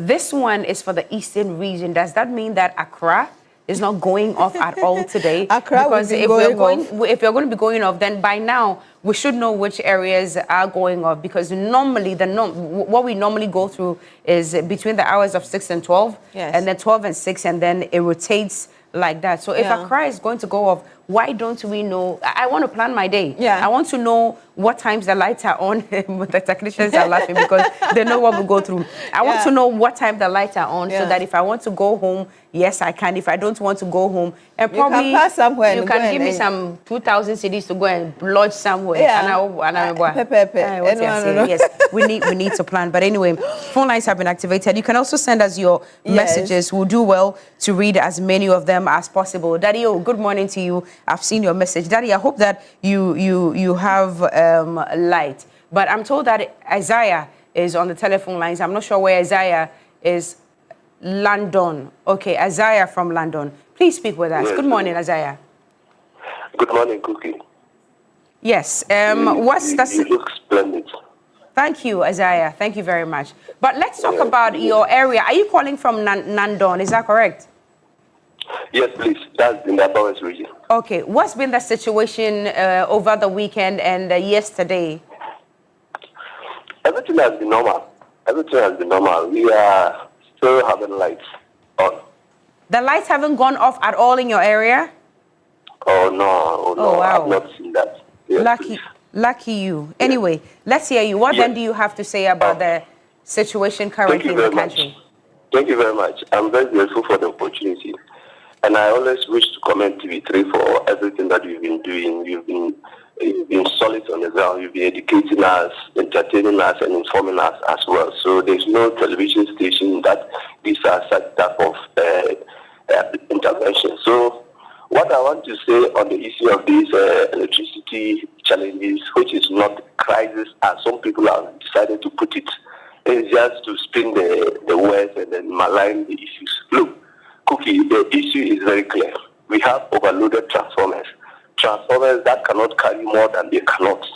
this one is for the eastern region. Does that mean that Accra is not going off at all today? Accra because if you're going to be going off, then by now we should know which areas are going off, because normally what we normally go through is between the hours of 6 and 12, and then 12 and 6, and then it rotates like that. So if Accra is going to go off, why don't we know? I want to plan my day. I want to know what times the lights are on. The technicians are laughing because they know what we go through. I want to know what time the lights are on, so that if I want to go home, yes, I can. If I don't want to go home, and probably you can pass somewhere. You can give me some 2,000 cedis to go and lodge somewhere. Yes, we need to plan. But anyway, phone lines have been activated. You can also send us your messages. We'll do well to read as many of them as possible. Daddy, good morning to you. I've seen your message. Daddy, I hope that you have light. But I'm told that Isaiah is on the telephone lines. I'm not sure where Isaiah is. London. Okay, Isaiah from London. Please speak with us. Yes. Good morning, Isaiah. Good morning, Cookie. Yes. What's the... You look splendid. Thank you, Isaiah. Thank you very much. But let's talk about your area. Are you calling from Nandon? Is that correct? Yes, please. That's in the Bowers region. Okay. What's been the situation over the weekend and yesterday? Everything has been normal. Everything has been normal. We are still having lights on. The lights haven't gone off at all in your area? Oh, no. Oh, wow. I've not seen that. Yes, lucky you. Anyway, let's hear you. What then do you have to say about the situation currently in the country? Thank you very much. I'm very grateful for the opportunity. And I always wish to commend TV3 for everything that you've been doing. You've been solid on the ground. You've been educating us, entertaining us, and informing us as well. So there's no television station that gives us such type of intervention. So what I want to say on the issue of these electricity challenges, which is not a crisis as some people have decided to put it, is just to spin the words and then malign the issues. Look, Cookie, the issue is very clear. We have overloaded transformers that cannot carry more than they cannot.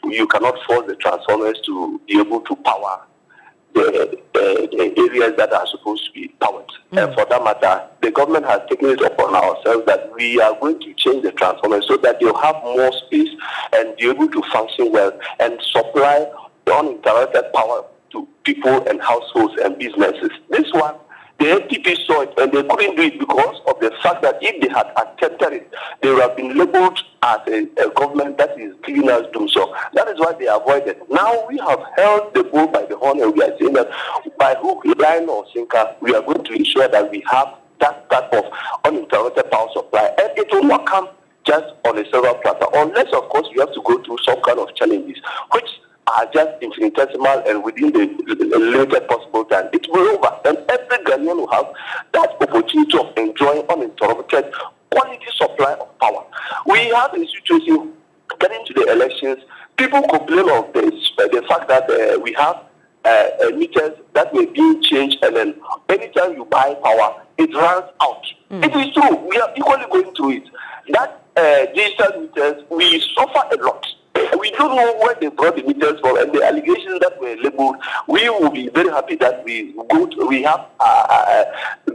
You cannot force the transformers to be able to power the areas that are supposed to be powered. And for that matter, the government has taken it upon ourselves that we are going to change the transformers so that they'll have more space and be able to function well and supply uninterrupted power to people and households and businesses. This one, the NPP saw it and they couldn't do it because of the fact that if they had attempted it, they would have been labeled as a government that is giving us doom. So that is why they avoided. Now we have held the bull by the horn and we are saying that by hook, line or sinker, we are going to ensure that we have that type of uninterrupted power supply. And it will not come just on a silver platter, unless of course we have to go through some kind of challenges, which are just infinitesimal and within the limited possible time. It will be over, and every Ghanaian will have that opportunity of enjoying uninterrupted quality supply of power. We have a situation getting to the elections. People complain of the fact that we have meters that were being changed, and then anytime you buy power, it runs out. It is true. We are equally going through it. That digital meters, we suffer a lot. We don't know where they brought the meters from, and the allegations that were labeled, we will be very happy that we have a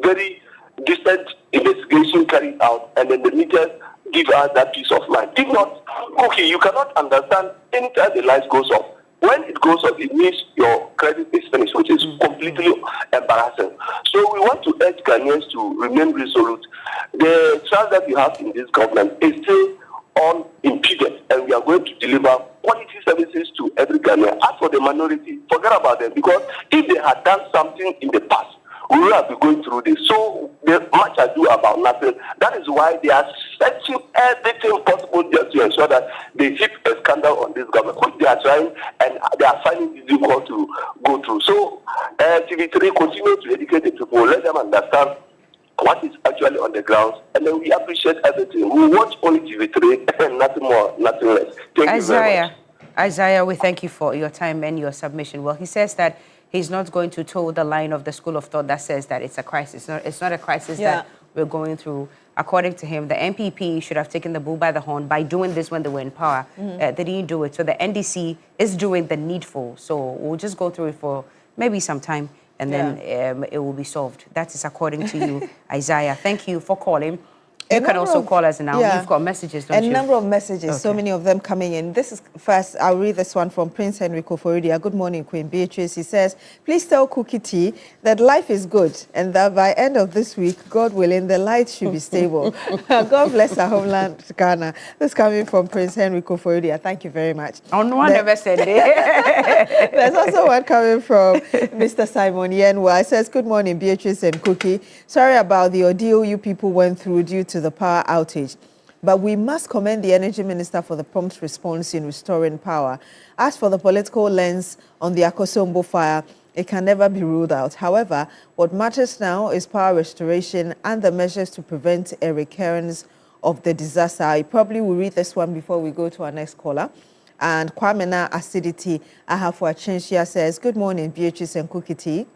very distant investigation carried out, and then the meters give us that peace of mind. If not, okay, you cannot understand anytime the light goes off. When it goes off, it means your credit is finished, which is completely embarrassing. So we want to urge Ghanaians to remain resolute. The trust that we have in this government is still unimpeded, and we are going to deliver quality services to every Ghanaian. As for the minority, forget about them, because if they had done something in the past, we will have been going through this. So much ado about nothing. That is why they are searching everything possible just to ensure that they hit a scandal on this government, which they are trying, and they are finding it difficult to go through. So TV3 continue to educate the people, let them understand what is actually on the ground, and then we appreciate everything. We watch only TV3 and nothing more, nothing less. Thank you very much. Isaiah, we thank you for your time and your submission. Well, he says that he's not going to toe the line of the school of thought that says that it's a crisis. It's not a crisis that we're going through. According to him, the MPP should have taken the bull by the horn by doing this when they were in power. They didn't do it. So the NDC is doing the needful. So we'll just go through it for maybe some time and then it will be solved. That is according to you, Isaiah. Thank you for calling. You can also call us now. You've got messages, don't you? A number of messages, so many of them coming in. This is first, I'll read this one from Prince Henry Koforidia. Good morning, Queen Beatrice. He says, please tell Cookie T that life is good and that by end of this week, God willing, the light should be stable. God bless our homeland, Ghana. This is coming from Prince Henry Koforidia. Thank you very much. Oh, no one ever said it. There's also one coming from Mr. Simon Yenwa. It says, good morning, Beatrice and Cookie. Sorry about the ordeal you people went through due to the power outage, but we must commend the Energy Minister for the prompt response in restoring power. As for the political lens on the Akosombo fire, it can never be ruled out. However, what matters now is power restoration and the measures to prevent a recurrence of the disaster. I probably will read this one before we go to our next caller. And Kwamena Acidity Ahafua Chinchia says, good morning, Beatrice and Cookie T.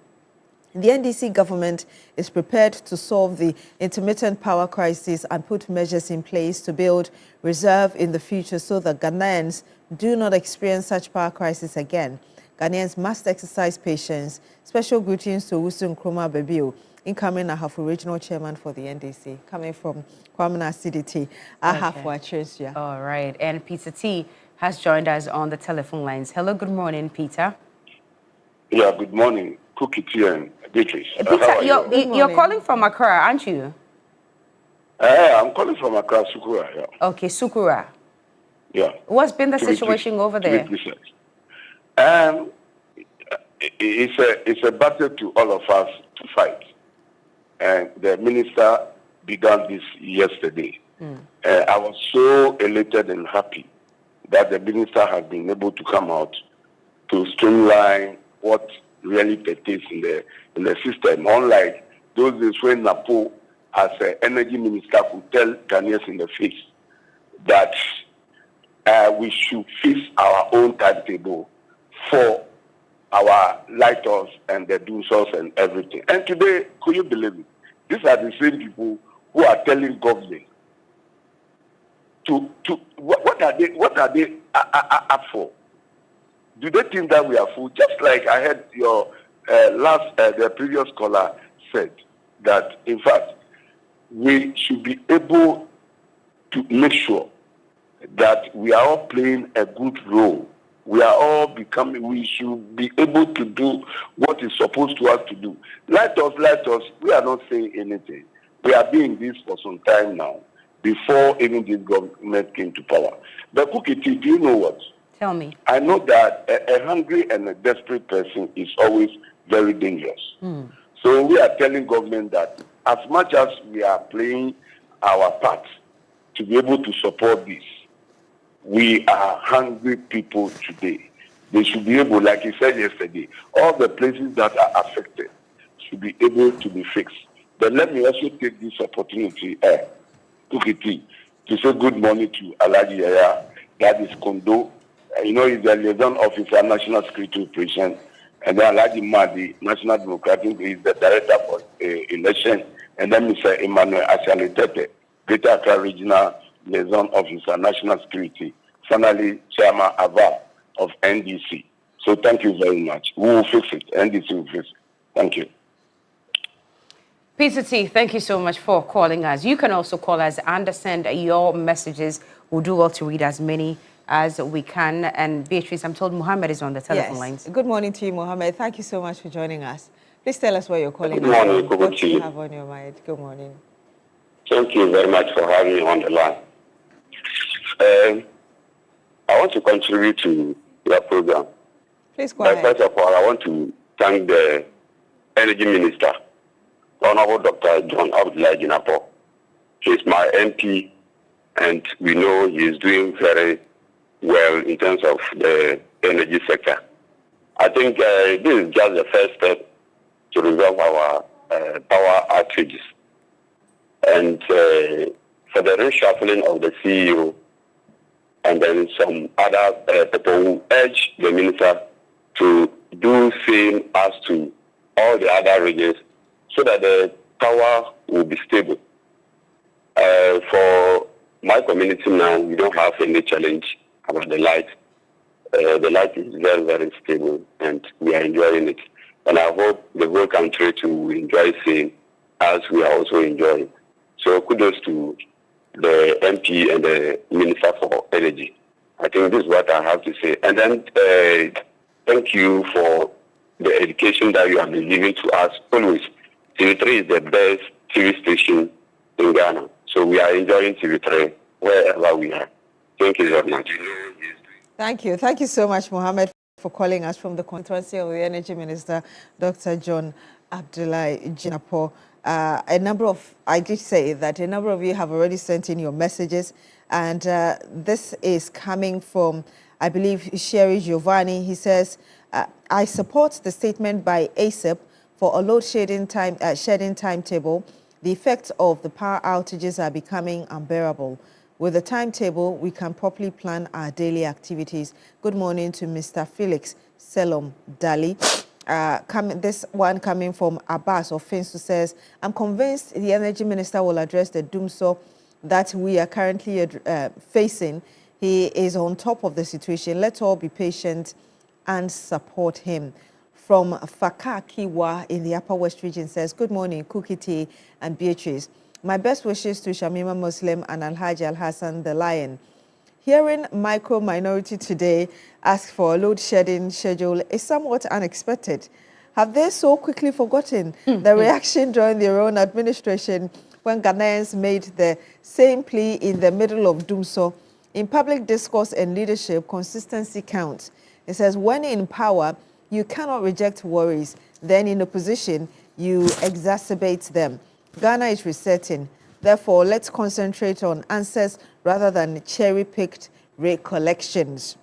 The NDC government is prepared to solve the intermittent power crisis and put measures in place to build reserve in the future so that Ghanaians do not experience such power crisis again. Ghanaians must exercise patience. Special greetings to Wusu Nkrumah Babio, incoming Ahafu Regional Chairman for the NDC, coming from Kwamena CDT, Ahafu Achirsia. All right, and Peter T has joined us on the telephone lines. Hello, good morning, Peter. Yeah, good morning, Cookie T and Beatrice. Peter, you're calling from Accra, aren't you? I'm calling from Accra, Sukura. Yeah. Okay, Sukura. Yeah. What's been the situation over there? It's a battle to all of us to fight. And the minister began this yesterday. I was so elated and happy that the minister has been able to come out to streamline what really pertains in the system. Unlike those days when Napo, as an energy minister, could tell Ghanaians in the face that we should fix our own timetable for our lighters and the doers and everything. And today, could you believe it? These are the same people who are telling government to what are they up for? Do they think that we are full? Just like I heard your the previous caller said that, in fact, we should be able to make sure that we are all playing a good role. We should be able to do what is supposed to us to do. Let us, we are not saying anything. We are doing this for some time now, before even this government came to power. But Cookie T, do you know what? Tell me. I know that a hungry and a desperate person is always very dangerous. So we are telling government that as much as we are playing our part to be able to support this, we are hungry people today. They should be able, like you said yesterday, all the places that are affected should be able to be fixed. But let me also take this opportunity, Cookie T, to say good morning to Alaji Yaya, that is Kondo. You know, he's the liaison officer, National Security Operation, and then Alaji Madi, National Democratic, is the director for election, and then Mr. Emmanuel Asialitete, Greater Accra Regional Liaison Officer, National Security, finally Chairman Ava of NDC. So thank you very much. We will fix it. NDC will fix it. Thank you. Peter T, thank you so much for calling us. You can also call us and send your messages. We'll do well to read as many as we can. And Beatrice, I'm told Mohammed is on the telephone lines. Good morning to you, Mohammed. Thank you so much for joining us. Please tell us where you're calling Good morning, from. What do you have on your mind? Good morning. Thank you very much for having me on the line. I want to contribute to your program. Please go ahead. First of all, I want to thank the Energy Minister, Honorable Dr. John Abdullahi Ginapo. He's my MP, and we know he is doing very well in terms of the energy sector. I think this is just the first step to resolve our power outages. And for the reshuffling of the CEO, and then some other people who urge the minister to do same as to all the other regions so that the power will be stable. For my community now, we don't have any challenge about the light. The light is very, very stable and we are enjoying it. And I hope the whole country to enjoy seeing as we are also enjoying. So kudos to the MP and the Minister for Energy. I think this is what I have to say. And then thank you for the education that you have been giving to us always. TV3 is the best TV station in Ghana. So we are enjoying TV3 wherever we are. Thank you very much. Thank you. Thank you so much, Mohammed, for calling us from the constituency of the Energy Minister, Dr. John Abdullahi Jinapor. I did say that a number of you have already sent in your messages, and this is coming from, I believe, Sherry Giovanni. He says, I support the statement by ASAP for a load shedding timetable. The effects of the power outages are becoming unbearable. With a timetable, we can properly plan our daily activities. Good morning to Mr. Felix Selom Dali. This one coming from Abbas of Finsu says, I'm convinced the Energy Minister will address the doomsday that we are currently facing. He is on top of the situation. Let's all be patient and support him. From Faka Kiwa in the Upper West Region says, good morning, Kukiti and Beatrice. My best wishes to Shamima Muslim and Alhaji Al-Hassan the Lion. Hearing micro-minority today ask for a load shedding schedule is somewhat unexpected. Have they so quickly forgotten the reaction during their own administration when Ghanaians made the same plea in the middle of doomsday? In public discourse and leadership, consistency counts. It says, when in power, you cannot reject worries. Then in opposition, you exacerbate them. Ghana is resetting. Therefore, let's concentrate on answers rather than cherry-picked recollections.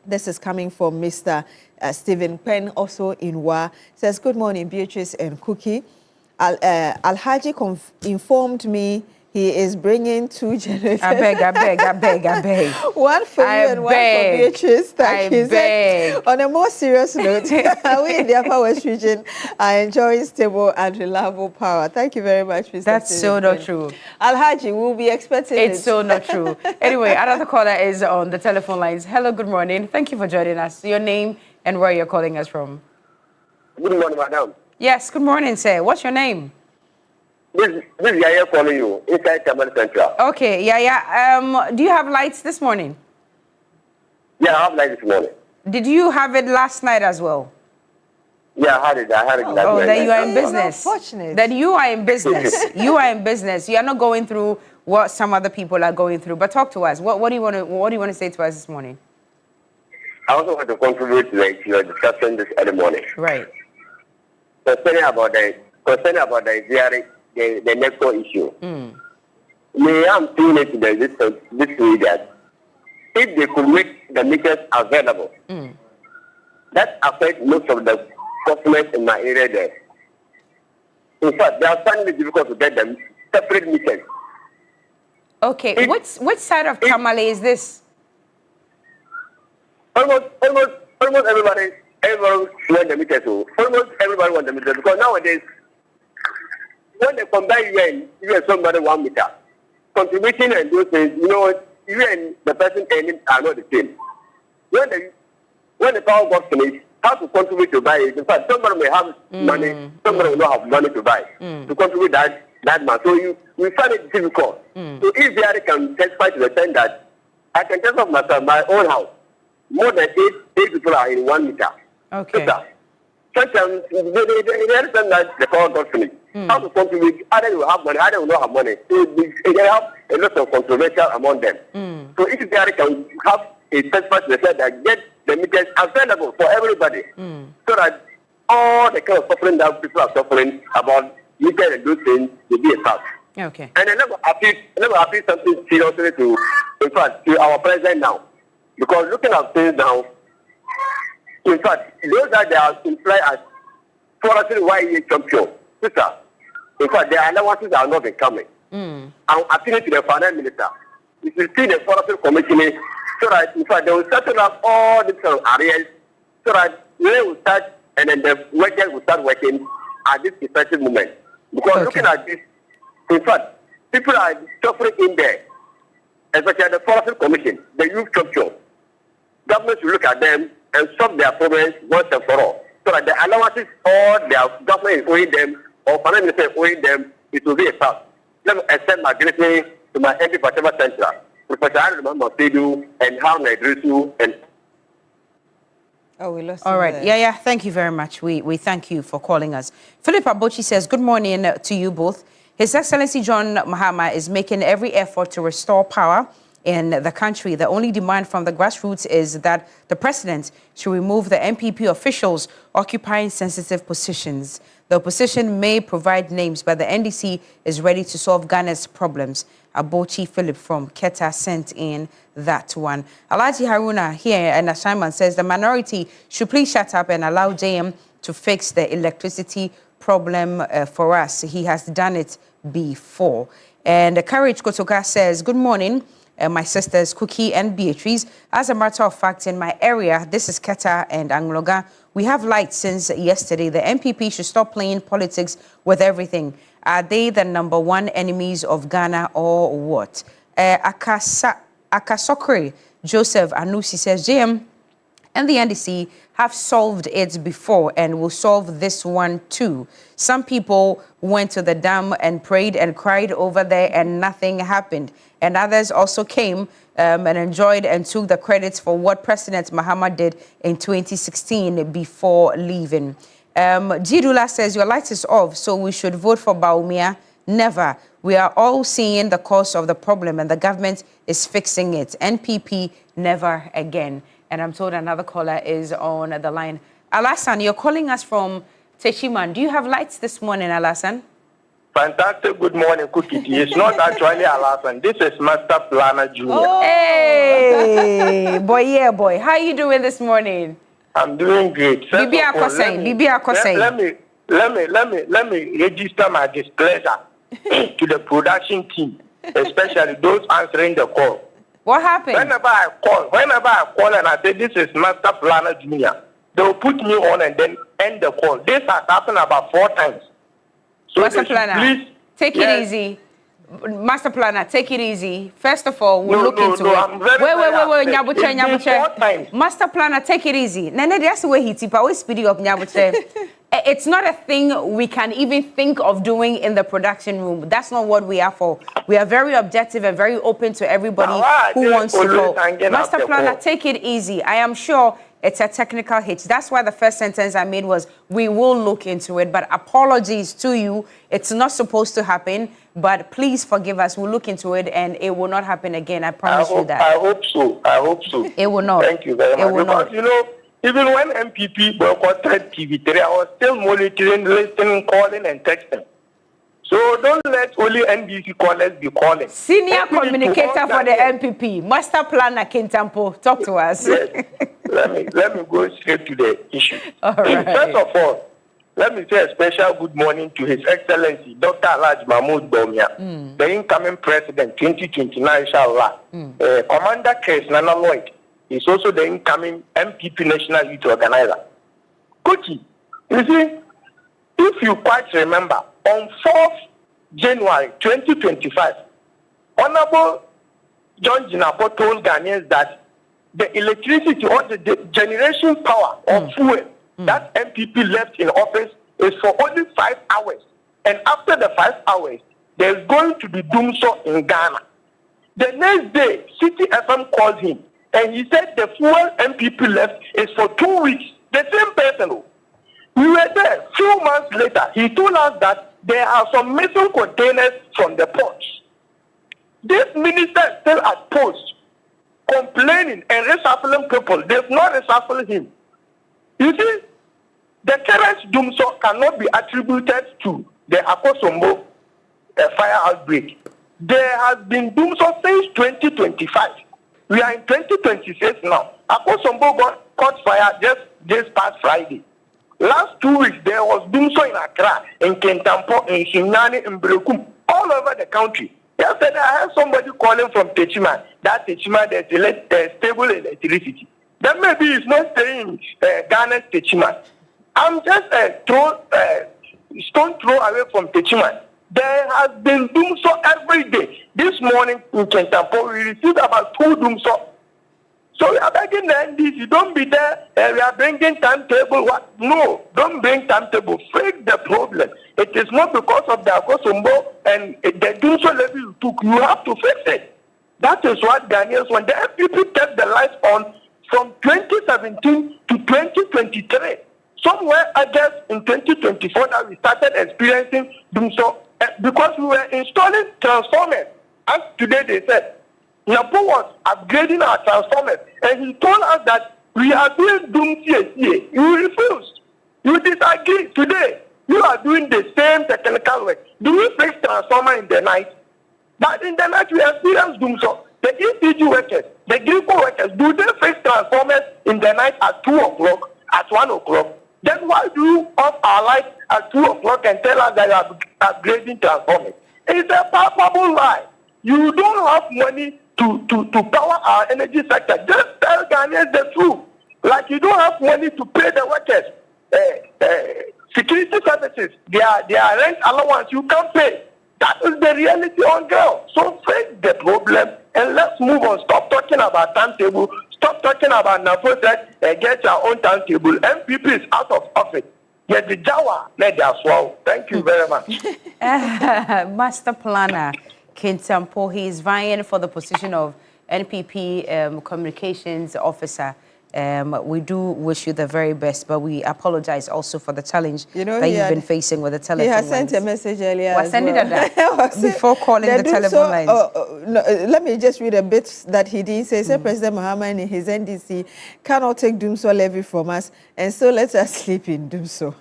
This is coming from Mr. Stephen Penn, also in Wa. Says, good morning, Beatrice and Cookie. Alhaji informed me he is bringing 2 generators. I beg. One for you and one for Beatrice. Thank you. Beg. On a more serious note, we in the Upper West Region are enjoying stable and reliable power. Thank you very much, Mr. That's so not true. Alhaji, we'll be expecting it. It's so not true. Anyway, another caller is on the telephone lines. Hello, good morning. Thank you for joining us. Your name and where you're calling us from. Good morning, madam. Yes, good morning, sir. What's your name? This is Yaya calling you inside Tamale Central. Okay, Yaya. Do you have lights this morning? Yeah, I have light this morning. Did you have it last night as well? Yeah, I had it last night. Oh, then you are in business. Unfortunate. Then you are in business. You are in business. You are not going through what some other people are going through. But talk to us. What do you want to say to us this morning? I also want to contribute to your discussion this early morning. Right. Concerning about the next issue. Me, I'm seeing it this way that if they could make the meters available, that affects most of the customers in my area there. In fact, they are finding it difficult to get them separate meters. Okay, which side of Tamale is this? Almost everybody want the meters. Almost everybody wants the meters because nowadays, when they combine you and somebody 1 meter, contribution and those things, you and the person earning are not the same. When the power got finished, how to contribute to buy it? In fact, somebody may have money, somebody will not have money to buy, to contribute that much. So we find it difficult. So if they can testify to the extent that I can test off myself, my own house, more than eight people are in 1 meter. Okay. Sometimes they understand that the power got finished. How to contribute? Either you have money, either you don't have money. So they have a lot of controversial among them. So if they can have a specific method that get the meters available for everybody, so that all the kind of suffering that people are suffering about meters and those things will be a fact. Okay. And I never appeal something seriously to our president now, because looking at things now. In fact, those that they are implied as forestry YEA champion, sister. In fact, their allowances are not becoming. I'm appealing to the finance minister. If you see the forestry commission, so that in fact they will settle up all these kind of areas, so that they will start and then the workers will start working at this effective moment. Because looking at this, in fact, people are suffering in there, especially the forestry commission, the youth champion. Government should look at them and solve their problems once and for all. so that the allowances or their government is owing them or finance minister is owing them, it will be a fact. Let me extend my greeting to my MP Patema Central, Professor Aaron Motedu and How Naidrisu and. Oh, we lost. All right. Yeah. Thank you very much. We thank you for calling us. Philip Abochi says, good morning to you both. His Excellency John Mahama is making every effort to restore power in the country. The only demand from the grassroots is that the president should remove the MPP officials occupying sensitive positions. The opposition may provide names, but the NDC is ready to solve Ghana's problems. Abochi Philip from Keta sent in that one. Alhaji Haruna here in assignment says the minority should please shut up and allow JM to fix the electricity problem for us. He has done it before. And Courage Kotoka says, good morning, my sisters Cookie and Beatrice. As a matter of fact, in my area, this is Keta and Angloga, we have light since yesterday. The MPP should stop playing politics with everything. Are they the number one enemies of Ghana or what? Akasokre Joseph Anusi says, JM and the NDC have solved it before and will solve this one too. Some people went to the dam and prayed and cried over there and nothing happened. And others also came and enjoyed and took the credits for what President Mahama did in 2016 before leaving. Jidula says, your light is off, so we should vote for Baumia. Never. We are all seeing the cause of the problem and the government is fixing it. NPP, never again. And I'm told another caller is on the line. Alasan, you're calling us from Techiman. Do you have lights this morning, Alasan? Fantastic. Good morning, Cookie. It's not actually Alasan. This is Master Planner Junior. Oh. Hey, boy, yeah, boy. How are you doing this morning? I'm doing great. Bibi Akosei. Let me register my displeasure to the production team, especially those answering the call. What happened? Whenever I call and I say this is Master Planner Junior, they will put me on and then end the call. This has happened about 4 times. So Master Planner, please, take it easy. Master Planner, take it easy. First of all, we'll look into it. I'm very Wait, upset. Nyabuche. Master Planner, take it easy. Nene, that's the way he tip. I always speed you up, Nyabuche. It's not a thing we can even think of doing in the production room. That's not what we are for. We are very objective and very open to everybody who wants to go. Master Planner, take it easy. I am sure it's a technical hitch. That's why the first sentence I made was, we will look into it. But apologies to you. It's not supposed to happen. But please forgive us. We'll look into it and it will not happen again. I promise you that. I hope so. It will not. Thank you very much. Because, you know, even when MPP boycotted TV3, I was still monitoring, listening, calling, and texting. So don't let only NBC callers be calling. Senior communicator for the MPP, Master Planner Kintampo, talk to us. Yes. let me go straight to the issue. All right. First of all, let me say a special good morning to His Excellency Dr. Alhaji Mahmoud Bawumia, the incoming president 2029, inshallah. Commander Chris Nana Lloyd is also the incoming MPP National Youth Organizer. Kochi, you see, if you quite remember, on 4th January 2025, Honorable John Jinapor told Ghanaians that the electricity or the generation power of fuel that MPP left in office is for only 5 hours. And after the 5 hours, there's going to be doomsday in Ghana. The next day, City FM called him and he said the fuel MPP left is for 2 weeks. The same person. We were there. Few months later, he told us that there are some missing containers from the ports. This minister is still at post, complaining and reshuffling people. They've not reshuffled him. You see, the current doomsday cannot be attributed to the Akosombo fire outbreak. There has been doomsday since 2025. We are in 2026 now. Akosombo caught fire just this past Friday. Last 2 weeks, there was doomsday in Accra, in Kintampo, in Shinani, in Brekum, all over the country. Yesterday, I heard somebody calling from Techiman. That Techiman, there's stable electricity. That maybe it's not staying in Ghana's Techiman. I'm just stone throw away from Techiman. There has been doomsday every day. This morning in Kintampo, we received about 2 doomsday. So we are begging the NDC, don't be there, we are bringing timetable. What? No, don't bring timetable. Fix the problem. It is not because of the Akosombo and the Dunso levy you took. You have to fix it. That is what Ghanaians want. The FPP kept the lights on from 2017 to 2023. Somewhere, I guess, in 2024 that we started experiencing Dunso because we were installing transformers. As today they said, Napo was upgrading our transformers, and he told us that we are doing doom CSA. You refused. You disagree. Today, you are doing the same technical work. Do we fix transformer in the night? But in the night, we experience doom. So the EPG workers, the Gripo workers, do they fix transformers in the night at 2 o'clock, at 1 o'clock? Then why do you off our lights at 2 o'clock and tell us that you are upgrading transformers? It's a palpable lie. You don't have money to power our energy sector. Just tell Ghanaians the truth. Like you don't have money to pay the workers. Security services, their rent allowance, you can't pay. That is the reality on ground. So fix the problem and let's move on. Stop talking about timetable. Stop talking about Nafo said, get your own timetable. MPP is out of office. Get the Jawa, let their swallow. Thank you very much. Master Planner Kintampo, he is vying for the position of NPP Communications Officer. We do wish you the very best, but we apologize also for the challenge that you've been facing with the telephone. He has sent a message earlier as well. Before calling the telephone lines. No, let me just read a bit that he did say. President Mahama and his NDC cannot take Dumso levy from us, and so let us sleep in Dumso.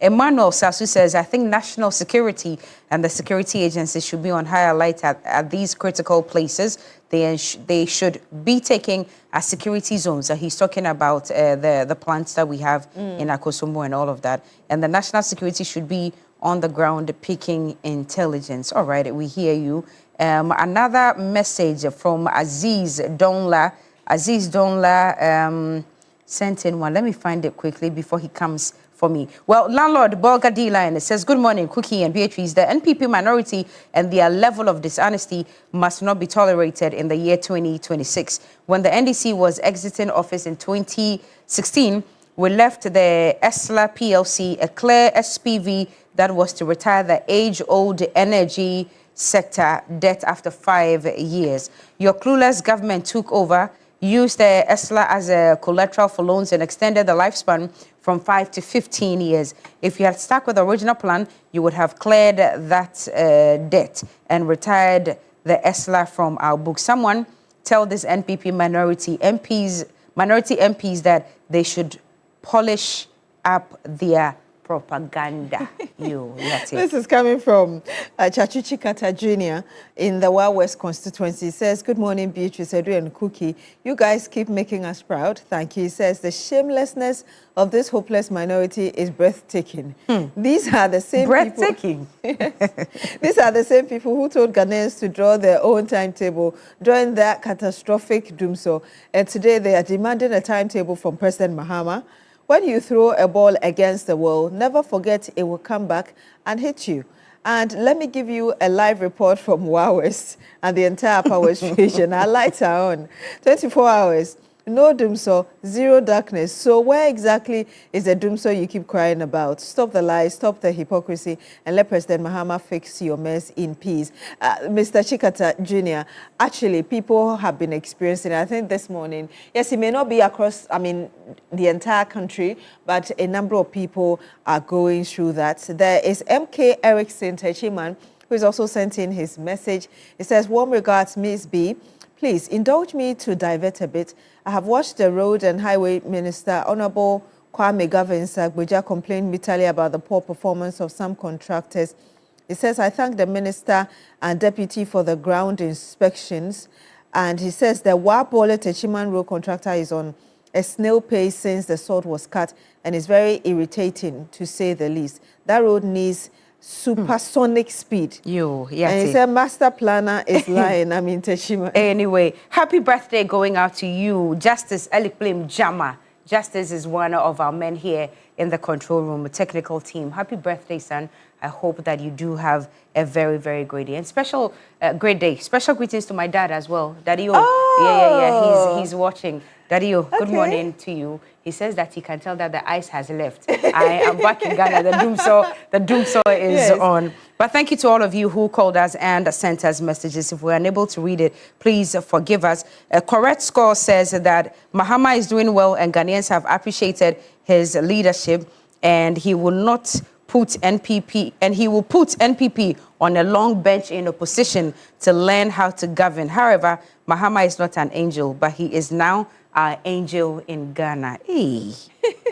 Emmanuel Sasu says, I think national security and the security agencies should be on high alert at these critical places. They should be taking as security zones. He's talking about the plants that we have in Akosombo and all of that. And the national security should be on the ground picking intelligence. All right, we hear you. Another message from Aziz Donla. Aziz Donla sent in one. Let me find it quickly before he comes for me. Well, landlord Bolga D-Line says, good morning, Cookie and Beatrice. The NPP minority and their level of dishonesty must not be tolerated in the year 2026. When the NDC was exiting office in 2016, we left the ESLA PLC a clear SPV that was to retire the age-old energy sector debt after 5 years. Your clueless government took over, used the ESLA as a collateral for loans and extended the lifespan from 5 to 15 years. If you had stuck with the original plan, you would have cleared that debt and retired the ESLA from our book. Someone tell this NPP minority MPs that they should polish up their propaganda. This is coming from Chachu Chikata Jr. in the Wild West constituency. He says, good morning, Beatrice, Edu, and Cookie. You guys keep making us proud. Thank you. He says, the shamelessness of this hopeless minority is breathtaking. These are the same breathtaking. People. These are the same people who told Ghanaians to draw their own timetable during that catastrophic doomsday. And today they are demanding a timetable from President Mahama. When you throw a ball against the wall, never forget it will come back and hit you. And let me give you a live report from Wawest and the entire Powers region. Our lights are on. 24 hours. No doomsday, zero darkness. So where exactly is the doomsday you keep crying about? Stop the lies, stop the hypocrisy, and let President Mahama fix your mess in peace. Mr. Chikata Jr., actually, people have been experiencing it. I think this morning, yes, it may not be across, the entire country, but a number of people are going through that. There is MK Erickson Techiman, who is also sent in his message. It says, warm regards, Miss B. Please indulge me to divert a bit. I have watched the Road and Highway Minister, Honorable Kwame Gavin-Sagbuja, complain bitterly about the poor performance of some contractors. He says, I thank the Minister and Deputy for the ground inspections. And he says the Wabole Techiman Road contractor is on a snail pace since the salt was cut and is very irritating, to say the least. That road needs supersonic speed. And he said, Master Planner is lying. Teshima. Anyway, happy birthday going out to you, Justice Elikplim Jama. Justice is one of our men here in the control room, a technical team. Happy birthday, son. I hope that you do have a very, very great day. And special, great day. Special greetings to my dad as well. Daddy-o. Yeah. He's watching. Daddy-o, good morning to you. He says that he can tell that the ice has left. I am back in Ghana. The doomsaw is on. But thank you to all of you who called us and sent us messages. If we're unable to read it, please forgive us. A correct score says that Mahama is doing well and Ghanaians have appreciated his leadership, and he will not put NPP, and he will put NPP on a long bench in opposition to learn how to govern. However, Mahama is not an angel, but he is now our angel in Ghana. Hey,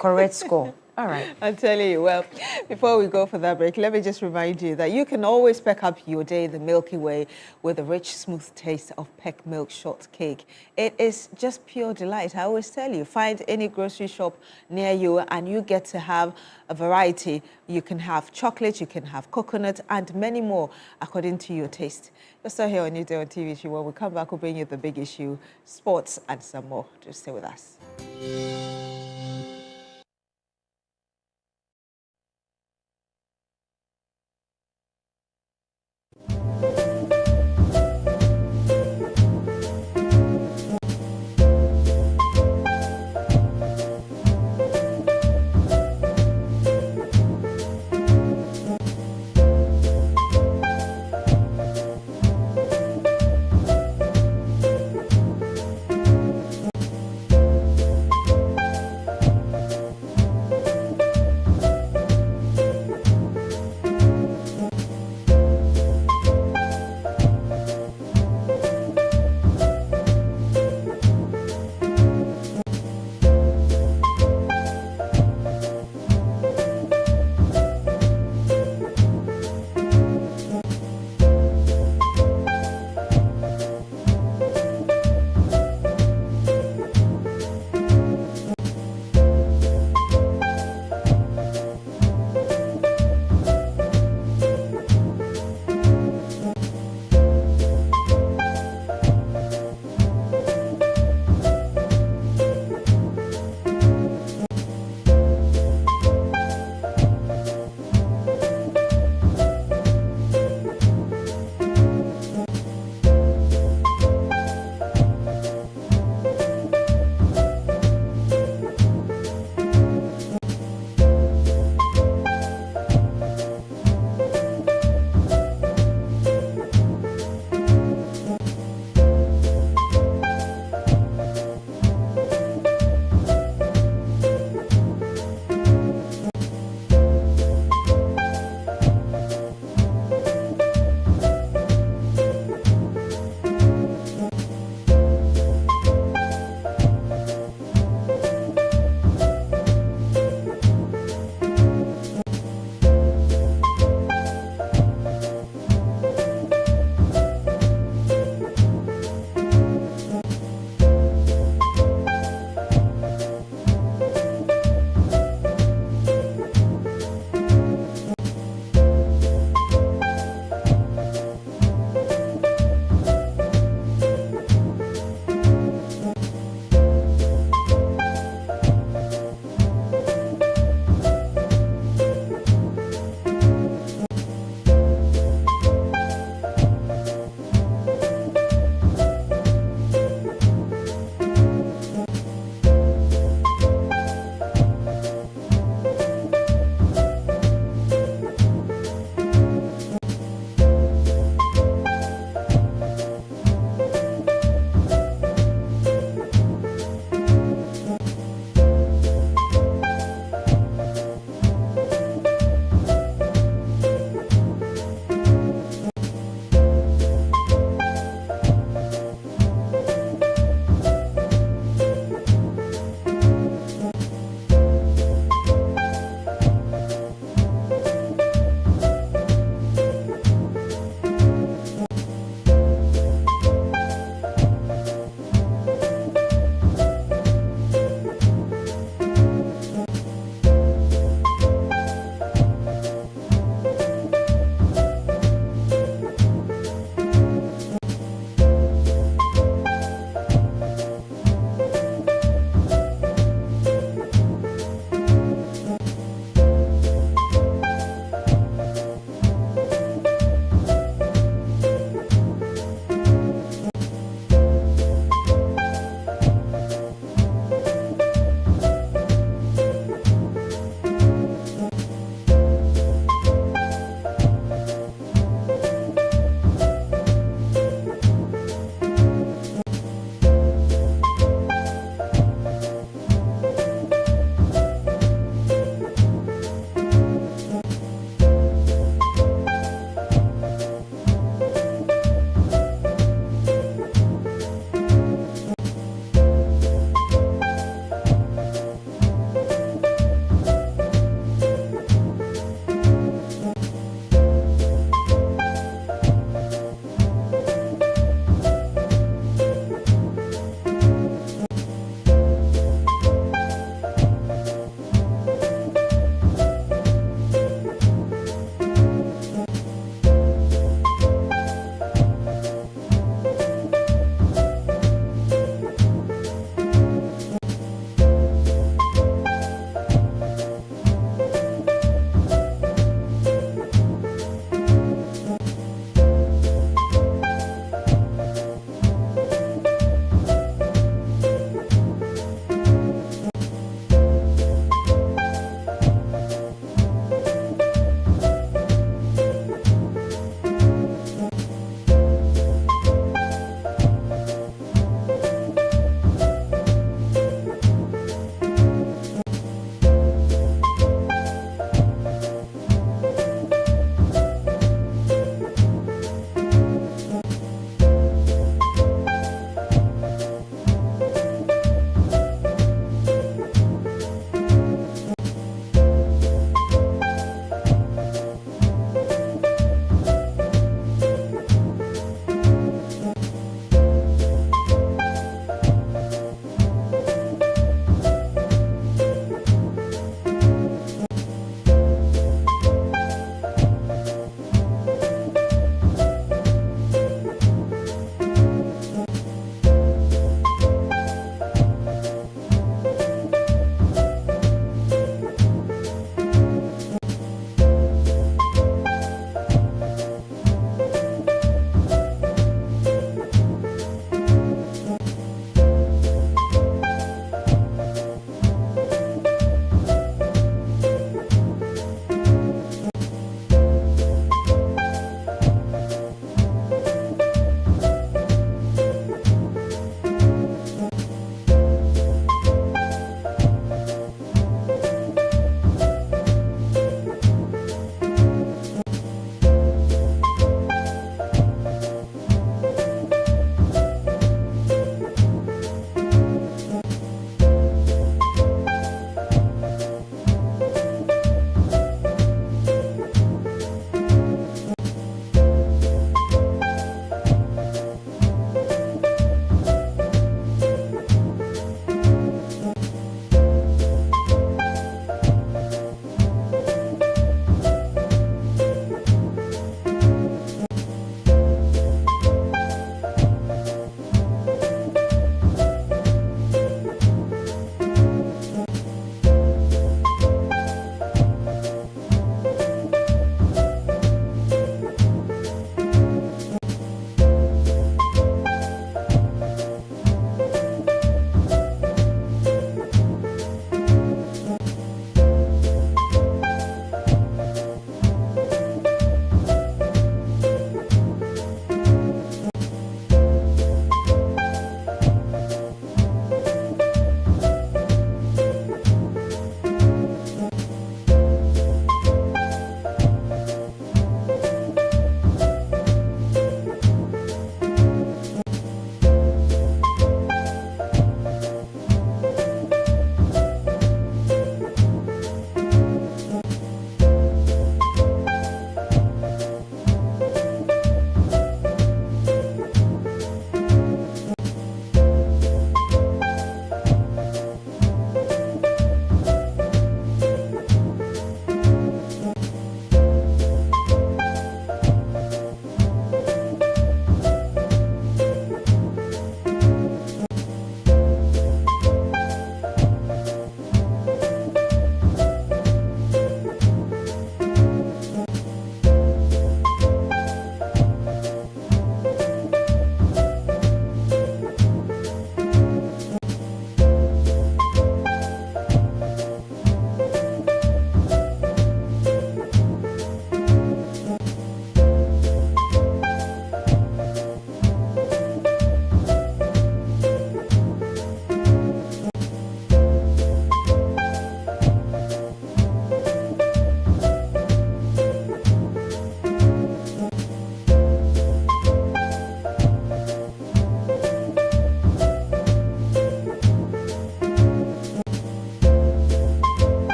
correct score. All right. I'm telling you, well, before we go for that break, let me just remind you that you can always pack up your day the Milky Way with the rich, smooth taste of peck milk shortcake. It is just pure delight. I always tell you, find any grocery shop near you and you get to have a variety. You can have chocolate, you can have coconut, and many more according to your taste. You're still here on Newday on TV3. When we come back, we'll bring you the big issue, sports, and some more. Just stay with us.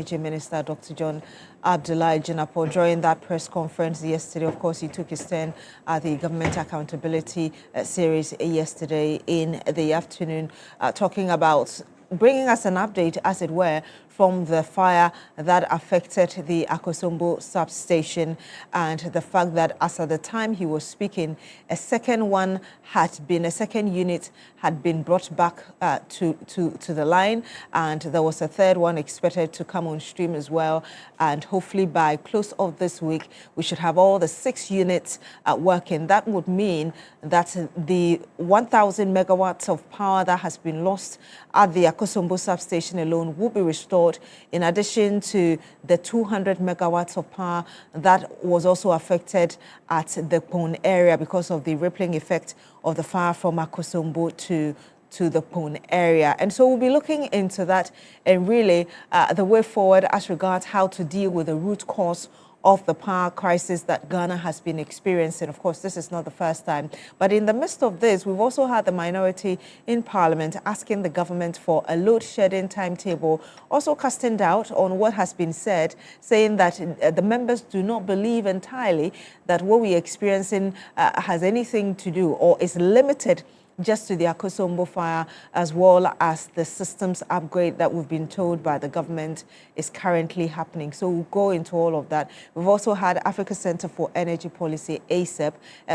Energy Minister, Dr. John Abdullahi Jinapor. During that press conference yesterday, of course, he took his turn at the Government Accountability Series yesterday in the afternoon, talking about bringing us an update, as it were, from the fire that affected the Akosombo substation, and the fact that as at the time he was speaking, a second unit had been brought back to the line, and there was a third one expected to come on stream as well. And hopefully by close of this week, we should have all the 6 units working. That would mean that the 1,000 megawatts of power that has been lost at the Akosombo substation alone will be restored, in addition to the 200 megawatts of power that was also affected at the Pone area because of the rippling effect of the fire from Akosombo to the Pone area. And so we'll be looking into that and really the way forward as regards how to deal with the root cause of the power crisis that Ghana has been experiencing. Of course, this is not the first time. But in the midst of this, we've also had the minority in Parliament asking the government for a load shedding timetable, also casting doubt on what has been said, saying that the members do not believe entirely that what we're experiencing has anything to do or is limited just to the Akosombo fire, as well as the systems upgrade that we've been told by the government is currently happening. So we'll go into all of that. We've also had Africa Center for Energy Policy, ACEP,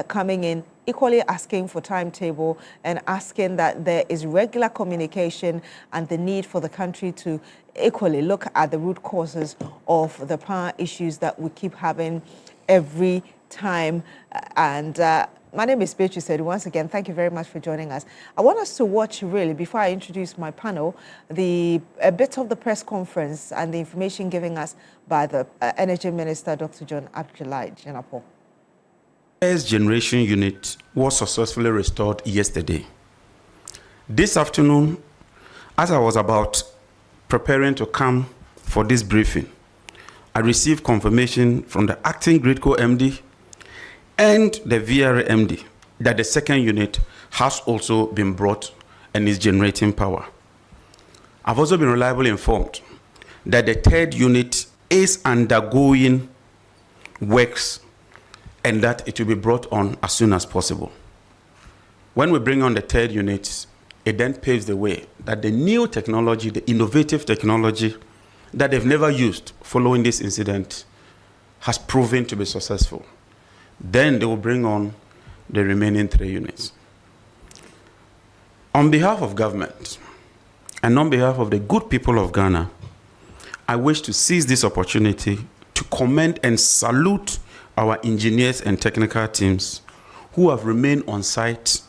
coming in, equally asking for timetable and asking that there is regular communication and the need for the country to equally look at the root causes of the power issues that we keep having every time. My name is Beatrice. Once again, thank you very much for joining us. I want us to watch, really, before I introduce my panel, a bit of the press conference and the information given us by the Energy Minister, Dr. John Abdullahi Jinapor. First generation unit was successfully restored yesterday. This afternoon, as I was about preparing to come for this briefing, I received confirmation from the acting GridCo MD and the VRA MD that the second unit has also been brought and is generating power. I've also been reliably informed that the third unit is undergoing works and that it will be brought on as soon as possible. When we bring on the third unit, it then paves the way that the new technology, the innovative technology that they've never used following this incident has proven to be successful. Then they will bring on the remaining 3 units. On behalf of government and on behalf of the good people of Ghana, I wish to seize this opportunity to commend and salute our engineers and technical teams who have remained on site,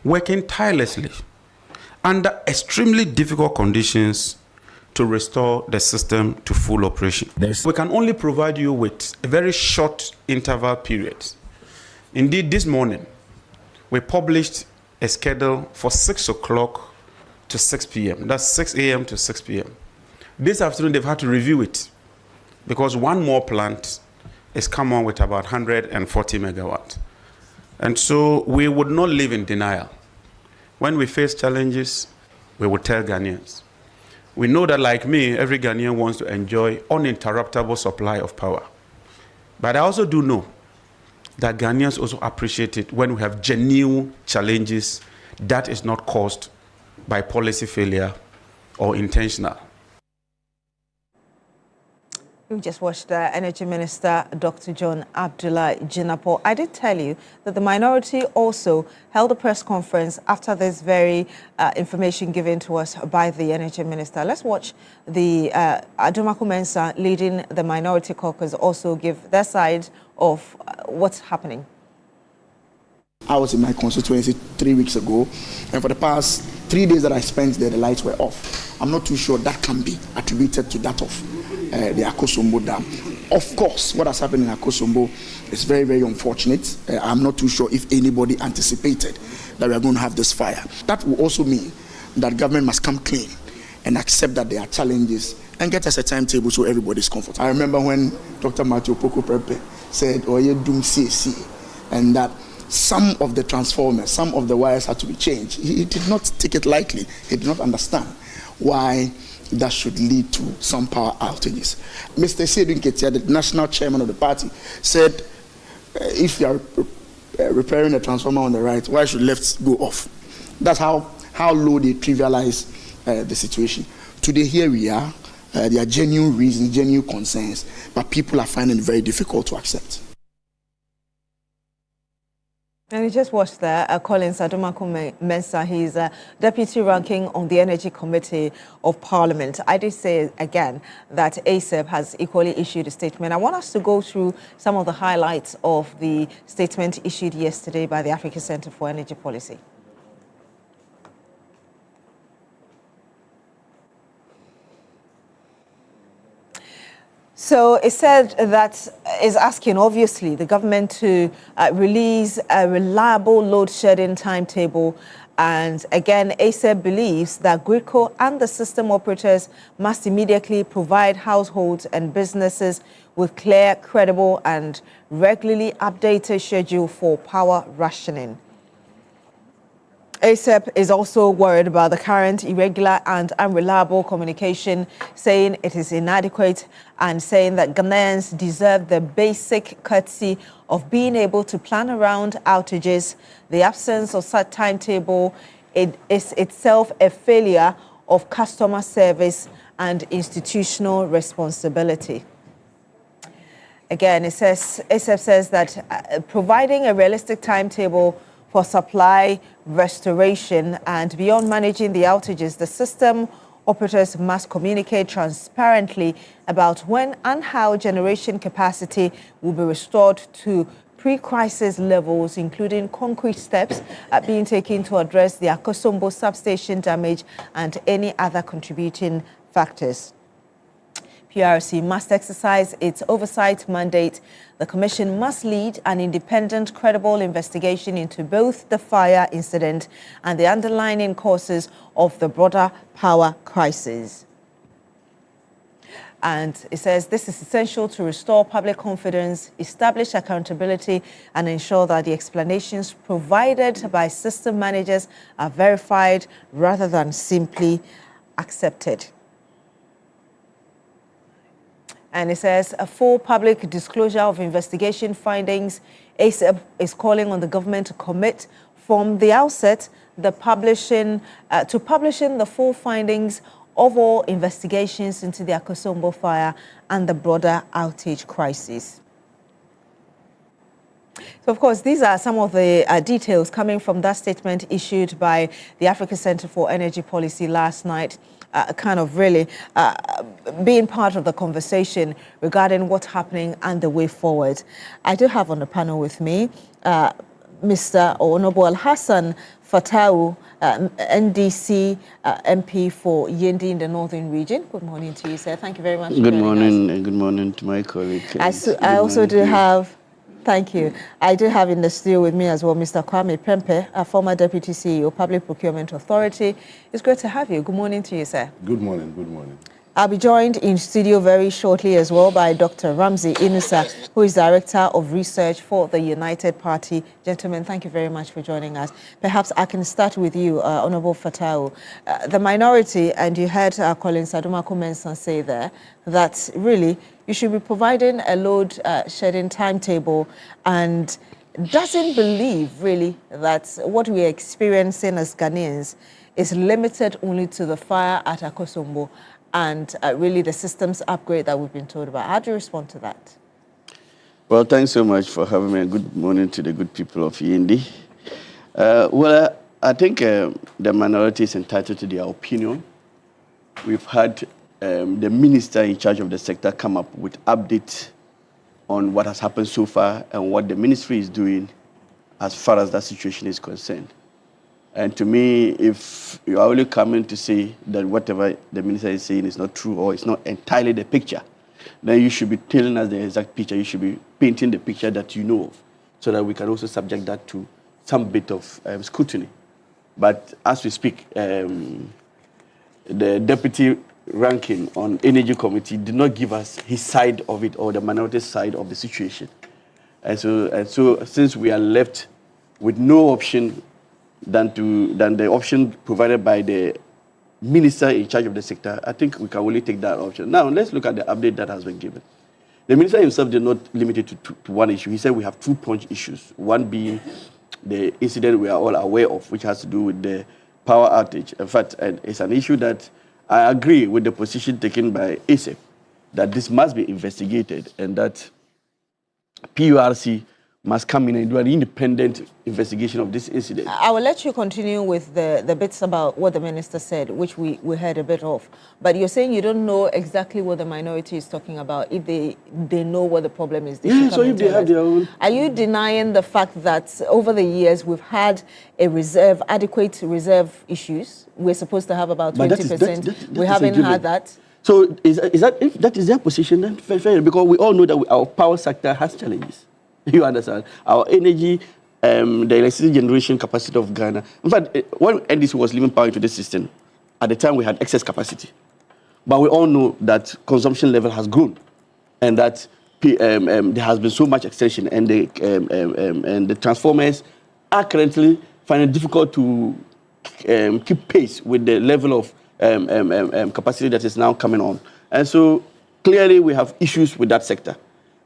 working tirelessly under extremely difficult conditions to restore the system to full operation. We can only provide you with a very short interval period. Indeed, this morning, we published a schedule for 6 o'clock to 6 p.m. That's 6 a.m. to 6 p.m. This afternoon, they've had to review it because one more plant is come on with about 140 megawatts. And so we would not live in denial. When we face challenges, we will tell Ghanaians. We know that, like me, every Ghanaian wants to enjoy uninterruptible supply of power. But I also do know that Ghanaians also appreciate it when we have genuine challenges that is not caused by policy failure or intentional. We've just watched Energy Minister Dr. John Abdullahi Jinapor. I did tell you that the minority also held a press conference after this very information given to us by the Energy Minister. Let's watch the Adumaku Mensah leading the minority caucus also give their side of what's happening. I was in my constituency 3 weeks ago, and for the past 3 days that I spent there, the lights were off. I'm not too sure that can be attributed to that of the Akosombo Dam. Of course, what has happened in Akosombo is very, very unfortunate. I'm not too sure if anybody anticipated that we are going to have this fire. That will also mean that government must come clean and accept that there are challenges and get us a timetable so everybody is comfortable. I remember when Dr. Matthew Poko Prepe said, "Oh, you doing CAC," and that some of the transformers, some of the wires had to be changed. He did not take it lightly. He did not understand why that should lead to some power outages. Mr. Seydou Nketia, the national chairman of the party, said if you are repairing a transformer on the right, why should left go off? That's how low they trivialize the situation. Today, here we are. There are genuine reasons, genuine concerns, but people are finding it very difficult to accept. And we just watched there, Collins Adomako-Mensah, he's deputy ranking on the Energy Committee of Parliament. I did say again that ASEP has equally issued a statement. I want us to go through some of the highlights of the statement issued yesterday by the Africa Center for Energy Policy. So it said that is asking, obviously, the government to release a reliable load shedding timetable. And again, ASEP believes that GRIDCO and the system operators must immediately provide households and businesses with clear, credible, and regularly updated schedule for power rationing. ASEP is also worried about the current irregular and unreliable communication, saying it is inadequate and saying that Ghanaians deserve the basic courtesy of being able to plan around outages. The absence of such timetable is itself a failure of customer service and institutional responsibility. Again, ASEP says that providing a realistic timetable for supply restoration and beyond managing the outages, the system operators must communicate transparently about when and how generation capacity will be restored to pre-crisis levels, including concrete steps being taken to address the Akosombo substation damage and any other contributing factors. PRC must exercise its oversight mandate. The Commission must lead an independent, credible investigation into both the fire incident and the underlying causes of the broader power crisis. And it says this is essential to restore public confidence, establish accountability, and ensure that the explanations provided by system managers are verified rather than simply accepted. And it says a full public disclosure of investigation findings. ASEP is calling on the government to commit from the outset to publishing the full findings of all investigations into the Akosombo fire and the broader outage crisis. So, of course, these are some of the details coming from that statement issued by the Africa Center for Energy Policy last night. Kind of really being part of the conversation regarding what's happening and the way forward. I do have on the panel with me Mr. Honorable Hassan Fatau, NDC MP for Yendi in the Northern Region. Good morning to you, sir. Thank you very much. Good morning, and good morning to my colleague. I also do have. Thank you. I do have in the studio with me as well Mr. Kwame Prempeh, a former Deputy CEO, Public Procurement Authority. It's great to have you. Good morning to you, sir. Good morning. Good morning. I'll be joined in studio very shortly as well by Dr. Ramsey Inusa, who is Director of Research for the United Party. Gentlemen, thank you very much for joining us. Perhaps I can start with you, Honorable Fatau. The minority, and you heard Collins Adomako-Mensah say there, that really you should be providing a load shedding timetable and doesn't believe really that what we are experiencing as Ghanaians is limited only to the fire at Akosombo and really the systems upgrade that we've been told about. How do you respond to that? Well, thanks so much for having me. Good morning to the good people of Yendi. Well, I think the minority is entitled to their opinion. We've had the minister in charge of the sector come up with updates on what has happened so far and what the ministry is doing as far as that situation is concerned. And to me, if you are only coming to say that whatever the minister is saying is not true or it's not entirely the picture, then you should be telling us the exact picture. You should be painting the picture that you know of so that we can also subject that to some bit of scrutiny. But as we speak, the deputy ranking on energy committee did not give us his side of it or the minority side of the situation. And so since we are left with no option than the option provided by the minister in charge of the sector, I think we can only take that option. Now, let's look at the update that has been given. The minister himself did not limit it to one issue. He said we have 2 punch issues, one being the incident we are all aware of, which has to do with the power outage. In fact, it's an issue that I agree with the position taken by ASEP, that this must be investigated and that PURC must come in and do an independent investigation of this incident. I will let you continue with the bits about what the minister said, which we heard a bit of. But you're saying you don't know exactly what the minority is talking about. If they know what the problem is, yeah, so if they have their own... Are you denying the fact that over the years we've had adequate reserve issues? We're supposed to have about 20%. We haven't had that. So if that is their position, then fair, because we all know that our power sector has challenges. You understand? Our energy, the electricity generation capacity of Ghana. In fact, when NDC was leaving power into the system, at the time we had excess capacity. But we all know that consumption level has grown and that there has been so much extension and the transformers are currently finding it difficult to keep pace with the level of capacity that is now coming on. And so clearly we have issues with that sector.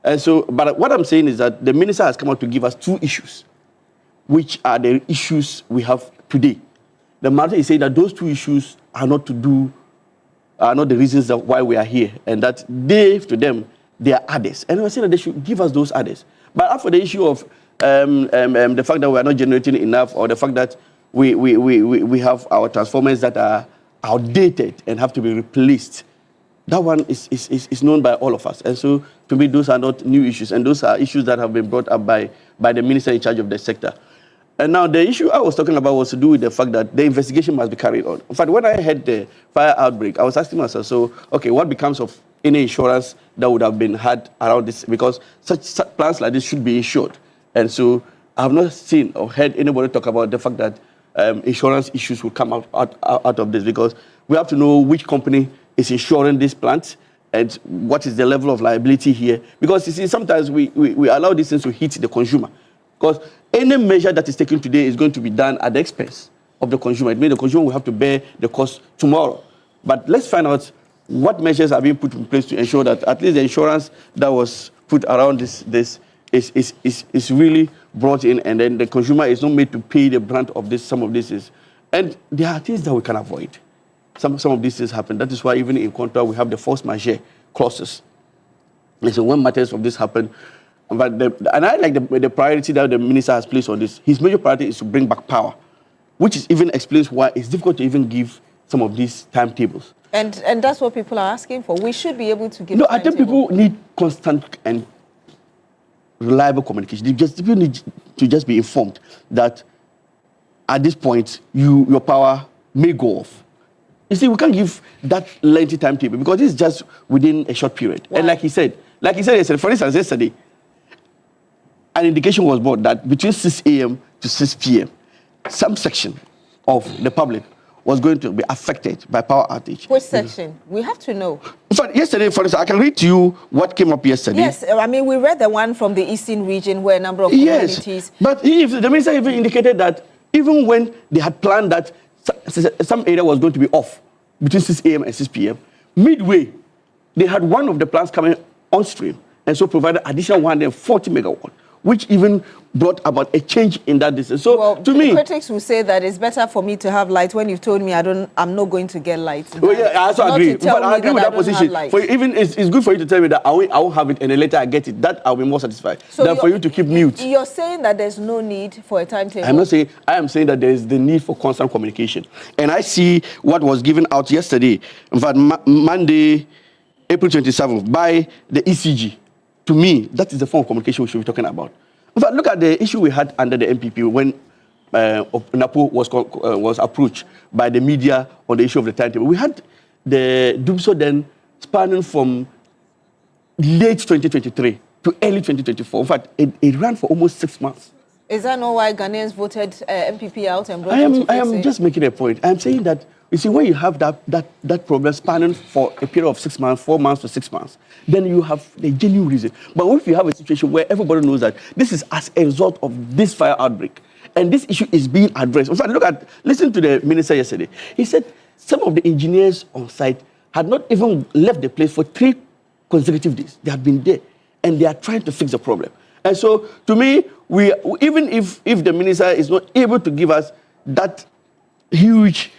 And so, but what I'm saying is that the minister has come out to give us 2 issues, which are the issues we have today. The matter is saying that those 2 issues are not the reasons why we are here, and that to them, they are others. And we're saying that they should give us those others. But as for the issue of the fact that we are not generating enough, or the fact that we have our transformers that are outdated and have to be replaced, that one is known by all of us. And so, to me, those are not new issues. And those are issues that have been brought up by the minister in charge of the sector. And now, the issue I was talking about was to do with the fact that the investigation must be carried on. In fact, when I had the fire outbreak, I was asking myself, so, okay, what becomes of any insurance that would have been had around this? Because such plans like this should be insured. And so, I have not seen or heard anybody talk about the fact that insurance issues will come out of this, because we have to know which company is insuring this plant and what is the level of liability here. Because you see, sometimes we allow these things to hit the consumer. Because any measure that is taken today is going to be done at the expense of the consumer. It means the consumer will have to bear the cost tomorrow. But let's find out what measures are being put in place to ensure that at least the insurance that was put around this is really brought in, and then the consumer is not made to pay the brunt of this. Some of this is, and there are things that we can avoid. Some of these things happen. That is why even in contract we have the force majeure clauses. And so when matters of this happen, and I like the priority that the minister has placed on this. His major priority is to bring back power, which even explains why it's difficult to even give some of these timetables. And that's what people are asking for. We should be able to give. No, I think people need constant and reliable communication. People need to just be informed that at this point your power may go off. You see, we can't give that lengthy timetable because it's just within a short period. Why? And like he said yesterday, for instance, yesterday, an indication was brought that between 6 a.m. to 6 p.m., some section of the public was going to be affected by power outage. Which section? We have to know. In fact, yesterday, for instance, I can read to you what came up yesterday. Yes, I mean, we read the one from the eastern region where a number of communities... Yes, but the minister even indicated that even when they had planned that some area was going to be off between 6 a.m. and 6 p.m., midway, they had one of the plants coming on stream and so provided additional 140 megawatt, which even brought about a change in that distance. So, well, to me... critics will say that it's better for me to have light when you've told me I'm not going to get light. Well, yeah, I also agree. But I agree with that position. It's good for you to tell me that I will have it and then later I get it. That I'll be more satisfied than for you to keep mute. You're saying that there's no need for a timetable? I'm not saying... I am saying that there is the need for constant communication. And I see what was given out yesterday, in fact, Monday, April 27th, by the ECG. To me, that is the form of communication we should be talking about. In fact, look at the issue we had under the MPP when NAPO was approached by the media on the issue of the timetable. We had the DUPSO then spanning from late 2023 to early 2024. In fact, it ran for almost 6 months. Is that not why Ghanaians voted MPP out and brought I am just making a point. I'm saying that, you see, when you have that problem spanning for a period of 6 months, 4 months to 6 months, then you have the genuine reason. But what if you have a situation where everybody knows that this is as a result of this fire outbreak, and this issue is being addressed? In fact, listen to the minister yesterday. He said some of the engineers on site had not even left the place for 3 consecutive days. They had been there, and they are trying to fix the problem. And so, to me, even if the minister is not able to give us that huge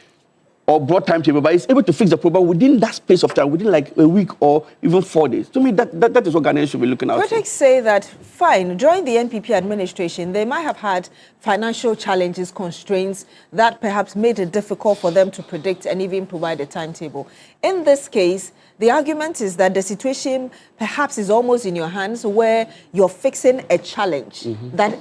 or broad timetable, but is able to fix the problem within that space of time, within like a week or even 4 days. To me, that is what Ghanaians should be looking out for. Critics say that, fine, during the NPP administration, they might have had financial challenges, constraints that perhaps made it difficult for them to predict and even provide a timetable. In this case, the argument is that the situation perhaps is almost in your hands, where you're fixing a challenge that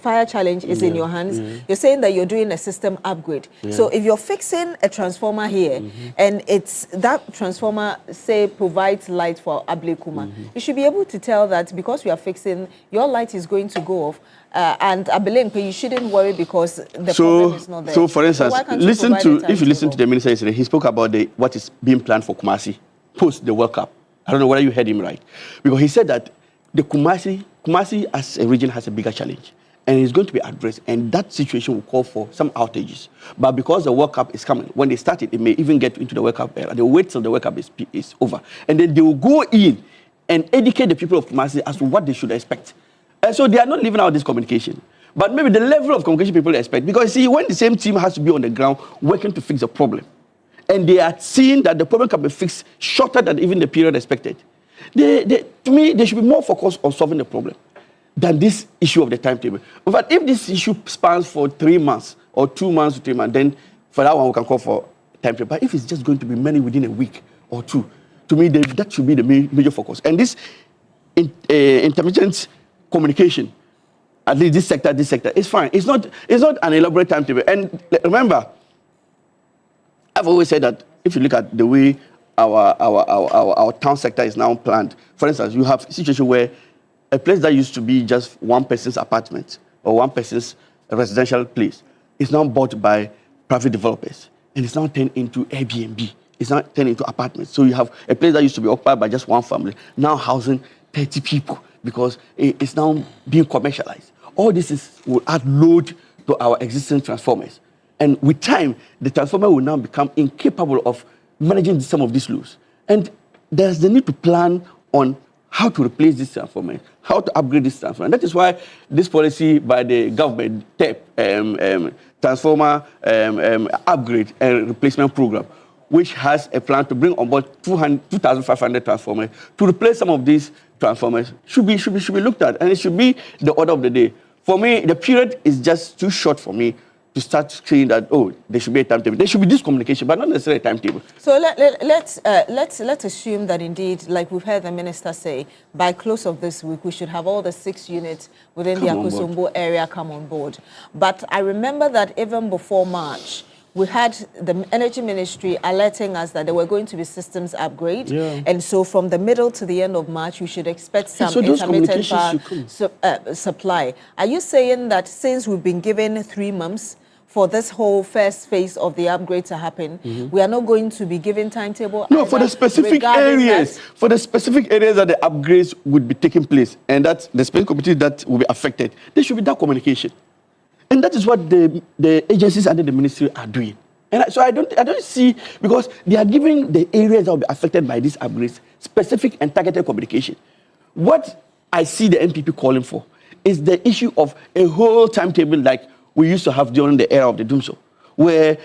fire challenge is in your hands. You're saying that you're doing a system upgrade. So if you're fixing a transformer here and it's that transformer, say, provides light for Ablekuma, you should be able to tell that because we are fixing, your light is going to go off. And Abelenko, you shouldn't worry because the problem is not there. So, for instance, if you listen to the minister yesterday, he spoke about what is being planned for Kumasi post the World Cup. I don't know whether you heard him right, because he said that the Kumasi as a region has a bigger challenge, and it's going to be addressed, and that situation will call for some outages. But because the World Cup is coming, when they start it may even get into the World Cup era. They will wait till the World Cup is over, and then they will go in and educate the people of Kumasi as to what they should expect. And so they are not leaving out this communication. But maybe the level of communication people expect. Because, see, when the same team has to be on the ground working to fix the problem, and they are seeing that the problem can be fixed shorter than even the period expected, to me, they should be more focused on solving the problem than this issue of the timetable. But if this issue spans for 3 months or 2 months to 3 months, then for that one we can call for timetable. But if it's just going to be many within a week or 2, to me, that should be the major focus. And this intermittent communication, at least this sector is fine. It's not an elaborate timetable. And remember, I've always said that if you look at the way our town sector is now planned, for instance, you have a situation where a place that used to be just one person's apartment or one person's residential place is now bought by private developers, and it's now turned into Airbnb. It's now turned into apartments. So you have a place that used to be occupied by just one family, now housing 30 people, because it's now being commercialized. All this will add load to our existing transformers. And with time, the transformer will now become incapable of managing some of these loads. And there's the need to plan on how to replace this transformer, how to upgrade this transformer. And that is why this policy by the government, transformer upgrade and replacement program, which has a plan to bring on board 2,500 transformers to replace some of these transformers, should be looked at, and it should be the order of the day. For me, the period is just too short for me to start saying that, oh, there should be a timetable. There should be this communication, but not necessarily a timetable. So let's assume that indeed, like we've heard the minister say, by close of this week, we should have all the 6 units within the Akosombo area come on board. But I remember that even before March, we had the Energy Ministry alerting us that there were going to be systems upgrade. Yeah. And so from the middle to the end of March, we should expect some intermittent power supply. Are you saying that since we've been given 3 months for this whole first phase of the upgrade to happen, we are not going to be given timetable? No, for the specific areas. For the specific areas that the upgrades would be taking place, and that's the specific communities that will be affected, there should be that communication. And that is what the agencies under the ministry are doing. And so I don't see, because they are giving the areas that will be affected by these upgrades specific and targeted communication. What I see the NPP calling for is the issue of a whole timetable like we used to have during the era of the Dumso, where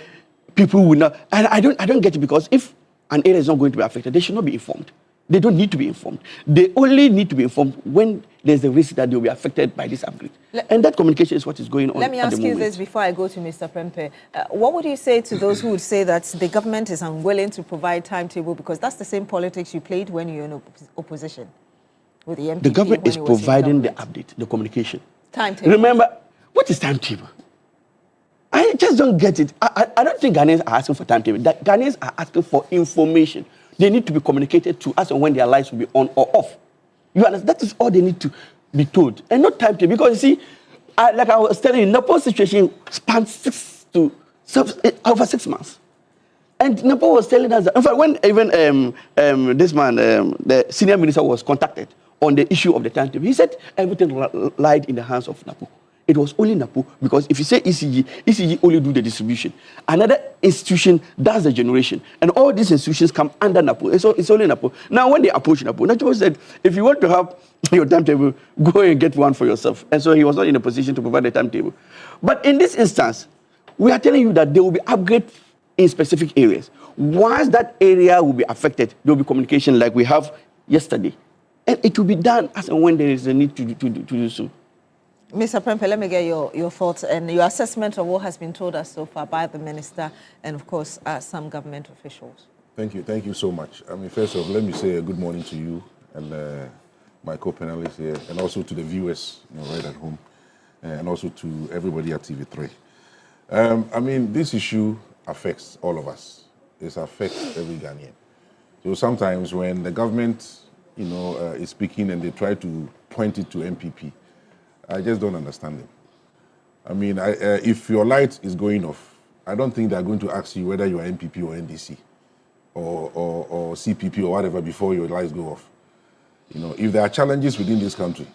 people will not. And I don't get it, because if an area is not going to be affected, they should not be informed. They don't need to be informed. They only need to be informed when there's a risk that they will be affected by this upgrade. And that communication is what is going on. Let me ask you this before I go to Mr. Prempeh. What would you say to those who would say that the government is unwilling to provide timetable, because that's the same politics you played when you were in opposition with the MPP? The government is providing the update, the communication. Timetable. Remember, what is timetable? I just don't get it. I don't think Ghanaians are asking for timetable. Ghanaians are asking for information. They need to be communicated to us on when their lights will be on or off. You understand? That is all they need to be told, and not timetable. Because you see, like I was telling you, Nepal situation spans over 6 months. And Nepal was telling us that, in fact, when even this man, the senior minister, was contacted on the issue of the timetable, he said everything lied in the hands of Nepal. it was only NAPO, because if you say ECG only do the distribution. Another institution does the generation. And all these institutions come under NAPO. It's only NAPO. Now, when they approach NAPO said, if you want to have your timetable, go and get one for yourself. And so he was not in a position to provide a timetable. But in this instance, we are telling you that there will be upgrade in specific areas. Once that area will be affected, there will be communication like we have yesterday. And it will be done as and when there is a need to do so. Mr. Prempeh, let me get your thoughts and your assessment of what has been told us so far by the minister and, of course, some government officials. Thank you so much. I mean, first of all, let me say a good morning to you and my co-panelists here, and also to the viewers right at home, and also to everybody at TV3. I mean, this issue affects all of us. It affects every Ghanaian. So sometimes when the government, is speaking and they try to point it to MPP, I just don't understand them. I mean, if your light is going off, I don't think they're going to ask you whether you are MPP or NDC or CPP or whatever before your lights go off. If there are challenges within this country,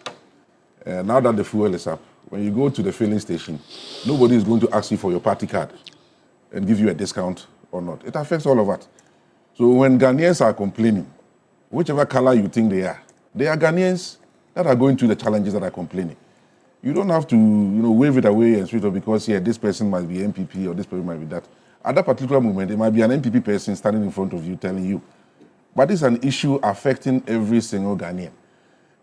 now that the fuel is up, when you go to the filling station, nobody is going to ask you for your party card and give you a discount or not. It affects all of us. So when Ghanaians are complaining, whichever color you think they are Ghanaians that are going through the challenges that are complaining. You don't have to, wave it away and switch off because, this person must be MPP or this person might be that. At that particular moment, it might be an MPP person standing in front of you telling you. But it's an issue affecting every single Ghanaian.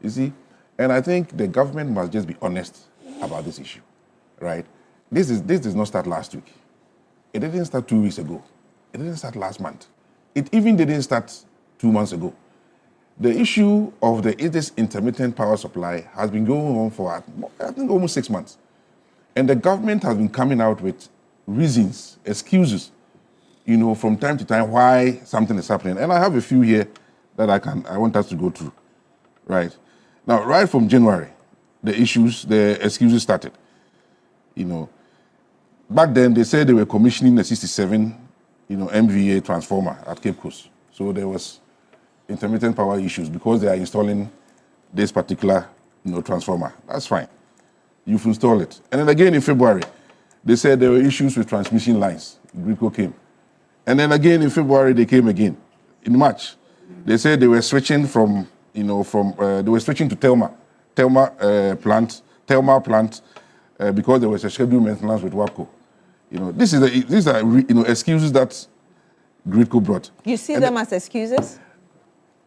You see? And I think the government must just be honest about this issue, right? This did not start last week. It didn't start 2 weeks ago. It didn't start last month. It even didn't start 2 months ago. The issue of this intermittent power supply has been going on for, I think, almost 6 months. And the government has been coming out with reasons, excuses, from time to time why something is happening. And I have a few here that I want us to go through, right? Now, right from January, the excuses started. Back then they said they were commissioning the 67, MVA transformer at Cape Coast. So there was intermittent power issues because they are installing this particular, transformer. That's fine. You've installed it. And then again in February, they said there were issues with transmission lines. GRIDCO came. And then again in February, they came again. In March, they said they were switching from, they were switching to Thelma plant, because there was a scheduled maintenance with WAPCO. These are excuses that GRIDCO brought. You see them as excuses?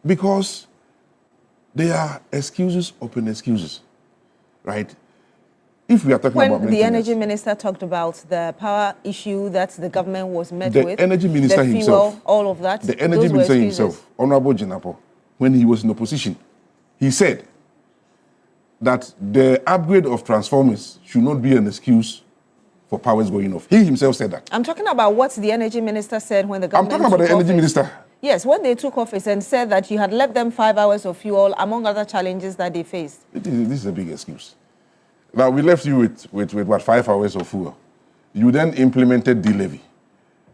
Because they are excuses upon excuses, right? If we are talking about when the energy minister talked about the power issue that the government was met with, the energy minister the fuel, himself, all of that, the energy minister himself, Honorable Jinapo, when he was in opposition, he said that the upgrade of transformers should not be an excuse for powers going off. He himself said that. I'm talking about what the energy minister said when the government I'm talking about the energy minister. Yes, when they took office and said that you had left them 5 hours of fuel, among other challenges that they faced. This is a big excuse. Now, we left you with what, 5 hours of fuel. You then implemented D-levy.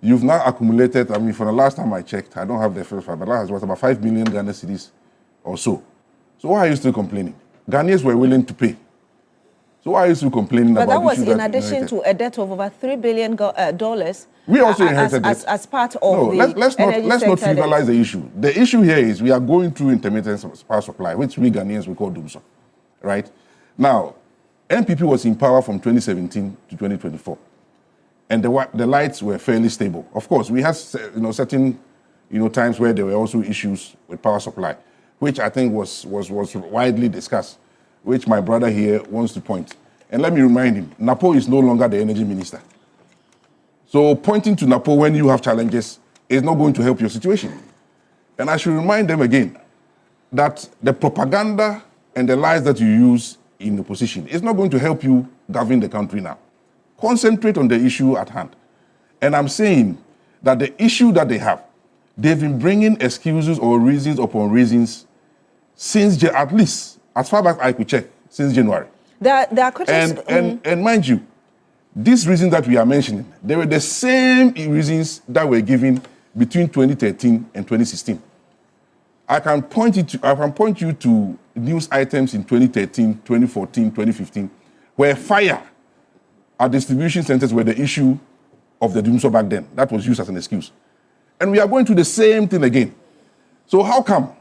You've now accumulated, for the last time I checked, I don't have the first 5, but that was about 5 million Ghana cedis or so. So why are you still complaining? Ghanaians were willing to pay. So why are you still complaining about that was issues in addition to a debt of over $3 billion we also inherited it. As part of let's not trivialize the issue. The issue here is we are going through intermittent power supply, which we Ghanaians we call doomsday, right? Now, NPP was in power from 2017 to 2024, and the lights were fairly stable. Of course, we had certain times where there were also issues with power supply, which I think was widely discussed, which my brother here wants to point. And let me remind him, Napo is no longer the energy minister. So pointing to Napo when you have challenges is not going to help your situation. And I should remind them again that the propaganda and the lies that you use in opposition is not going to help you govern the country now. Concentrate on the issue at hand. And I'm saying that the issue that they have, they've been bringing excuses or reasons upon reasons since, at least, as far as I could check, since January. There are critics. And mind you, these reasons that we are mentioning, they were the same reasons that were given between 2013 and 2016. I can point you to news items in 2013, 2014, 2015, where fire our distribution centers were the issue of the DUMSO back then. That was used as an excuse. And we are going through the same thing again. So how come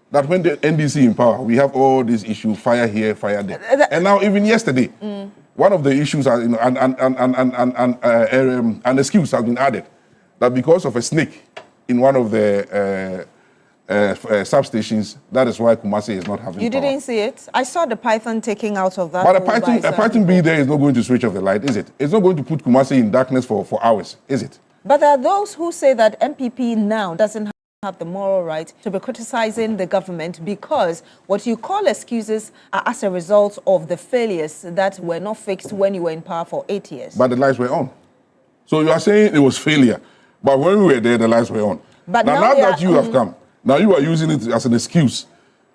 that when the NDC in power, we have all these issues, fire here, fire there. And now even yesterday, one of the issues, are, an excuse has been added that because of a snake in one of the substations, that is why Kumasi is not having power. You didn't see it? I saw the python taking out of that. But a python bee there is not going to switch off the light, is it? It's not going to put Kumasi in darkness for hours, is it? But there are those who say that MPP now doesn't have the moral right to be criticizing the government because what you call excuses are as a result of the failures that were not fixed when you were in power for 8 years. But the lights were on. So you are saying it was failure. But when we were there, the lights were on. But now that you have come, now you are using it as an excuse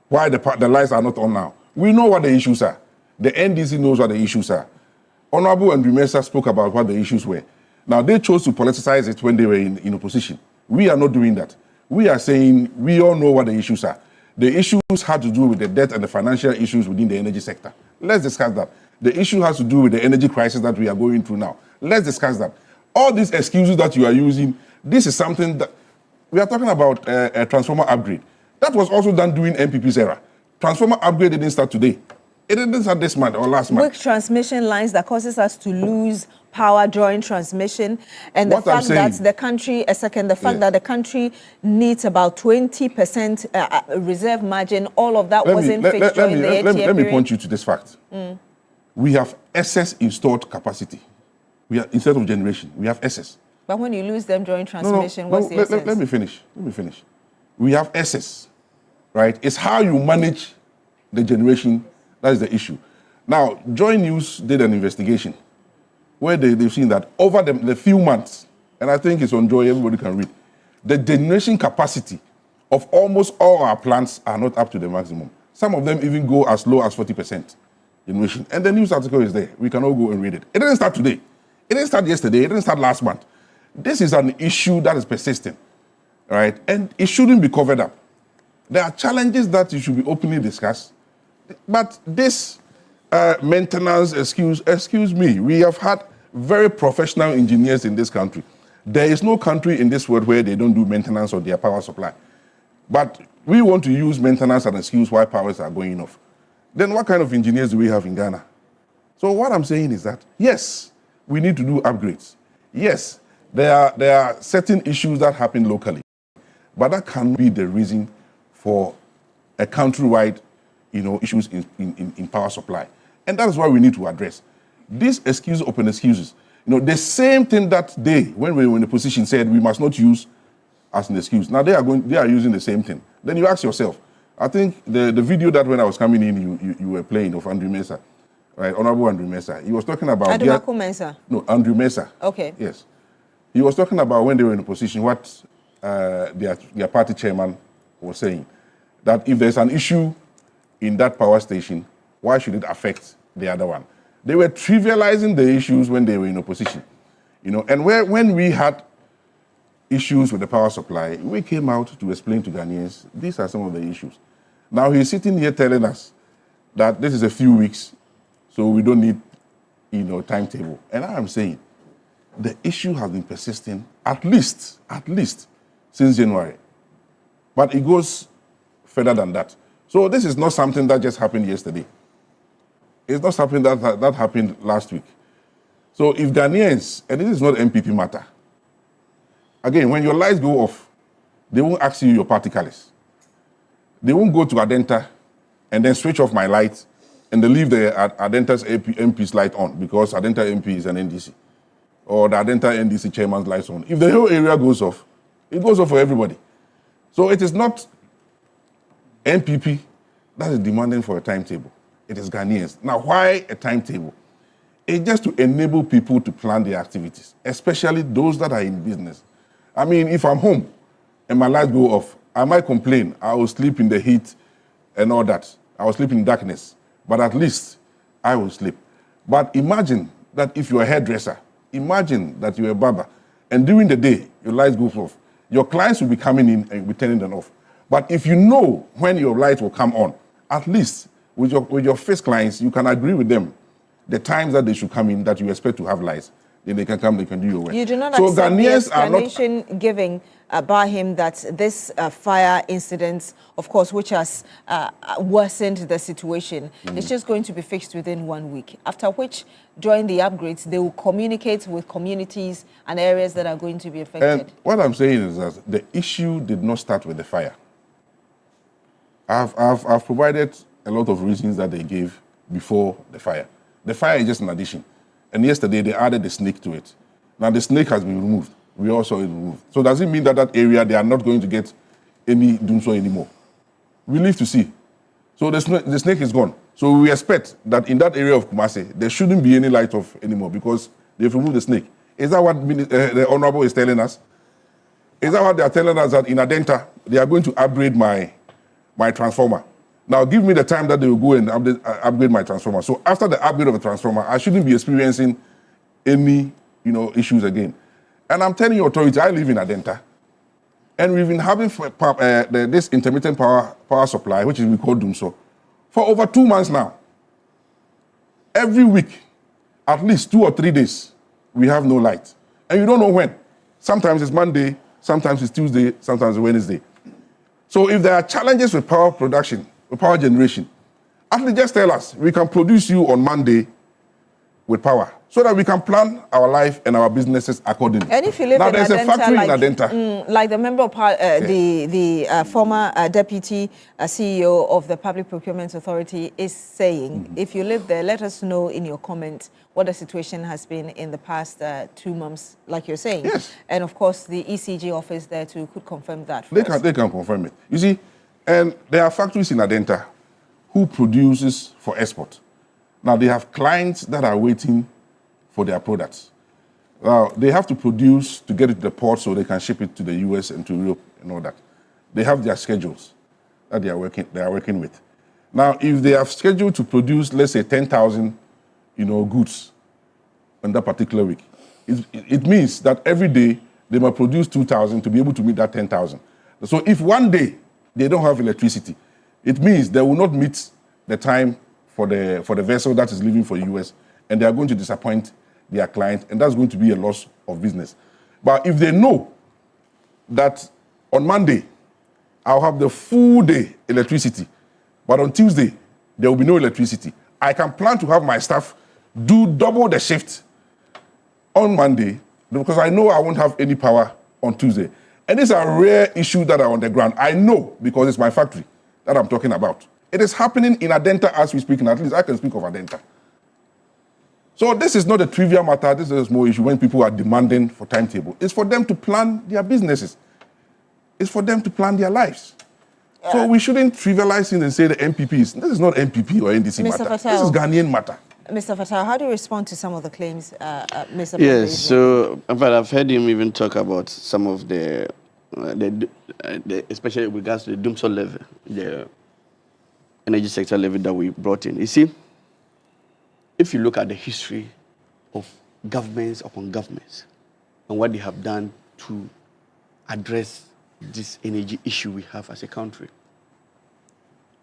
why the lights are not on now. We know what the issues are. The NDC knows what the issues are. Honorable Andrew Mensah spoke about what the issues were. Now, they chose to politicize it when they were in opposition. We are not doing that. We are saying we all know what the issues are. The issues had to do with the debt and the financial issues within the energy sector. Let's discuss that. The issue has to do with the energy crisis that we are going through now. Let's discuss that. All these excuses that you are using, this is something that we are talking about a transformer upgrade. That was also done during MPP's era. Transformer upgrade didn't start today. It didn't start this month or last month. Weak transmission lines that causes us to lose power during transmission, and the fact that the country, that the country needs about 20% reserve margin, all of that wasn't fixed during the 8-year period. Let me point you to this fact. We have excess installed capacity. We are, instead of generation, we have excess. But when you lose them during transmission, what's the essence? Let me finish. We have excess, right? It's how you manage the generation that is the issue. Now, Joy News did an investigation where they've seen that over the few months, and I think it's on Joy, everybody can read, the generation capacity of almost all our plants are not up to the maximum. Some of them even go as low as 40% generation. And the news article is there. We can all go and read it. It didn't start today. It didn't start yesterday. It didn't start last month. This is an issue that is persistent, right? And it shouldn't be covered up. There are challenges that you should be openly discussed. But this maintenance excuse me, we have had very professional engineers in this country. There is no country in this world where they don't do maintenance of their power supply. But we want to use maintenance as an excuse why powers are going off. Then what kind of engineers do we have in Ghana? So what I'm saying is that, yes, we need to do upgrades. Yes, there are certain issues that happen locally. But that can be the reason for a countrywide issues in power supply. And that is why we need to address. These open excuses, the same thing that they, when we were in the position, said we must not use as an excuse. Now they are using the same thing. Then you ask yourself, I think the video that when I was coming in, you were playing of Andrew Mensah, right? Honorable Andrew Mensah. He was talking about... Mensah? No, Andrew Mensah. Okay. Yes. He was talking about when they were in opposition, what their party chairman was saying, that if there's an issue in that power station, why should it affect the other one? They were trivializing the issues when they were in opposition. And when we had issues with the power supply, we came out to explain to Ghanaians, these are some of the issues. Now he's sitting here telling us that this is a few weeks, so we don't need, timetable. And I'm saying the issue has been persisting at least since January. But it goes further than that. So this is not something that just happened yesterday. It's not something that happened last week. So if Ghanaians, and this is not MPP matter, again, when your lights go off, they won't ask you your party colors. They won't go to Adenta and then switch off my lights and they leave the Adenta's MP's light on because Adenta MP is an NDC. Or the Adenta NDC chairman's lights on. If the whole area goes off, it goes off for everybody. So it is not MPP that is demanding for a timetable. It is Ghanaians. Now, why a timetable? It's just to enable people to plan their activities, especially those that are in business. I mean, if I'm home and my lights go off, I might complain. I will sleep in the heat and all that. I will sleep in darkness. But at least I will sleep. But imagine that if you're a hairdresser, imagine that you're a barber, and during the day, your lights go off. Your clients will be coming in and be turning them off. But if you know when your lights will come on, at least with your first clients, you can agree with them the times that they should come in that you expect to have lights, then they can come, they can do your work. You do not so accept the Ghanaians are not explanation given by him that this fire incident, of course, which has worsened the situation, is just going to be fixed within 1 week, after which, during the upgrades, they will communicate with communities and areas that are going to be affected. And what I'm saying is that the issue did not start with the fire. I've provided a lot of reasons that they gave before the fire. The fire is just an addition. And yesterday, they added the snake to it. Now, the snake has been removed. We also removed. So does it mean that that area, they are not going to get any doomsday anymore? We live to see. So the snake is gone. So we expect that in that area of Kumasi, there shouldn't be any light off anymore because they've removed the snake. Is that what the Honorable is telling us? Is that what they are telling us, that in Adenta, they are going to upgrade my transformer? Now, give me the time that they will go and upgrade my transformer. So after the upgrade of the transformer, I shouldn't be experiencing any issues again. And I'm telling you, authority, I live in Adenta. And we've been having this intermittent power supply, which is we call Dumso, for over 2 months now. Every week, at least 2 or 3 days, we have no light. And you don't know when. Sometimes it's Monday, sometimes it's Tuesday, sometimes it's Wednesday. So if there are challenges with power production, with power generation, at least just tell us. We can produce you on Monday with power, so that we can plan our life and our businesses accordingly. And if you live now, in there's Adenta, a factory in Adenta. Like the member of the former deputy CEO of the Public Procurement Authority is saying, if you live there, let us know in your comments what the situation has been in the past 2 months, like you're saying. Yes. And of course, the ECG office there too could confirm that. They can confirm it. You see, and there are factories in Adenta who produces for export. Now, they have clients that are waiting for their products. Now, they have to produce to get it to the port so they can ship it to the US and to Europe and all that. They have their schedules that they are working with. Now, if they have scheduled to produce, let's say, 10,000, goods on that particular week, it means that every day they must produce 2,000 to be able to meet that 10,000. So if one day they don't have electricity, it means they will not meet the time for the vessel that is leaving for the US, and they are going to disappoint their client, and that's going to be a loss of business. But if they know that on Monday, I'll have the full day electricity, but on Tuesday, there will be no electricity, I can plan to have my staff do double the shift on Monday, because I know I won't have any power on Tuesday. And these are rare issues that are on the ground. I know, because it's my factory that I'm talking about. It is happening in Adenta as we speak, and at least I can speak of Adenta. So this is not a trivial matter. This is a small issue when people are demanding for timetable. It's for them to plan their businesses. It's for them to plan their lives. So we shouldn't trivialize it and say the MPPs. This is not MPP or NDC matter. This is Ghanaian matter. Mr. Fattah, how do you respond to some of the claims, Mr. Yes, so but I've heard him even talk about some of the especially with regards to the Dumso levy, the energy sector levy that we brought in. You see, if you look at the history of governments upon governments and what they have done to address this energy issue we have as a country,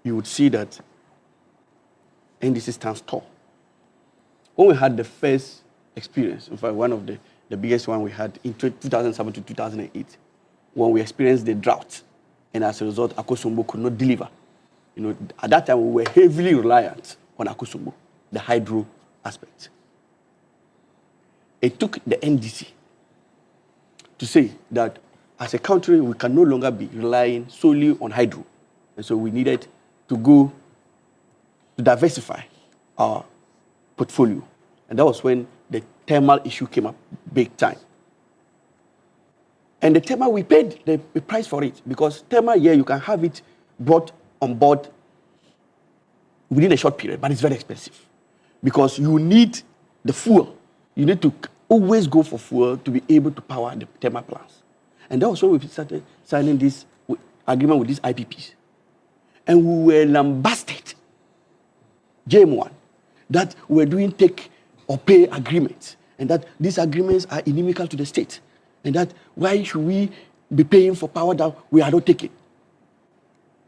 you would see that NDC stands tall. When we had the first experience, in fact, one of the biggest one we had in 2007 to 2008, when we experienced the drought, and as a result, Akosombo could not deliver. At that time, we were heavily reliant on Akosombo, the hydro aspect. It took the NDC to say that as a country, we can no longer be relying solely on hydro. And so we needed to go to diversify our portfolio. And that was when the thermal issue came up big time. And the thermal, we paid the price for it, because thermal, you can have it brought on board within a short period, but it's very expensive. Because you need the fuel. You need to always go for fuel to be able to power the thermal plants. And that was when we started signing this agreement with these IPPs. And we were lambasted, JM1, that we're doing take or pay agreements, and that these agreements are inimical to the state, and that why should we be paying for power that we are not taking?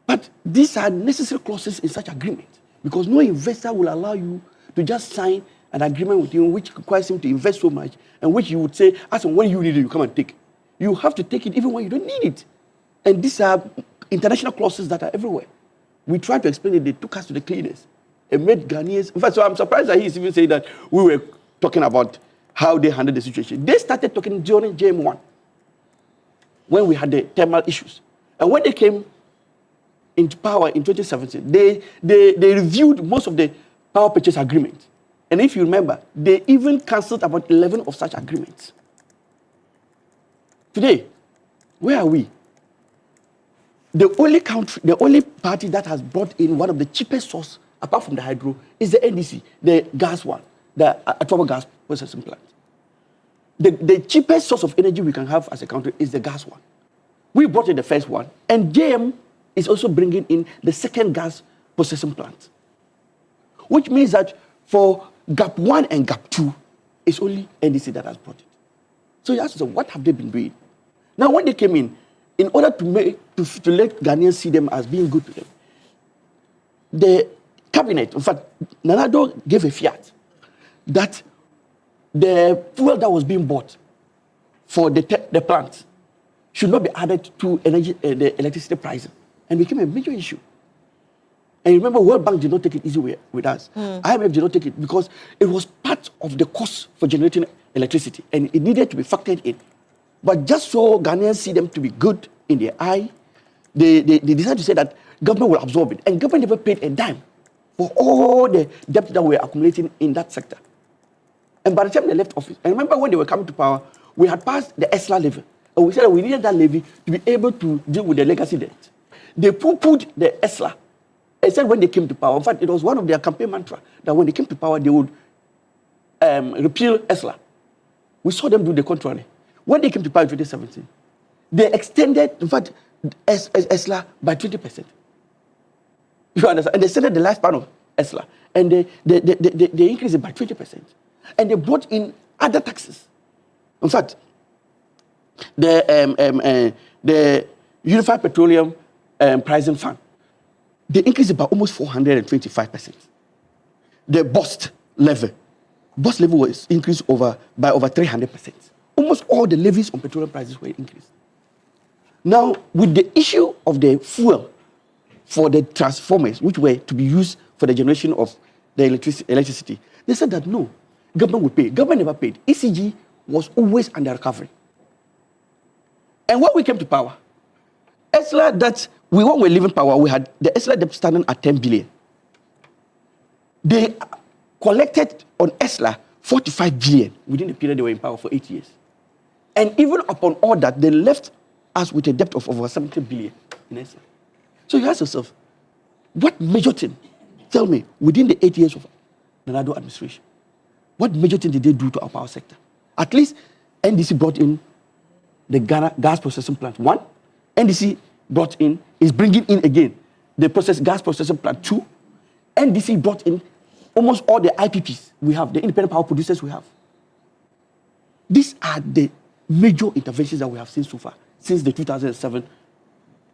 But these are necessary clauses in such agreement, because no investor will allow you to just sign an agreement with him which requires him to invest so much, and which you would say, as and when you need it, you come and take. You have to take it even when you don't need it. And these are international clauses that are everywhere. We tried to explain it, they took us to the cleaners. And made Ghanaians, in fact, so I'm surprised that he's even saying that we were talking about how they handled the situation. They started talking during JM1, when we had the thermal issues. And when they came into power in 2017, they reviewed most of the power purchase agreements. And if you remember, they even cancelled about 11 of such agreements. Today, where are we? The only party that has brought in one of the cheapest source, apart from the hydro, is the NDC, the gas one, the atomic gas processing plant. The cheapest source of energy we can have as a country is the gas one. We brought in the first one, and JM is also bringing in the second gas processing plant, which means that for Gap 1 and Gap 2, it's only NDC that has brought it. So you ask yourself, what have they been doing? Now, when they came in order to let Ghanaians see them as being good to them, the cabinet, in fact, Nanado gave a fiat that the fuel that was being bought for the plant should not be added to the electricity pricing, and became a major issue. And remember, World Bank did not take it easy with us. IMF did not take it because it was part of the cost for generating electricity, and it needed to be factored in. But just so Ghanaians see them to be good in their eye, they decided to say that government will absorb it. And government never paid a dime for all the debt that were accumulating in that sector. And by the time they left office, and remember when they were coming to power, we had passed the ESLA levy. And we said that we needed that levy to be able to deal with the legacy debt. They poo-pooed the ESLA. And said when they came to power, in fact, it was one of their campaign mantra that when they came to power, they would repeal ESLA. We saw them do the contrary. When they came to power in 2017, they extended, in fact, ESLA by 20%. You understand? And they extended the lifespan of ESLA, and they increased it by 20%. And they brought in other taxes. In fact, the Unified Petroleum Pricing Fund, they increased it by almost 425%. The BOST levy was increased by over 300%. Almost all the levies on petroleum prices were increased. Now, with the issue of the fuel for the transformers, which were to be used for the generation of the electricity, they said that no, government would pay. Government never paid. ECG was always under recovery. And when we came to power, ESLA that when we were leaving power, we had the ESLA debt standing at 10 billion. They collected on ESLA 45 billion within the period they were in power for 8 years. And even upon all that, they left us with a debt of over 70 billion in ESLA. So you ask yourself, what major thing, tell me, within the 8 years of Nanado administration, what major thing did they do to our power sector? At least NDC brought in the Ghana gas processing plant 1. NDC is bringing in again the gas processing plant 2. NDC brought in almost all the IPPs we have, the independent power producers we have. These are the major interventions that we have seen so far since the 2007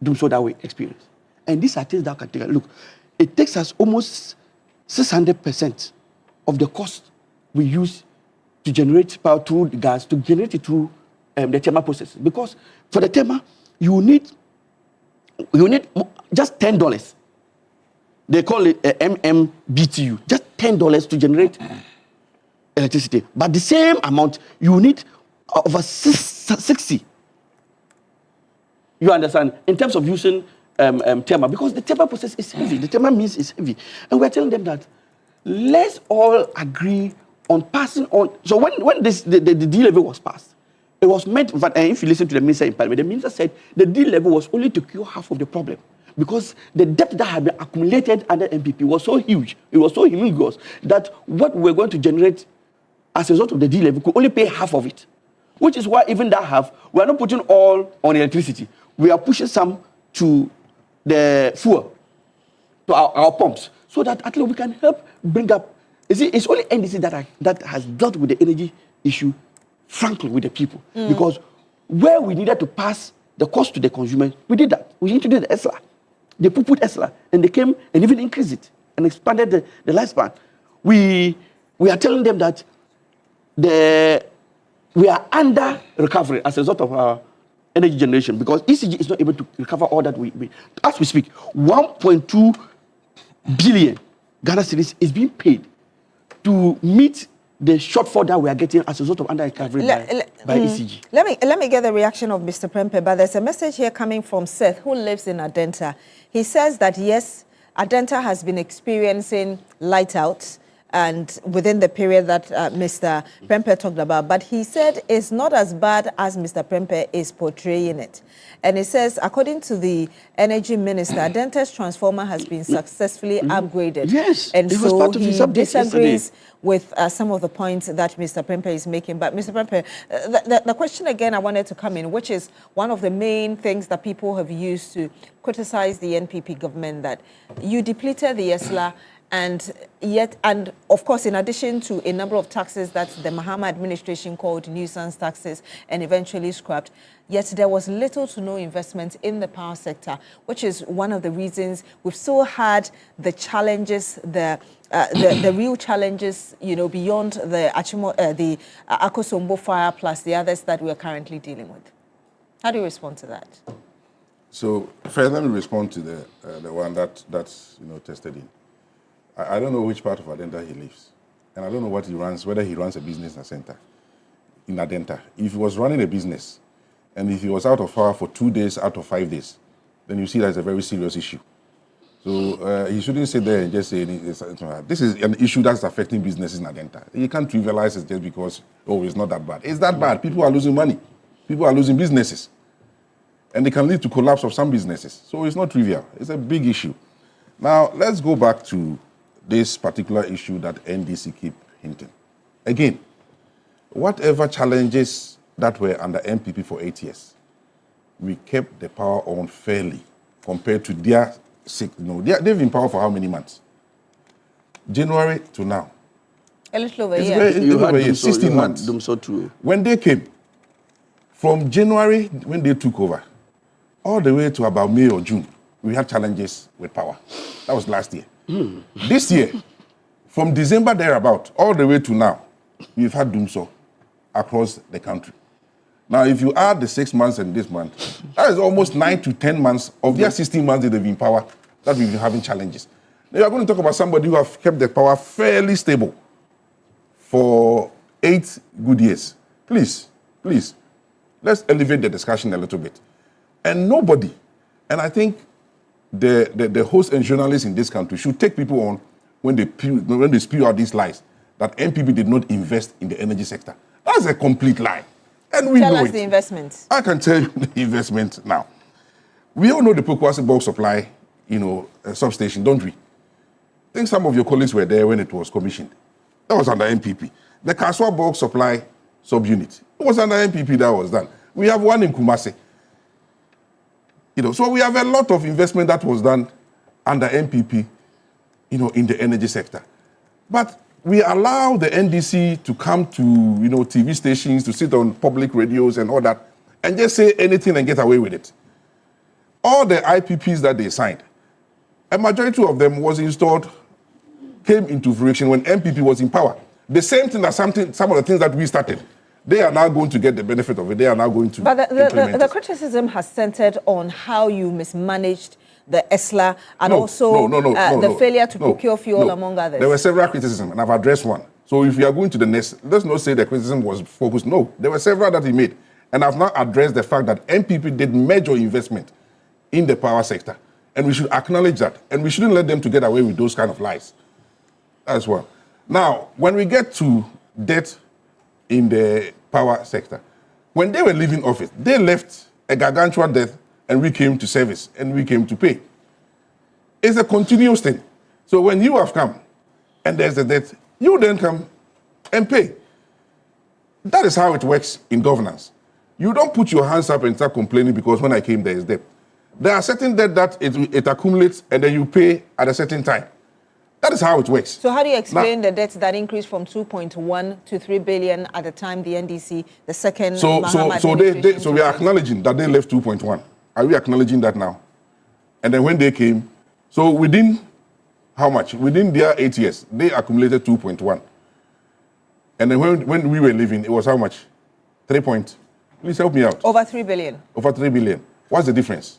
doom show that we experienced. And these are things that can take a look. It takes us almost 600% of the cost we use to generate power through the gas, to generate it through the thermal process. Because for the thermal, you need just $10. They call it MMBTU, just $10 to generate electricity. But the same amount, you need over 60. You understand? In terms of using thermal, because the thermal process is heavy. The thermal means it's heavy. And we're telling them that let's all agree on passing on. So when the D level was passed, it was meant, and if you listen to the minister in Parliament, the minister said the D level was only to cure half of the problem. Because the debt that had been accumulated under MPP was so huge, it was so humongous, that what we're going to generate as a result of the D level could only pay half of it. Which is why even that half, we're not putting all on electricity. We are pushing some to the fuel, to our pumps, so that at least we can help bring up. You see, it's only NDC that has dealt with the energy issue, frankly, with the people. Because where we needed to pass the cost to the consumer, we did that. We introduced the ESLA. They put ESLA, and they came and even increased it and expanded the lifespan. We we are telling them that we are under recovery as a result of our energy generation because ECG is not able to recover all that we as we speak. 1.2 billion Ghana cedis is being paid to meet the shortfall that we are getting as a result of under recovery by ECG. Let me get the reaction of Mr. Prempeh, but there's a message here coming from Seth, who lives in Adenta. He says that yes, Adenta has been experiencing light outs and within the period that Mr. Prempeh talked about, but he said it's not as bad as Mr. Prempeh is portraying it. And he says, according to the energy minister, Adenta's transformer has been successfully upgraded. Yes, and so he disagrees with some of the points that Mr. Prempeh is making. But Mr. Prempeh, the question again I wanted to come in, which is one of the main things that people have used to criticize the NPP government, that you depleted the ESLA, and of course, in addition to a number of taxes that the Mahama administration called nuisance taxes and eventually scrapped, yet there was little to no investment in the power sector, which is one of the reasons we've still had the challenges, the real challenges, beyond the Akosombo fire plus the others that we are currently dealing with. How do you respond to that? So, first, let me respond to the one that's tested in. I don't know which part of Adenta he lives, and I don't know what he runs, whether he runs a business center in Adenta. If he was running a business, and if he was out of power for 2 days out of 5 days, then you see that's a very serious issue. So he shouldn't sit there and just say, this is an issue that's affecting businesses in Adenta. You can't trivialize it just because, it's not that bad. It's that bad. People are losing money. People are losing businesses. And they can lead to collapse of some businesses. So it's not trivial. It's a big issue. Now, let's go back to this particular issue that NDC keep hinting. Again, whatever challenges that were under NPP for 8 years, we kept the power on fairly compared to their they've been in power for how many months? January to now. A little over a year. 16 months. When they came, from January, when they took over, all the way to about May or June, we had challenges with power. That was last year. This year, from December thereabout, all the way to now, we've had Dumso across the country. Now, if you add the 6 months and this month, that is almost 9 to 10 months of their 16 months that they've been in power that we've been having challenges. Now, you are going to talk about somebody who have kept the power fairly stable for 8 good years. Please, let's elevate the discussion a little bit. And nobody, and I think the hosts and journalists in this country should take people on when they spew out these lies that NPP did not invest in the energy sector. That's a complete lie. And we tell know us the investment. I can tell you the investment now. We all know the Pokwasi bulk supply, substation, don't we? I think some of your colleagues were there when it was commissioned. That was under NPP. The Kaswa bulk supply subunit, it was under NPP that was done. We have one in Kumasi. So we have a lot of investment that was done under NPP, in the energy sector. But we allow the NDC to come to, TV stations, to sit on public radios and all that, and just say anything and get away with it. All the IPPs that they signed, a majority of them was installed, came into fruition when NPP was in power. The same thing as some of the things that we started. They are now going to get the benefit of it. They are now going to implement the criticism has centered on how you mismanaged the ESLA and the failure to procure fuel, among others. There were several criticisms, and I've addressed one. So if you are going to the next, let's not say the criticism was focused. No, there were several that he made. And I've now addressed the fact that NPP did major investment in the power sector. And we should acknowledge that. And we shouldn't let them to get away with those kind of lies as well. Now, when we get to debt in the power sector, when they were leaving office, they left a gargantuan debt and we came to service and we came to pay. It's a continuous thing. So when you have come and there's a debt, you then come and pay. That is how it works in governance. You don't put your hands up and start complaining because when I came there is debt. There are certain debt that it accumulates and then you pay at a certain time. That is how it works. So how do you explain the debt that increased from 2.1 to 3 billion at the time the NDC, the second Mahama administration? So we are acknowledging that they left 2.1. Are we acknowledging that now? And then when they came, so within how much? Within their 8 years, they accumulated 2.1. And then when we were leaving, it was how much? 3 point. Please help me out. Over 3 billion. Over 3 billion. What's the difference?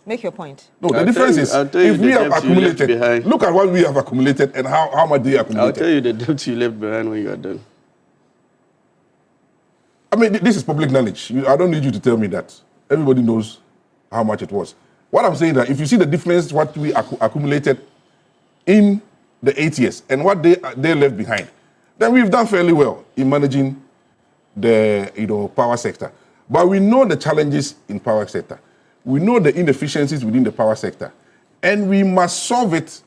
Make your point. No, the difference is if we have accumulated, look at what we have accumulated and how much they accumulated. I'll tell you the debt you left behind when you are done. I mean, this is public knowledge. I don't need you to tell me that. Everybody knows how much it was. What I'm saying that if you see the difference, what we accumulated in the 8 years and what they left behind, then we've done fairly well in managing the power sector. But we know the challenges in power sector. We know the inefficiencies within the power sector, and we must solve it,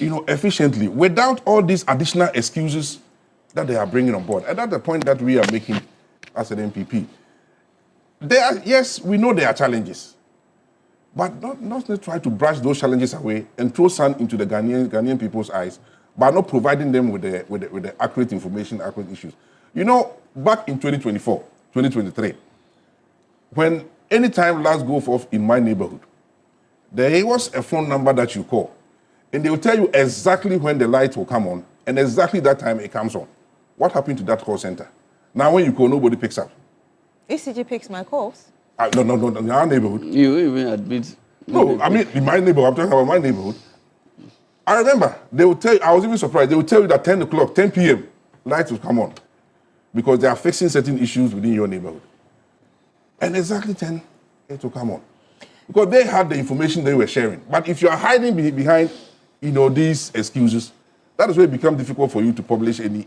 efficiently without all these additional excuses that they are bringing on board. And that's the point that we are making as an MPP. Yes, we know there are challenges, but not try to brush those challenges away and throw sand into the Ghanaian people's eyes by not providing them with the accurate information, accurate issues. Back in 2024, 2023, when any time lights go off in my neighborhood, there was a phone number that you call, and they will tell you exactly when the light will come on and exactly that time it comes on. What happened to that call center? Now when you call, nobody picks up. ECG picks my calls. No, in our neighborhood. You even admit. No, I mean, in my neighborhood, I'm talking about my neighborhood. I remember, they would tell you, I was even surprised, they would tell you that 10 o'clock, 10 p.m., lights will come on because they are fixing certain issues within your neighborhood. And exactly 10, it will come on. Because they had the information they were sharing. But if you are hiding behind, these excuses, that is where it becomes difficult for you to publish any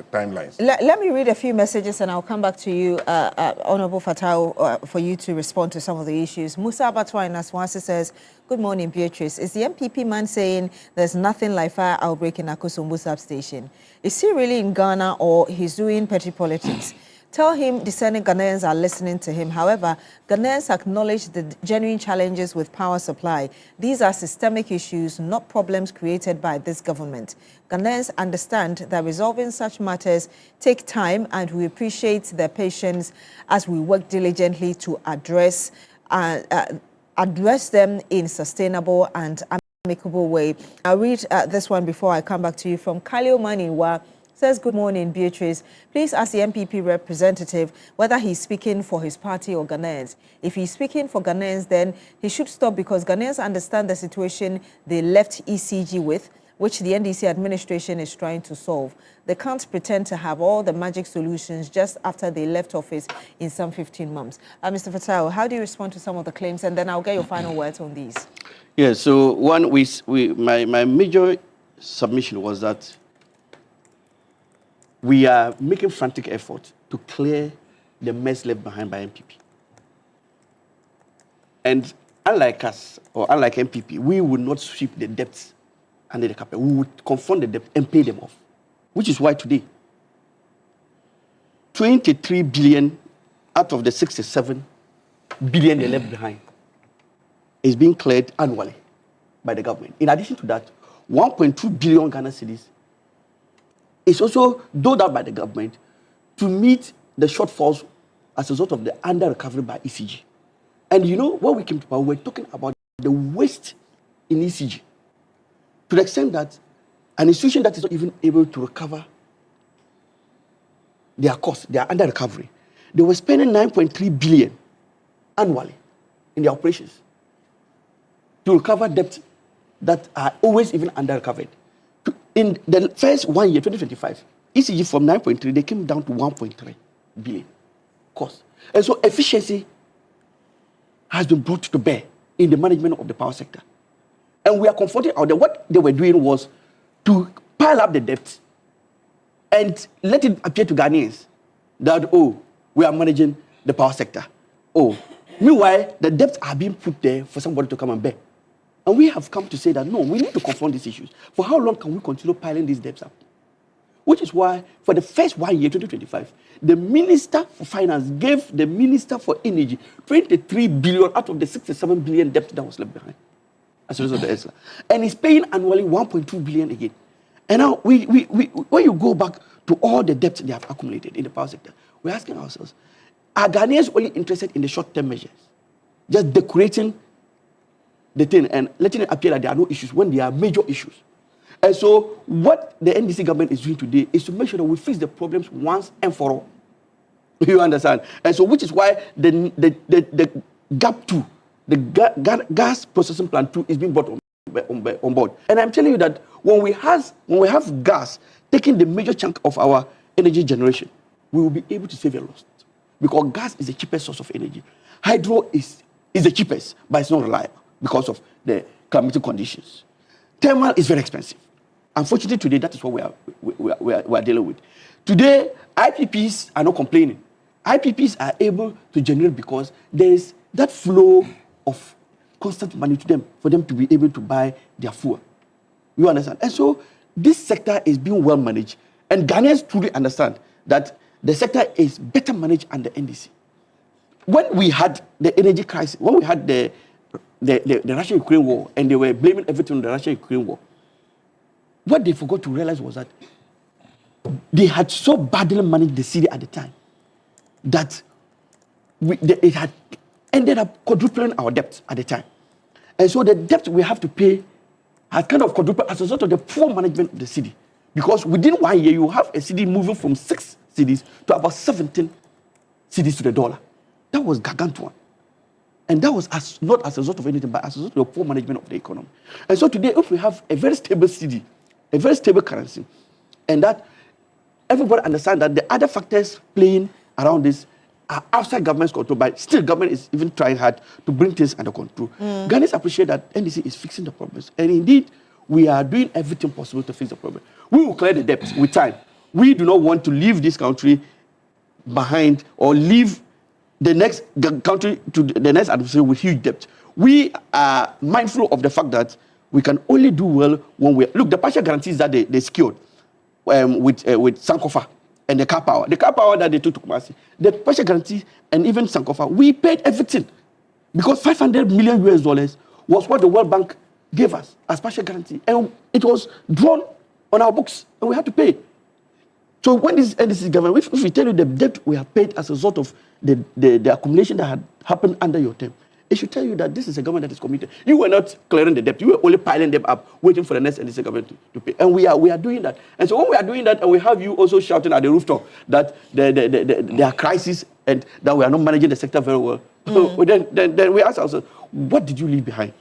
timelines. Let me read a few messages and I'll come back to you, Honorable Fatau, for you to respond to some of the issues. Musa Abatwa in Aswasi says, good morning, Beatrice. Is the MPP man saying there's nothing like fire outbreak in Akosombo substation? Is he really in Ghana or he's doing petty politics? Tell him discerning Ghanaians are listening to him. However, Ghanaians acknowledge the genuine challenges with power supply. These are systemic issues, not problems created by this government. Ghanaians understand that resolving such matters take time, and we appreciate their patience as we work diligently to address them in sustainable and amicable way. I'll read this one before I come back to you from Kalio Maniwa. Says, good morning, Beatrice. Please ask the MPP representative whether he's speaking for his party or Ghanaians. If he's speaking for Ghanaians, then he should stop because Ghanaians understand the situation they left ECG with, which the NDC administration is trying to solve. They can't pretend to have all the magic solutions just after they left office in some 15 months. Mr. Fatau, how do you respond to some of the claims? And then I'll get your final words on these. Yeah, so one, my major submission was that we are making frantic effort to clear the mess left behind by MPP. And unlike us, or unlike MPP, we will not sweep the debts under the carpet. We would confront the debt and pay them off, which is why today, 23 billion out of the 67 billion they left behind is being cleared annually by the government. In addition to that, 1.2 billion Ghana cedis is also doled out by the government to meet the shortfalls as a result of the under-recovery by ECG. And when we came to power, we were talking about the waste in ECG to the extent that an institution that is not even able to recover their costs, their under-recovery, they were spending 9.3 billion annually in their operations to recover debt that are always even under-recovered. In the first 1 year, 2025, ECG from 9.3, they came down to 1.3 billion cost. And so efficiency has been brought to bear in the management of the power sector. And we are confronted out there. What they were doing was to pile up the debt and let it appear to Ghanaians that, we are managing the power sector. Meanwhile, the debts are being put there for somebody to come and bear. And we have come to say that, no, we need to confront these issues. For how long can we continue piling these debts up? Which is why, for the first 1 year, 2025, the Minister for Finance gave the Minister for Energy 23 billion out of the 67 billion debt that was left behind as a result of the ESLA. And he's paying annually 1.2 billion again. And now, when you go back to all the debts they have accumulated in the power sector, we're asking ourselves, are Ghanaians only interested in the short-term measures? Just decorating the thing and letting it appear that there are no issues when there are major issues. And so what the NDC government is doing today is to make sure that we fix the problems once and for all. You understand? And so which is why the GAP 2, the gas processing plant 2 is being brought on board. And I'm telling you that when we have gas taking the major chunk of our energy generation, we will be able to save a lot. Because gas is the cheapest source of energy. Hydro is the cheapest, but it's not reliable because of the climatic conditions. Thermal is very expensive. Unfortunately, today, that is what we are dealing with. Today, IPPs are not complaining. IPPs are able to generate because there is that flow of constant money to them for them to be able to buy their fuel. You understand? And so this sector is being well managed, and Ghanaians truly understand that the sector is better managed under NDC. When we had the energy crisis, when we had the Russia-Ukraine war, and they were blaming everything on the Russia-Ukraine war, what they forgot to realize was that they had so badly managed the city at the time that it had ended up quadrupling our debt at the time. And so the debt we have to pay has kind of quadrupled as a result of the poor management of the city. Because within 1 year, you have a city moving from 6 cities to about 17 cities to the dollar. That was gargantuan. And that was not as a result of anything, but as a result of the poor management of the economy. And so today, if we have a very stable city, a very stable currency, and that everybody understands that the other factors playing around this are outside government's control, but still government is even trying hard to bring things under control. Ghanaians appreciate that NDC is fixing the problems. And indeed, we are doing everything possible to fix the problem. We will clear the debt with time. We do not want to leave this country behind or leave the next country to the next administration with huge debt. We are mindful of the fact that we can only do well when we look. The partial guarantees that they secured with Sankofa and the car power that they took to Kumasi, the partial guarantee and even Sankofa, we paid everything because $500 million was what the World Bank gave us as partial guarantee, and it was drawn on our books, and we had to pay. So when this NDC government, if we tell you the debt we have paid as a result of the accumulation that had happened under your term, it should tell you that this is a government that is committed. You were not clearing the debt. You were only piling them up, waiting for the next NDC government to pay. And we are doing that. And so when we are doing that, and we have you also shouting at the rooftop that there are crises and that we are not managing the sector very well, then we ask ourselves, what did you leave behind?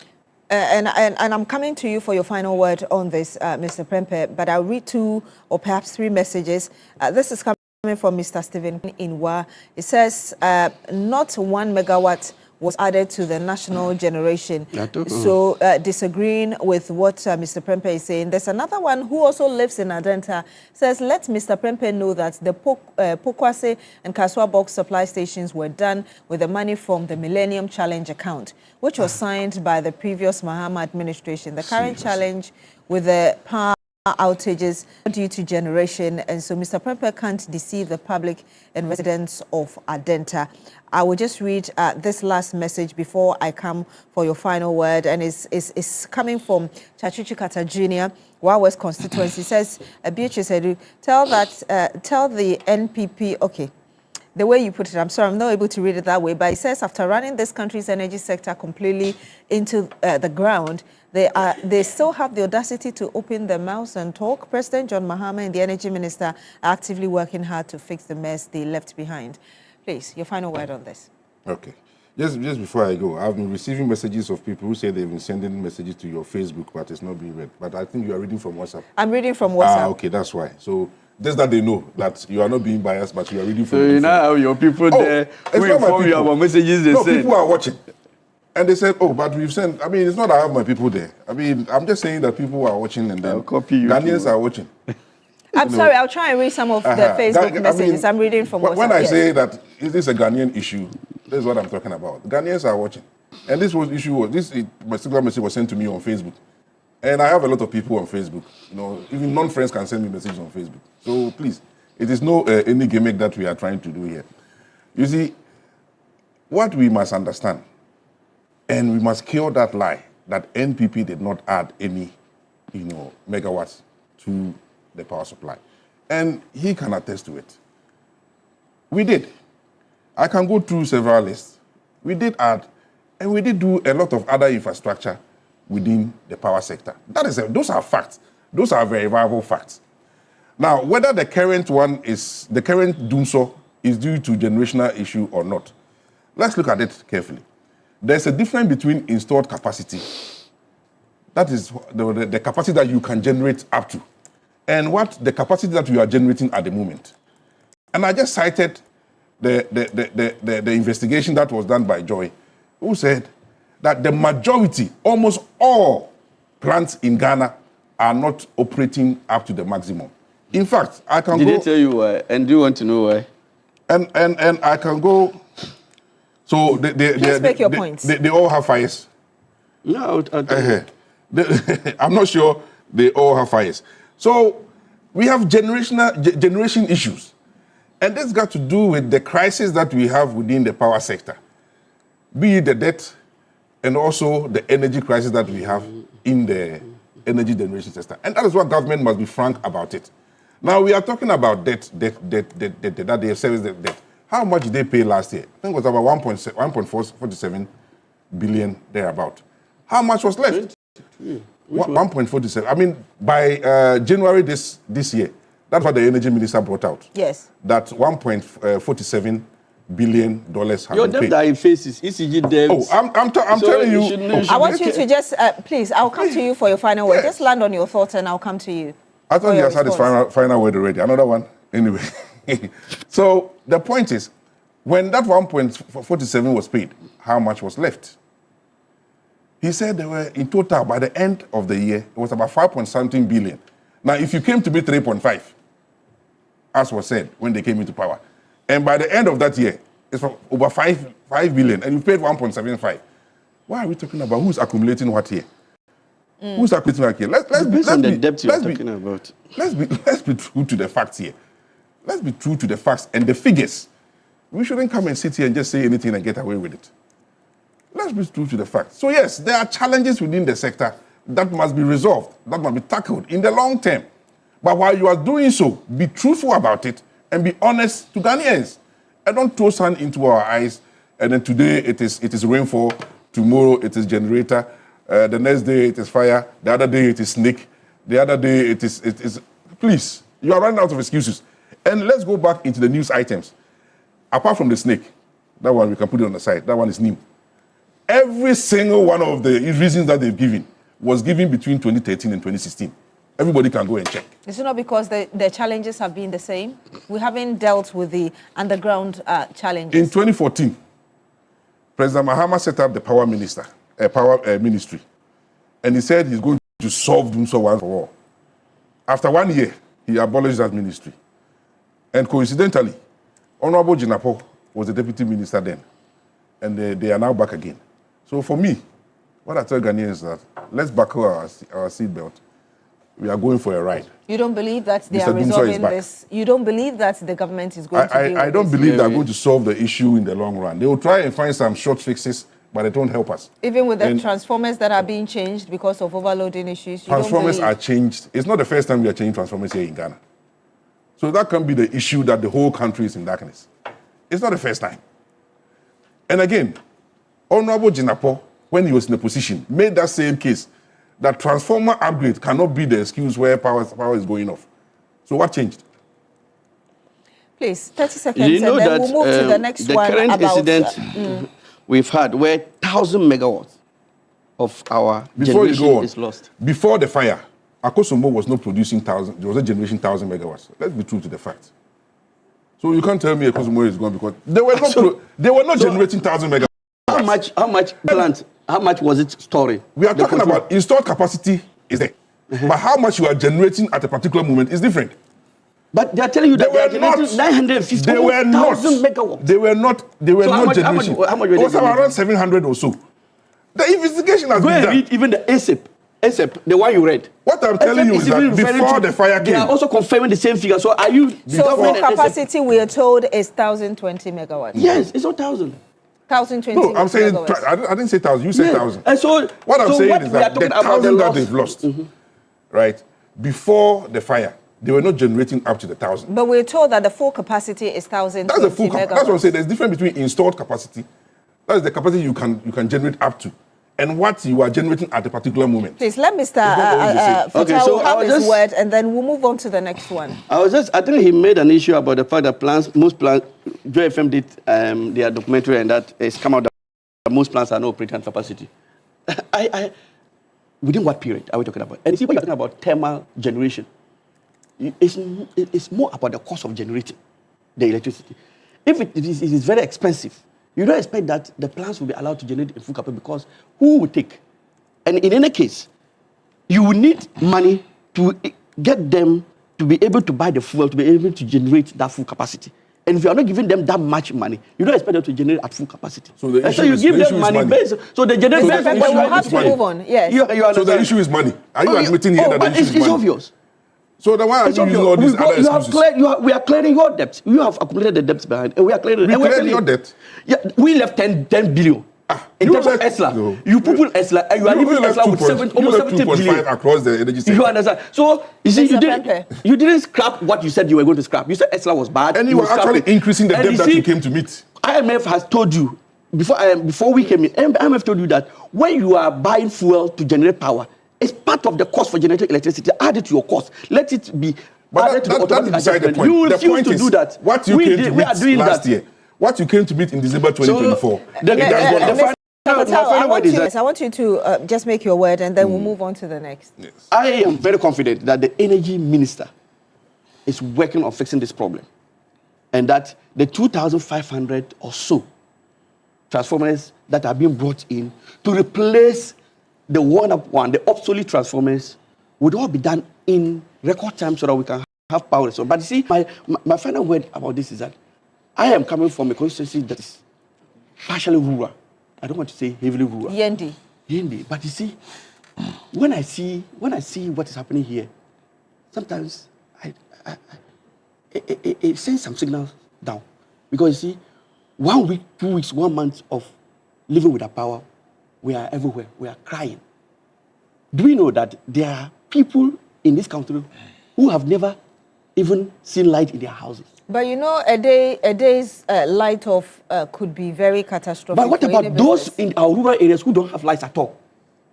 And I'm coming to you for your final word on this, Mr. Prempeh, but I'll read 2 or perhaps 3 messages. This is coming from Mr. Stephen Inwa. It says, not 1 megawatt was added to the national generation. So disagreeing with what Mr. Prempeh is saying. There's another one who also lives in Adenta, says, let Mr. Prempeh know that the Pokwase and Kaswa box supply stations were done with the money from the Millennium Challenge account, which was signed by the previous Mahama administration. The current challenge with the power outages due to generation, and so Mr. Prempeh can't deceive the public and residents of Adenta. I will just read this last message before I come for your final word, and it's coming from Chachuchi Kata Jr., Wa West constituency. Says, Beatrice Edu, tell the NPP, okay, the way you put it, I'm sorry, I'm not able to read it that way, but it says, after running this country's energy sector completely into the ground, they still have the audacity to open their mouths and talk. President John Mahama and the energy minister are actively working hard to fix the mess they left behind. Please, your final word on this. Okay. Just before I go, I've been receiving messages of people who say they've been sending messages to your Facebook, but it's not being read. But I think you are reading from WhatsApp. I'm reading from WhatsApp. Okay, that's why. So just that they know that you are not being biased, but you are reading from. So you now have your people there who inform you about messages they send. People are watching. And they said, oh, but we've sent, I mean, it's not that I have my people there. I mean, I'm just saying that people are watching and then Ghanaians are watching. I'm sorry, I'll try and read some of the Facebook messages. I'm reading from WhatsApp. When I say that is this a Ghanaian issue, this is what I'm talking about. Ghanaians are watching. And this particular message was sent to me on Facebook. And I have a lot of people on Facebook. You know, even non-friends can send me messages on Facebook. So please, it is no any gimmick that we are trying to do here. You see, what we must understand, and we must cure that lie that NPP did not add any, megawatts to the power supply. And he can attest to it. We did. I can go through several lists. We did add, and we did do a lot of other infrastructure within the power sector. Those are facts Those are verifiable facts. Now, whether the current doomsor is due to generational issue or not, let's look at it carefully. There's a difference between installed capacity, that is the capacity that you can generate up to, and what the capacity that you are generating at the moment. And I just cited the investigation that was done by Joy, who said that the majority, almost all plants in Ghana are not operating up to the maximum. In fact, I can go... Did they tell you why? And do you want to know why? And I can go... So Please make your points. They all have fires? No, I'm not sure they all have fires. So we have generation issues. And this got to do with the crisis that we have within the power sector, be it the debt and also the energy crisis that we have in the energy generation sector. And that is why government must be frank about it. Now, we are talking about debt, that they have service debt. How much did they pay last year? I think it was about 1.47 billion thereabout. How much was left? 1.47. I mean, by January this year, that's what the energy minister brought out. Yes. That $1.47 billion has your been paid. Your debt that faces ECG debt. Oh, I'm telling you. I want you to just, please, I'll come to you for your final word. Just land on your thoughts and I'll come to you. I thought he has had his final word already. Another one? Anyway. So the point is, when that 1.47 was paid, how much was left? He said there were, in total, by the end of the year, it was about 5.something billion. Now, if you came to be 3.5, as was said when they came into power, and by the end of that year, it's over 5 billion, and you paid 1.75. Why are we talking about who's accumulating what here? Who's accumulating what here? Let's be true to the facts here. Let's be true to the facts and the figures. We shouldn't come and sit here and just say anything and get away with it. Let's be true to the facts. So yes, there are challenges within the sector that must be resolved, that must be tackled in the long term. But while you are doing so, be truthful about it and be honest to Ghanaians. And don't throw sand into our eyes, and then today it is rainfall, tomorrow it is generator, the next day it is fire, the other day it is snake, the other day it is... Please, you are running out of excuses. And let's go back into the news items. Apart from the snake, that one we can put it on the side, that one is new. Every single one of the reasons that they've given was given between 2013 and 2016. Everybody can go and check. Is it not because the challenges have been the same? We haven't dealt with the underground challenges. In 2014, President Mahama set up the power ministry, and he said he's going to solve doomsor once for all. After 1 year, he abolished that ministry. And coincidentally, Honorable Jinapo was the deputy minister then, and they are now back again. So for me, what I tell Ghanaians is that let's buckle our seatbelt. We are going for a ride. You don't believe that they are resolving this? You don't believe that the government is going to deal with this? I don't believe they're going to solve the issue in the long run. They will try and find some short fixes, but they don't help us. Even with the transformers that are being changed because of overloading issues, transformers are changed. It's not the first time we are changing transformers here in Ghana. So that can be the issue that the whole country is in darkness. It's not the first time. And again, Honorable Jinapo, when he was in the position, made that same case that transformer upgrade cannot be the excuse where power is going off. So what changed? Please, 30 seconds, you know and then that, we'll move to the next one. The current incident we've had where 1,000 megawatts of our generation is lost. Before the fire, Akosombo was not producing 1,000, there was a generation 1,000 megawatts. Let's be true to the facts. So you can't tell me Akosombo is gone because they were not generating 1,000 megawatts. How much plant? How much was it storing? We are talking about installed capacity is there. But how much you are generating at a particular moment is different. But they are telling you that they are generating 950,000 megawatts. They were not generating. How much were they it was around 700 or so. The investigation has been done. Go and read even the ASAP, the one you read. What I'm telling you is that before the fire came, they are also confirming the same figure. So are you? So full capacity we are told is 1,020 megawatts. Yes, it's not 1,000. 1,020. No, I'm saying I didn't say 1,000. You said 1,000. And so what I'm saying is that the 1,000 that they've lost, right? Before the fire, they were not generating up to the 1,000. But we're told that the full capacity is 1,020 megawatts. That's what I'm saying. There's a difference between installed capacity, that is the capacity you can generate up to, and what you are generating at a particular moment. Please let Mr. Okay, so have his word, and then we'll move on to the next one. I think he made an issue about the fact that most plants, Joy FM did their documentary, and that it's come out that most plants are not operating at capacity. Within what period are we talking about? And see, when you're talking about thermal generation, it's more about the cost of generating the electricity. If it is very expensive, you don't expect that the plants will be allowed to generate in full capacity, because who will take? And in any case, you will need money to get them to be able to buy the fuel, to be able to generate that full capacity. And if you are not giving them that much money, you don't expect them to generate at full capacity. So the issue you give them money based, so they generate. But we'll have to move on. Yes. You so the issue is money. Are you admitting here that the issue is money? It's obvious. So then why are you using all these other excuses? We are clearing your debts. You have accumulated the debts behind, and we are clearing. We cleared your debt? Yeah, we left 10 billion. In terms of ESLA, you put ESLA, and you are leaving ESLA with almost 70 billion across the energy sector. You understand? So you see, you didn't scrap what you said you were going to scrap. You said ESLA was bad, and you were actually increasing the debt that you came to meet. IMF has told you before we came in. IMF told you that when you are buying fuel to generate power, it's part of the cost for generating electricity. Add it to your cost. Let it be added to the automatic adjustment. You refuse to do that. What you came to meet last year, what you came to meet in December 2024. I want you to just make your word, and then we'll move on to the next. Yes. I am very confident that the energy minister is working on fixing this problem, and that the 2,500 or so transformers that are being brought in to replace the the obsolete transformers, would all be done in record time so that we can have power. So, but you see, my final word about this is that I am coming from a constituency that is partially rural. I don't want to say heavily rural. Yendi. But you see, when I see what is happening here, sometimes it sends some signals down. Because you see, 1 week, 2 weeks, 1 month of living without power, we are everywhere. We are crying. Do we know that there are people in this country who have never even seen light in their houses? But you know, a day's light off could be very catastrophic. But what about those in our rural areas who don't have lights at all?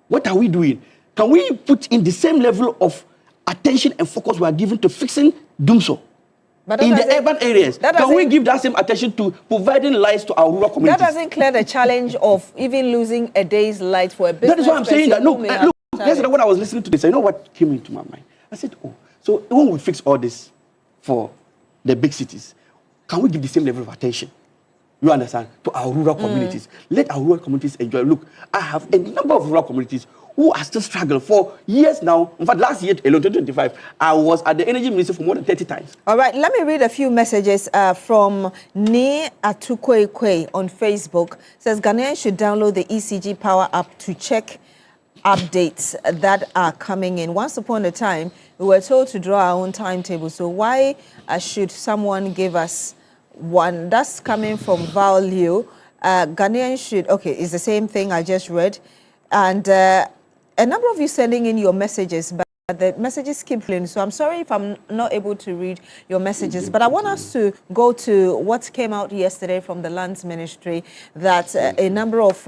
What are we doing? Can we put in the same level of attention and focus we are giving to fixing Dumso? In the urban areas, can we give that same attention to providing lights to our rural communities? That doesn't clear the challenge of even losing a day's light for a business. That is why I'm saying that. Look, yesterday when I was listening to this, you know what came into my mind? I said, so when we fix all this for the big cities, can we give the same level of attention, you understand, to our rural communities? Let our rural communities enjoy. Look, I have a number of rural communities who are still struggling for years now. In fact, last year, alone, 2025, I was at the energy ministry for more than 30 times. All right, let me read a few messages from Ni Atukwekwe on Facebook. It says, Ghanaians should download the ECG Power app to check updates that are coming in. Once upon a time, we were told to draw our own timetable. So why should someone give us one? That's coming from Value. Ghanaians should, it's the same thing I just read. And a number of you sending in your messages, but the messages keep playing. So I'm sorry if I'm not able to read your messages, but I want us to go to what came out yesterday from the Lands Ministry, that a number of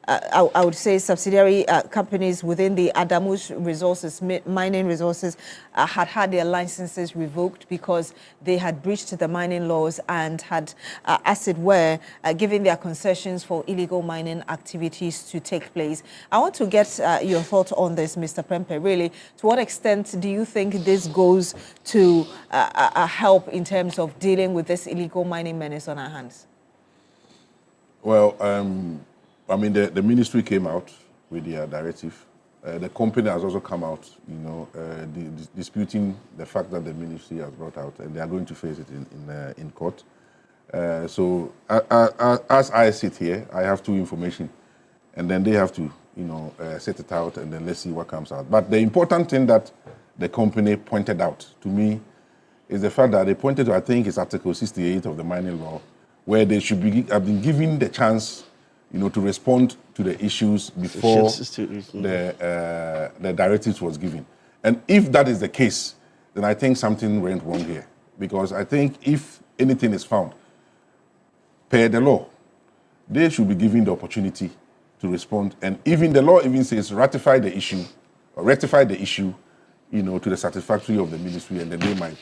I would say subsidiary companies within the Adamu's resources, mining resources, had their licenses revoked because they had breached the mining laws and had, as it were, given their concessions for illegal mining activities to take place. I want to get your thoughts on this, Mr. Prempeh. Really, to what extent do you think this goes to help in terms of dealing with this illegal mining menace on our hands? Well, I mean, the ministry came out with their directive. The company has also come out, disputing the fact that the ministry has brought out, and they are going to face it in court. So, as I sit here, I have two information, and then they have to, set it out, and then let's see what comes out. But the important thing that the company pointed out to me is the fact that they pointed to, I think, it's Article 68 of the mining law, where they should have been given the chance, to respond to the issues before the directives was given. And if that is the case, then I think something went wrong here. Because I think if anything is found, per the law, they should be given the opportunity to respond. And even the law even says rectify the issue, to the satisfactory of the ministry, and then they might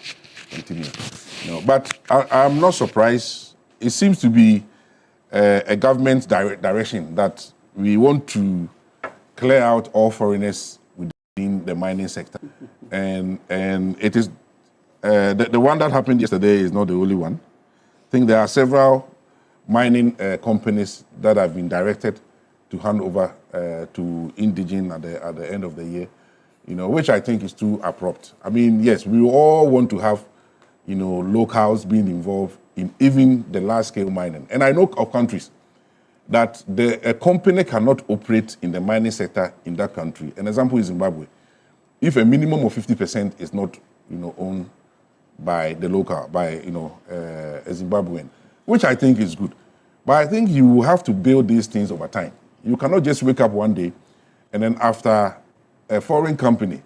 continue. But I'm not surprised. It seems to be a government direction that we want to clear out all foreigners within the mining sector. And it is the one that happened yesterday is not the only one. I think there are several mining companies that have been directed to hand over to indigene at the end of the year, which I think is too abrupt. I mean, yes, we all want to have, locals being involved in even the large-scale mining. And I know of countries that a company cannot operate in the mining sector in that country. An example is Zimbabwe. If a minimum of 50% is not, owned by the local, by, a Zimbabwean, which I think is good. But I think you will have to build these things over time. You cannot just wake up one day and then after a foreign company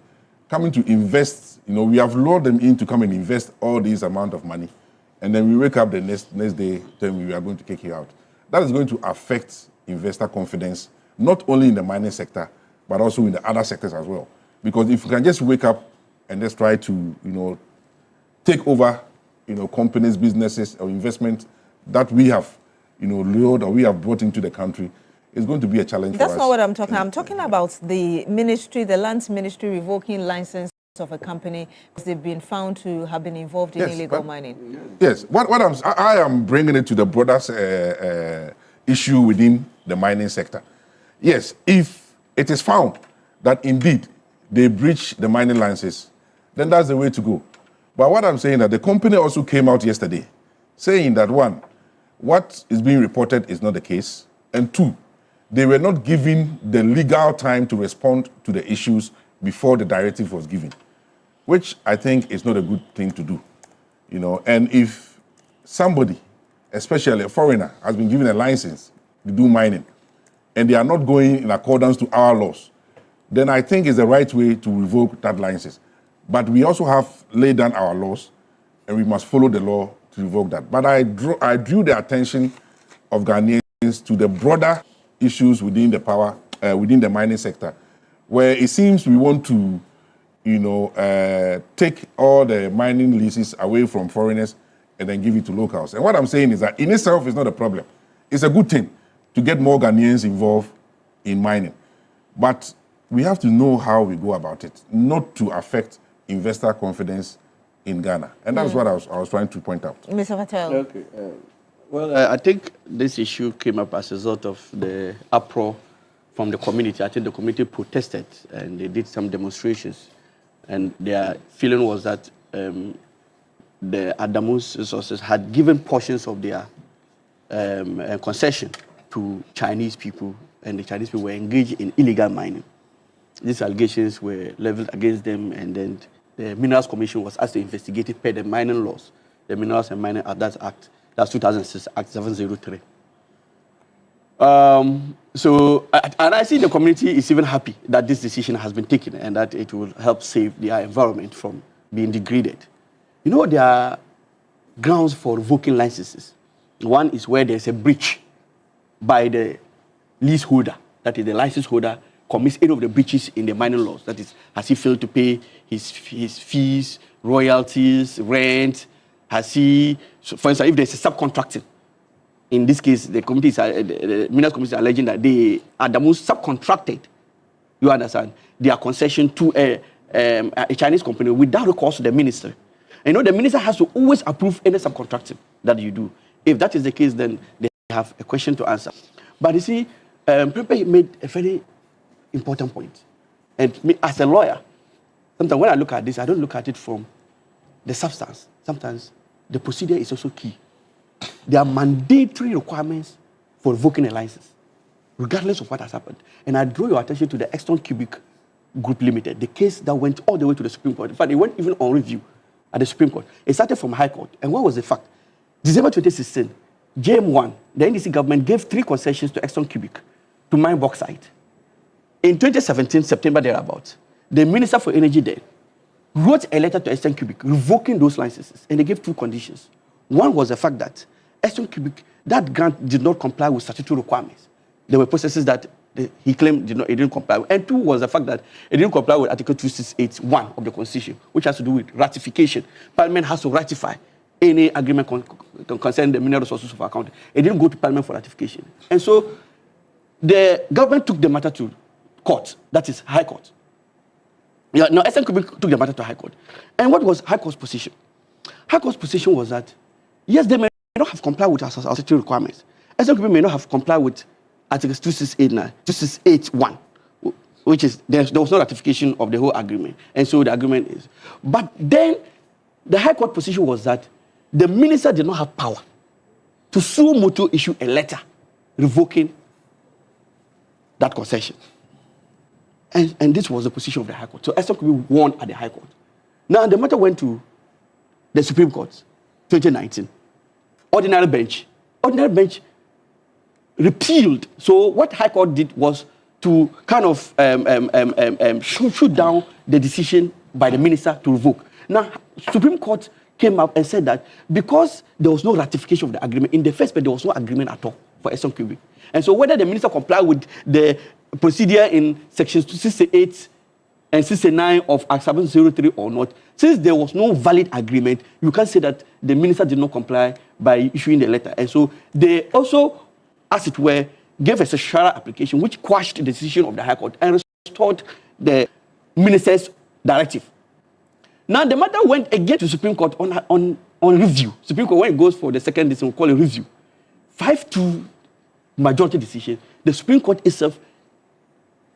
coming to invest, we have lured them in to come and invest all this amount of money, and then we wake up the next day, then we are going to kick you out. That is going to affect investor confidence, not only in the mining sector, but also in the other sectors as well. Because if you can just wake up and just try to, take over, companies, businesses, or investment that we have, lured or we have brought into the country, it's going to be a challenge for us. That's not what I'm talking about. I'm talking about the ministry, the lands ministry revoking license of a company because they've been found to have been involved in illegal mining. Yes, I am bringing it to the broader issue within the mining sector. Yes, if it is found that indeed they breach the mining licenses, then that's the way to go. But what I'm saying that the company also came out yesterday saying that, one, what is being reported is not the case, and two, they were not given the legal time to respond to the issues before the directive was given, which I think is not a good thing to do. And if somebody, especially a foreigner, has been given a license to do mining, and they are not going in accordance to our laws, then I think it's the right way to revoke that license. But we also have laid down our laws, and we must follow the law to revoke that. But I drew the attention of Ghanaians to the broader issues within the mining sector, where it seems we want to, take all the mining leases away from foreigners and then give it to locals. And what I'm saying is that in itself is not a problem. It's a good thing to get more Ghanaians involved in mining. But we have to know how we go about it, not to affect investor confidence in Ghana. And that's what I was trying to point out. Mr. Patel. Okay. Well, I think this issue came up as a result of the uproar from the community. I think the community protested and they did some demonstrations. And their feeling was that the Adamus resources had given portions of their concession to Chinese people, and the Chinese people were engaged in illegal mining. These allegations were leveled against them, and then the Minerals Commission was asked to investigate it per the mining laws, the Minerals and Mining Act. That's 2006, Act 703. And I see the community is even happy that this decision has been taken and that it will help save their environment from being degraded. There are grounds for revoking licenses. One is where there's a breach by the leaseholder, that is the license holder, commits any of the breaches in the mining laws. That is, has he failed to pay his fees, royalties, rent? Has he, for instance, if there's a subcontracting, in this case, the Minerals Commission is alleging that they are the most subcontracted, you understand, their concession to a Chinese company without recourse to the ministry. And the minister has to always approve any subcontracting that you do. If that is the case, then they have a question to answer. But you see, Pepe made a very important point. And me, as a lawyer, sometimes when I look at this, I don't look at it from the substance. Sometimes the procedure is also key. There are mandatory requirements for revoking a license, regardless of what has happened. And I draw your attention to the Exxon Cubic Group Limited, the case that went all the way to the Supreme Court. In fact, it went even on review at the Supreme Court. It started from High Court. And what was the fact? December 2016, JM1, the NDC government gave 3 concessions to Exxon Cubic to mine bauxite. In 2017, September thereabouts, the Minister for Energy then wrote a letter to Exxon Cubic revoking those licenses, and they gave 2 conditions. One was the fact that Exxon Cubic, that grant did not comply with statutory requirements. There were processes that he claimed it didn't comply with. And two was the fact that it didn't comply with Article 2681 of the Constitution, which has to do with ratification. Parliament has to ratify any agreement concerning the mineral resources of our country. It didn't go to Parliament for ratification. And so the government took the matter to court, that is High Court. Yeah, now SNQB took the matter to High Court. And what was High Court's position? High Court's position was that, yes, they may not have complied with our statutory requirements. SNQB may not have complied with Articles 2689, 2681, which is, there was no ratification of the whole agreement. And so the agreement is. But then the High Court position was that the minister did not have power to sue motu issue a letter revoking that concession. And this was the position of the High Court. So SNQB won at the High Court. Now the matter went to the Supreme Court, 2019. Ordinary bench repealed. So what High Court did was to kind of shoot down the decision by the minister to revoke. Now, Supreme Court came up and said that because there was no ratification of the agreement, in the first place, there was no agreement at all for SNQB. And so whether the minister complied with the procedure in sections 268 and 69 of Act 703 or not, since there was no valid agreement, you can't say that the minister did not comply by issuing the letter. And so they also, as it were, gave a certiorari application which quashed the decision of the High Court and restored the minister's directive. Now the matter went again to Supreme Court on review. Supreme Court, when it goes for the second decision, we call it review. 5-2 majority decision. The Supreme Court itself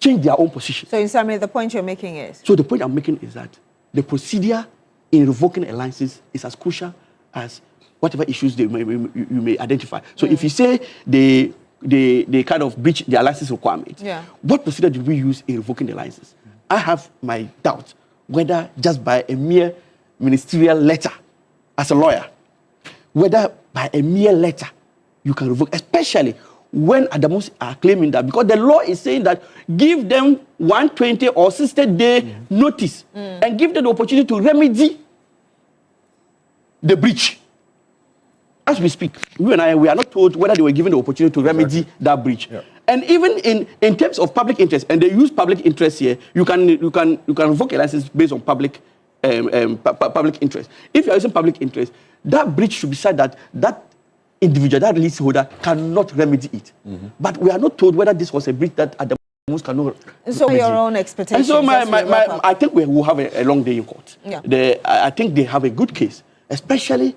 changed their own position. So in summary, the point you're making is? So the point I'm making is that the procedure in revoking a license is as crucial as whatever issues you may identify. So if you say they kind of breach their license requirement, what procedure did we use in revoking the license? I have my doubt whether just by a mere ministerial letter, as a lawyer, whether by a mere letter you can revoke, especially when Adamus are claiming that, because the law is saying that give them 120 or 60-day notice and give them the opportunity to remedy the breach. As we speak, you and I, we are not told whether they were given the opportunity to remedy that breach. Yeah. And even in terms of public interest, and they use public interest here, you can revoke a license based on public interest. If you are using public interest, that breach should be said that individual, that release holder, cannot remedy it. But we are not told whether this was a breach that at the most cannot. So remedy. Your own expectations. And so I think we will have a long day in court. Yeah. I think they have a good case, especially.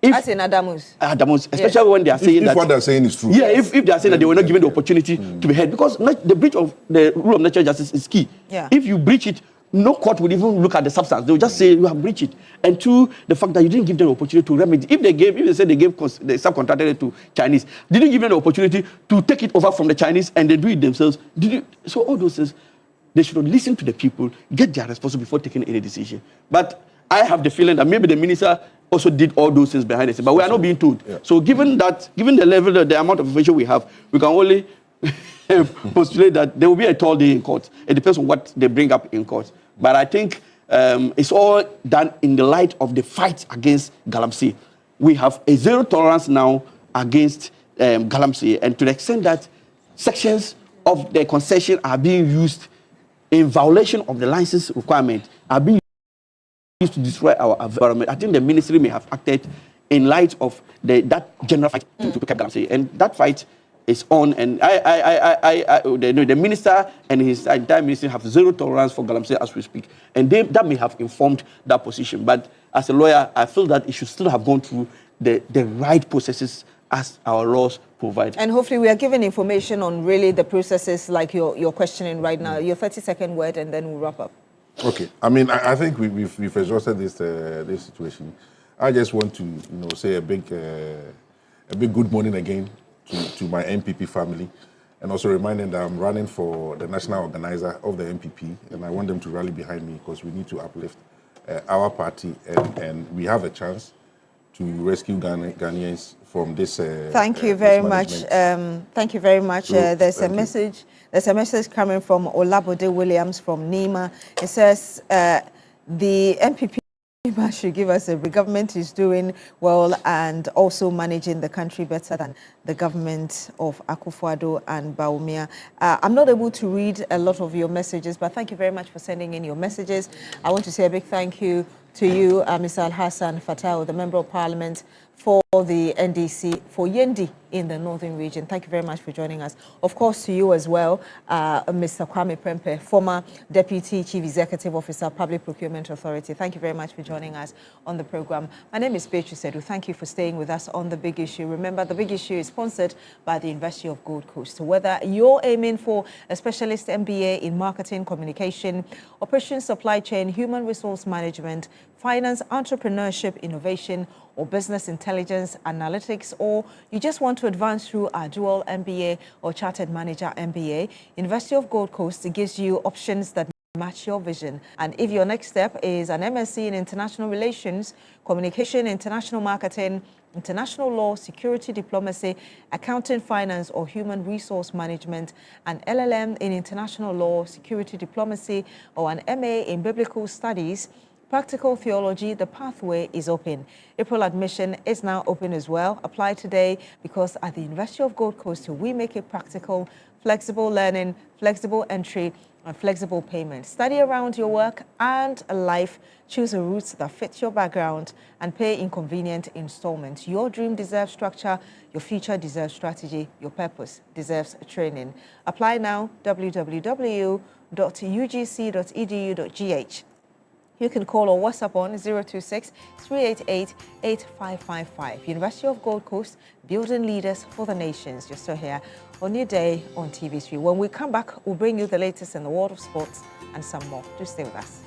As in Adamus, especially when they are saying if what they're saying is true. Yeah, if they are saying that they were not given the opportunity to be heard, because the breach of the rule of natural justice is key. Yeah. If you breach it, no court would even look at the substance. They will just say you have breached it. And two, the fact that you didn't give them the opportunity to remedy. If they said they subcontracted it to Chinese, didn't give them the opportunity to take it over from the Chinese and they do it themselves. So all those things, they should listen to the people, get their response before taking any decision. But I have the feeling that maybe the minister also did all those things behind the scenes, but we are not being told. Yeah. So given the level, the amount of information we have, we can only postulate that there will be a tall day in court. It depends on what they bring up in court. But I think it's all done in the light of the fight against Galamsey. We have a zero tolerance now against Galamsey, and to the extent that sections of the concession are being used in violation of the license requirement, are being used to destroy our environment. I think the ministry may have acted in light of that general fight to pick up Galamsey, and that fight is on. And the minister and his entire ministry have zero tolerance for Galamsey as we speak, and that may have informed that position. But as a lawyer, I feel that it should still have gone through the right processes as our laws provide. And hopefully we are given information on really the processes like you're questioning right now. Your 30-second word, and then we'll wrap up. Okay. I mean, I think we've exhausted this situation. I just want to say a big good morning again to my MPP family, and also reminding that I'm running for the national organizer of the MPP, and I want them to rally behind me because we need to uplift our party, and we have a chance to rescue Ghanaians from this. Thank you very much. Thank you very much. There's a message. There's a message coming from Olabode Williams from Nima. It says the MPP Should give us a government is doing well and also managing the country better than the government of Akufo-Addo and Bawumia. I'm not able to read a lot of your messages, but thank you very much for sending in your messages. I want to say a big thank you to you, Mr. Al-Hassan Fatau, the Member of Parliament for the NDC, for Yendi in the Northern Region. Thank you very much for joining us. Of course, to you as well, Mr. Kwame Prempeh, former Deputy Chief Executive Officer, Public Procurement Authority. Thank you very much for joining us on the program. My name is Beatrice Edu. Thank you for staying with us on The Big Issue. Remember, The Big Issue is sponsored by the University of Gold Coast. So whether you're aiming for a specialist MBA in marketing, communication, operations, supply chain, human resource management, finance, entrepreneurship, innovation, or business intelligence, analytics, or you just want to advance through our dual MBA or Chartered Manager MBA, University of Gold Coast gives you options that match your vision. And if your next step is an MSc in International Relations, Communication, International Marketing, International Law, Security Diplomacy, Accounting, Finance, or Human Resource Management, an LLM in International Law, Security Diplomacy, or an MA in Biblical Studies, Practical Theology, the pathway is open. April admission is now open as well. Apply today because at the University of Gold Coast, we make it practical, flexible learning, flexible entry, and flexible payment. Study around your work and life. Choose a route that fits your background and pay in convenient installments. Your dream deserves structure. Your future deserves strategy. Your purpose deserves training. Apply now, www.ugc.edu.gh. You can call or WhatsApp on 026-388-8555. University of Gold Coast, building leaders for the nations. You're still here on New Day on TV3. When we come back, we'll bring you the latest in the world of sports and some more. Just stay with us.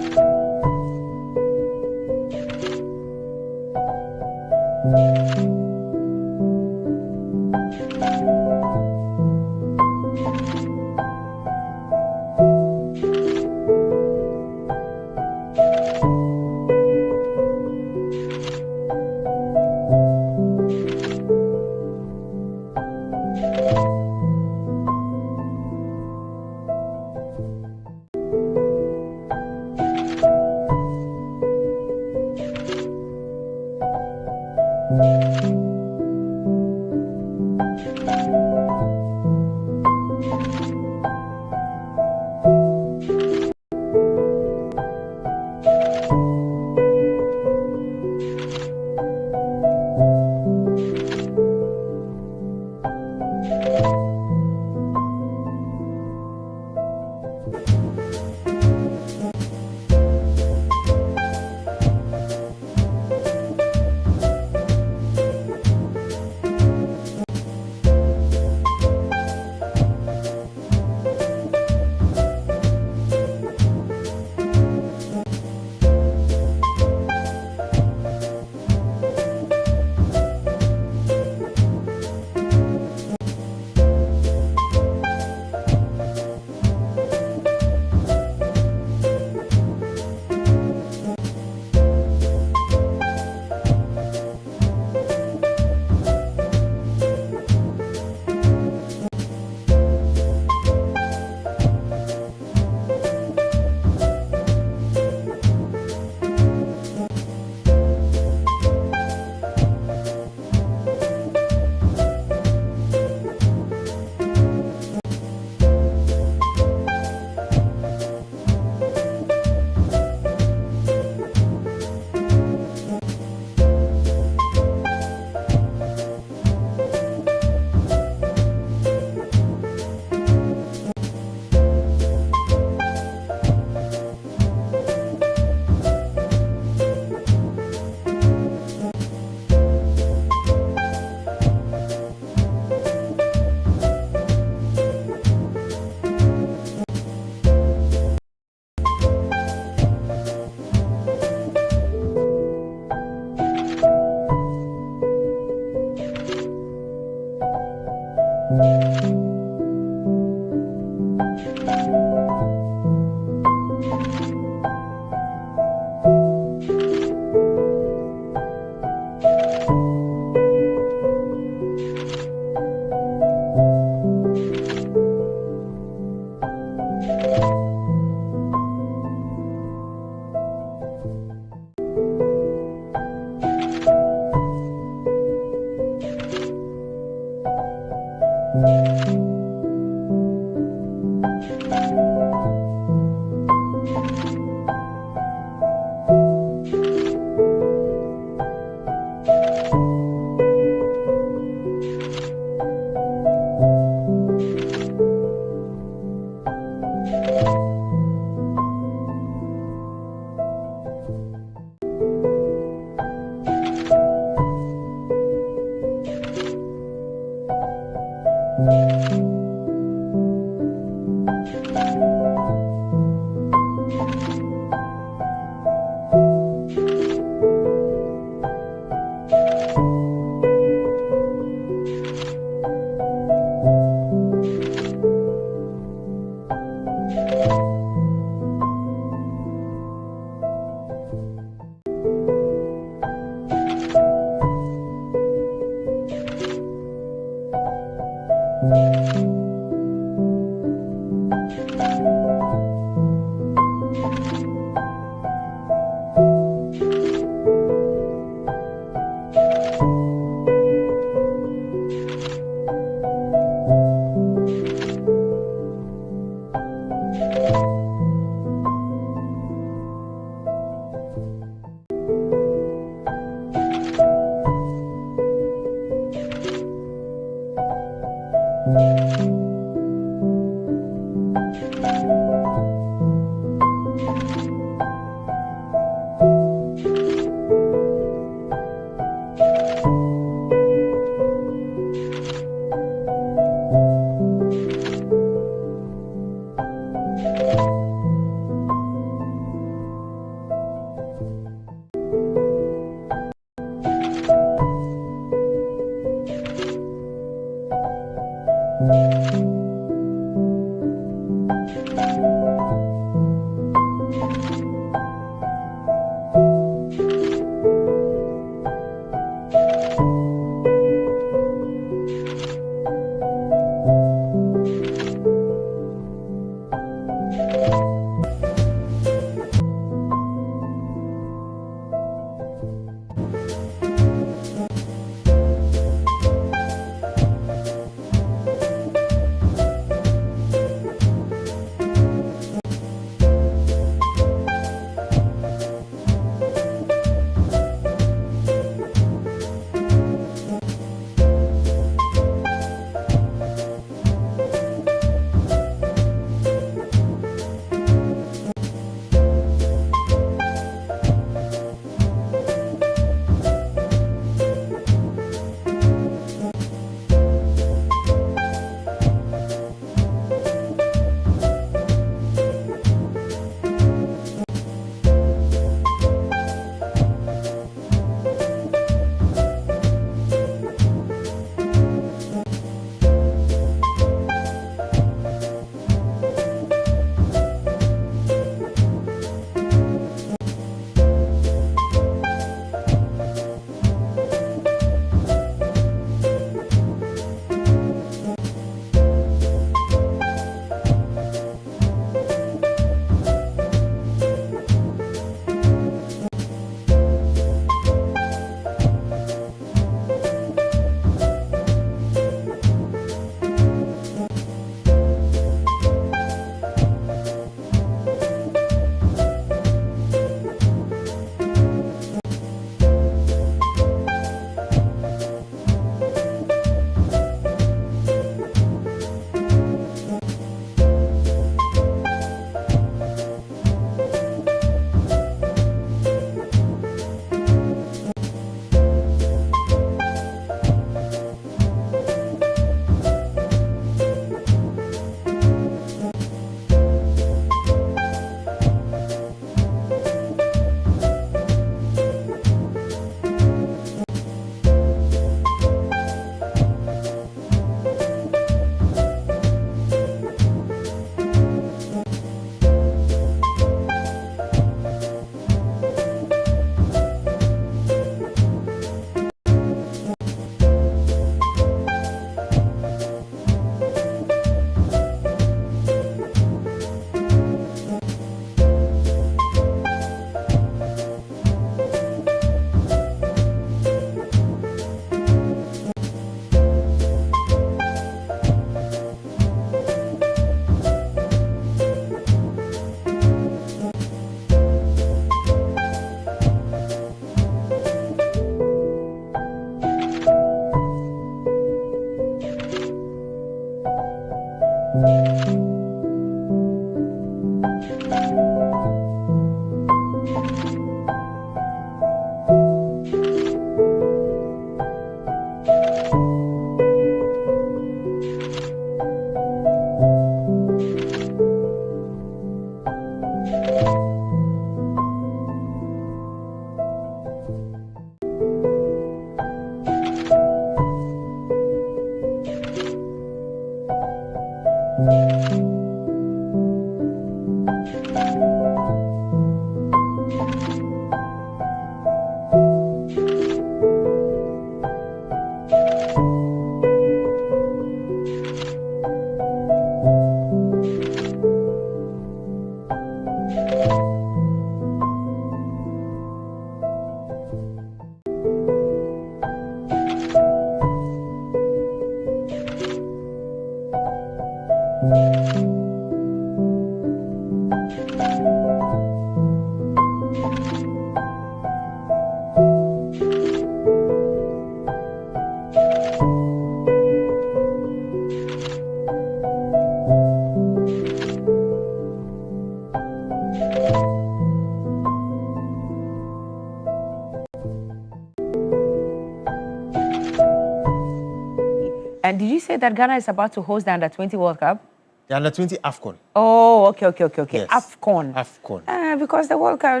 And did you say that Ghana is about to host the Under-20 World Cup? The Under-20 AFCON. Oh, okay. Yes. AFCON. AFCON. Because the World Cup,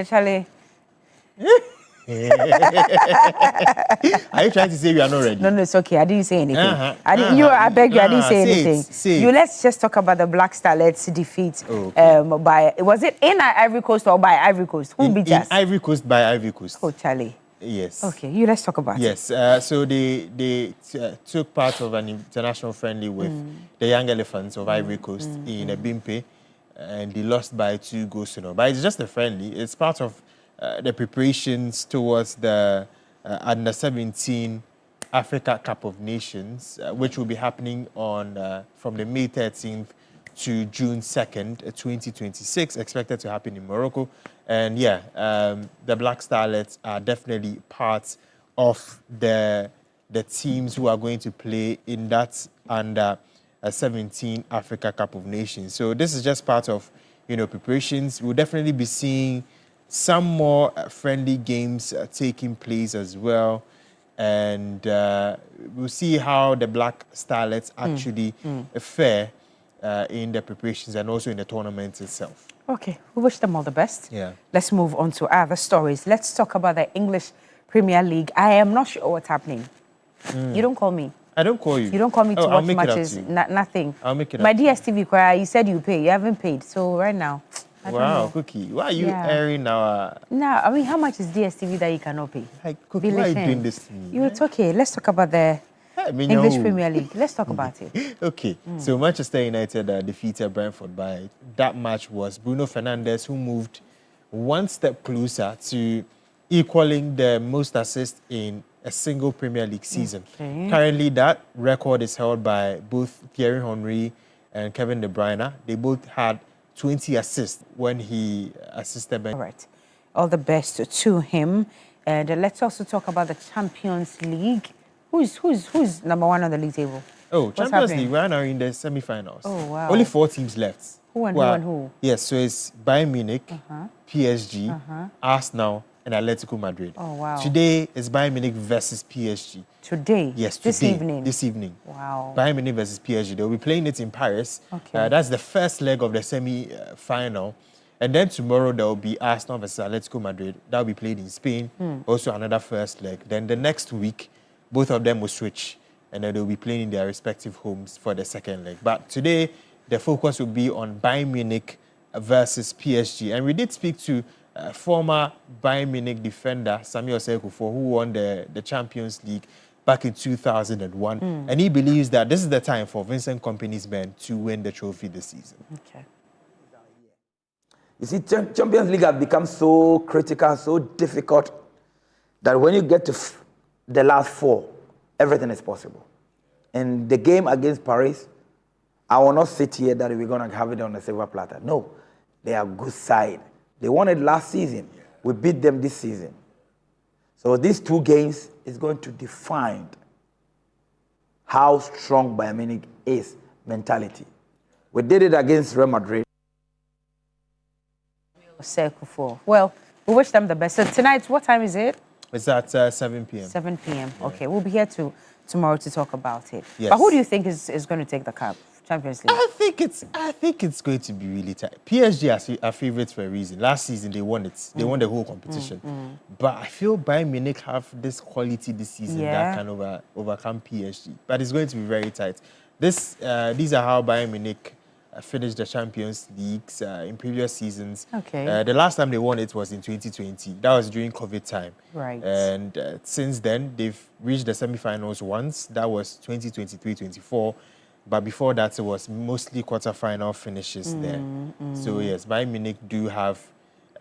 Charlie. Are you trying to say we are not ready? No, it's okay. I didn't say anything. I beg you, I didn't say anything. Say it. Let's just talk about the Black Starlets' defeat. Was it in Ivory Coast or by Ivory Coast? Who beat us? In Ivory Coast by Ivory Coast. Oh, Charlie. Yes. Okay, let's talk about it. Yes. So they took part of an international friendly with the Young Elephants of Ivory Coast in Ebimpe, and they lost by 2 goals to 0. But it's just a friendly. It's part of the preparations towards the Under-17 Africa Cup of Nations, which will be happening on from the May 13th to June 2nd, 2026, expected to happen in Morocco. And the Black Starlets are definitely part of the teams who are going to play in that Under-17 Africa Cup of Nations. So this is just part of, preparations. We'll definitely be seeing some more friendly games taking place as well. And we'll see how the Black Starlets actually fare in the preparations and also in the tournament itself. Okay, we wish them all the best. Yeah. Let's move on to other stories. Let's talk about the English Premier League. I am not sure what's happening. You don't call me. I don't call you. You don't call me to watch matches. Nothing. I'll make it up. My DSTV choir, you said you pay. You haven't paid. So right now, I don't know. Cookie. Why are you airing our... No, I mean, how much is DSTV that you cannot pay? Hey, Cookie, why are you doing this to me? It's okay. Let's talk about the English Premier League. Let's talk about it. Okay. So Manchester United defeated Brentford by... That match was Bruno Fernandes, who moved one step closer to equaling the most assists in a single Premier League season. Okay. Currently, that record is held by both Thierry Henry and Kevin De Bruyne. They both had 20 assists when he assisted. All right. All the best to him. And let's also talk about the Champions League. Who's number 1 on the league table? Oh, Champions League, right now in the semi-finals. Oh, wow. Only 4 teams left. Who and who? Yes, so it's Bayern Munich, PSG, Arsenal, and Atletico Madrid. Oh, wow. Today is Bayern Munich versus PSG. Today? Yes, today. This evening? This evening. Wow. Bayern Munich versus PSG. They'll be playing it in Paris. Okay. That's the first leg of the semi-final. And then tomorrow there will be Arsenal versus Atletico Madrid. That will be played in Spain. Also another first leg. Then the next week, both of them will switch. And then they'll be playing in their respective homes for the second leg. But today, the focus will be on Bayern Munich versus PSG. And we did speak to former Bayern Munich defender, Samuel Sekufo, who won the Champions League back in 2001. And he believes that this is the time for Vincent Kompany's men to win the trophy this season. Okay. You see, Champions League has become so critical, so difficult, that when you get to the last 4, everything is possible. And the game against Paris, I will not sit here that we're going to have it on a silver platter. No, they are a good side. They won it last season. We beat them this season. So these 2 games is going to define how strong Bayern Munich is mentality. We did it against Real Madrid. Well, we wish them the best. So tonight, what time is it? It's at 7 p.m. 7 p.m. Okay, we'll be here tomorrow to talk about it. Yes. But who do you think is going to take the cup? Champions League? I think it's going to be really tight. PSG are favorites for a reason. Last season they won it. They won the whole competition. But I feel Bayern Munich have this quality this season that can overcome PSG. But it's going to be very tight. These are how Bayern Munich finished the Champions Leagues in previous seasons. Okay. The last time they won it was in 2020. That was during COVID time. Right. And since then, they've reached the semi-finals once. That was 2023-24. But before that, it was mostly quarter-final finishes there. So, yes, Bayern Munich do have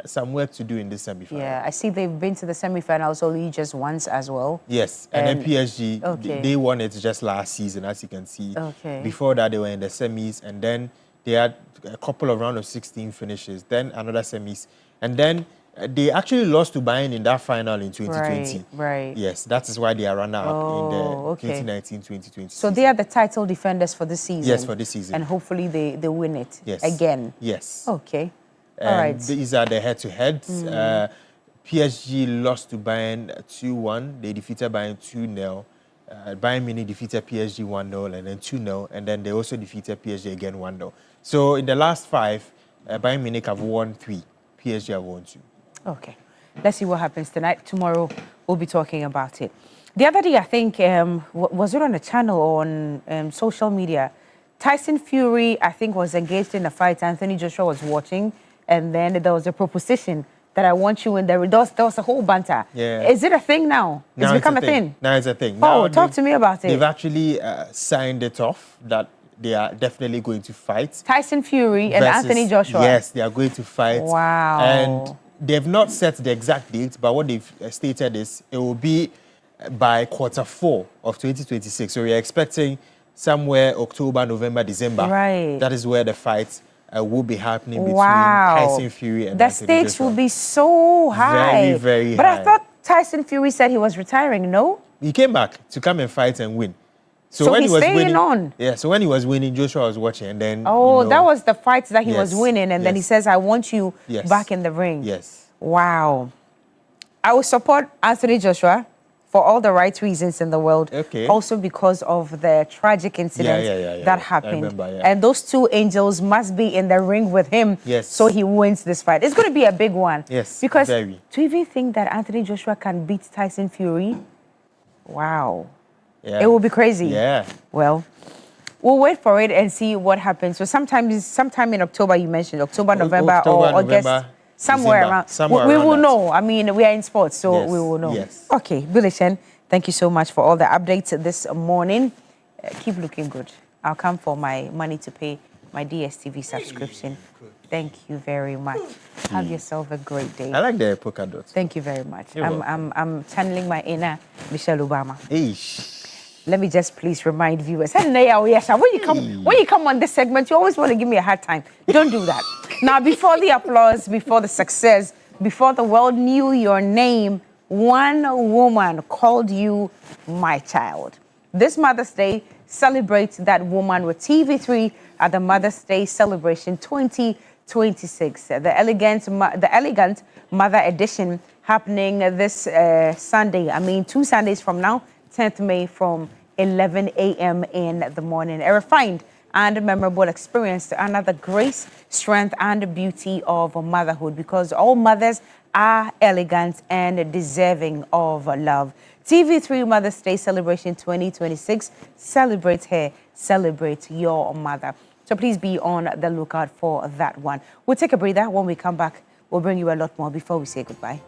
some work to do in this semi-final. Yeah, I see they've been to the semi-finals only just once as well. Yes, and then PSG, they won it just last season, as you can see. Okay. Before that, they were in the semis, and then they had a couple of round of 16 finishes, then another semis, and then they actually lost to Bayern in that final in 2020. Right. Yes, that is why they are runner-up in the 2019-2020 So they are the title defenders for this season? Yes, for this season. And hopefully they win it again? Yes. Okay. And all right. These are the head-to-heads. PSG lost to Bayern 2-1. They defeated Bayern 2-0. Bayern Munich defeated PSG 1-0 and then 2-0, and then they also defeated PSG again 1-0. So in the last 5, Bayern Munich have won 3, PSG have won 2. Okay, let's see what happens tonight. Tomorrow we'll be talking about it. The other day, I think, was it on a channel or on social media? Tyson Fury, I think, was engaged in a fight. Anthony Joshua was watching, and then there was a proposition that I want you in there. There was a whole banter. Yeah. Is it a thing now? It's become a thing. Now it's a thing. Oh, now talk to me about it. They've actually signed it off that they are definitely going to fight. Tyson Fury and Anthony Joshua. Yes, they are going to fight. Wow. And they've not set the exact date, but what they've stated is it will be by Q4 of 2026. So we're expecting somewhere October, November, December. Right. That is where the fight will be happening between wow. Tyson Fury and the Anthony stakes Joshua. will be so high. Very, very but high. I thought Tyson Fury said he was retiring, no? He came back to come and fight and win. So when he's he was staying winning, on. Yeah, so when he was winning, Joshua was watching, and then oh, that was the fight that he was Yes, winning, and then he yes. says, "I want you Yes. back in the ring." Yes. Wow. I will support Anthony Joshua for all the right reasons in the world. Okay. Also because of the tragic incident that I happened. remember, yeah. And those two angels must be in the ring with him. Yes. So he wins this fight. It's going to be a big one. Yes, Because very. to even think that Anthony Joshua can beat Tyson Fury, wow. Yeah. It will be crazy. Yeah. Well, we'll wait for it and see what happens. So sometime in October, you mentioned October, November, October, or August, November, somewhere December, around. somewhere we around will that. know. I mean, we are in sports, so Yes, we will know. yes. Okay, Billy Shen, thank you so much for all the updates this morning. Keep looking good. I'll come for my money to pay my DSTV subscription. Thank you very much. Have yourself a great day. I like the polka dots. Thank you very much. You're I'm channeling my inner Michelle Obama. Eish. Let me just please remind viewers. When you come on this segment, you always want to give me a hard time. Don't do that. Now, before the applause, before the success, before the world knew your name, one woman called you my child. This Mother's Day, celebrate that woman with TV3 at the Mother's Day Celebration 2026. The elegant Mother Edition happening this Sunday. I mean, 2 Sundays from now, 10th May from 11 a.m. in the morning. A refined and memorable experience to honor the grace, strength, and beauty of motherhood, because all mothers are elegant and deserving of love. TV3 Mother's Day Celebration 2026. Celebrate her, celebrate your mother. So please be on the lookout for that one. We'll take a breather. When we come back, we'll bring you a lot more before we say goodbye.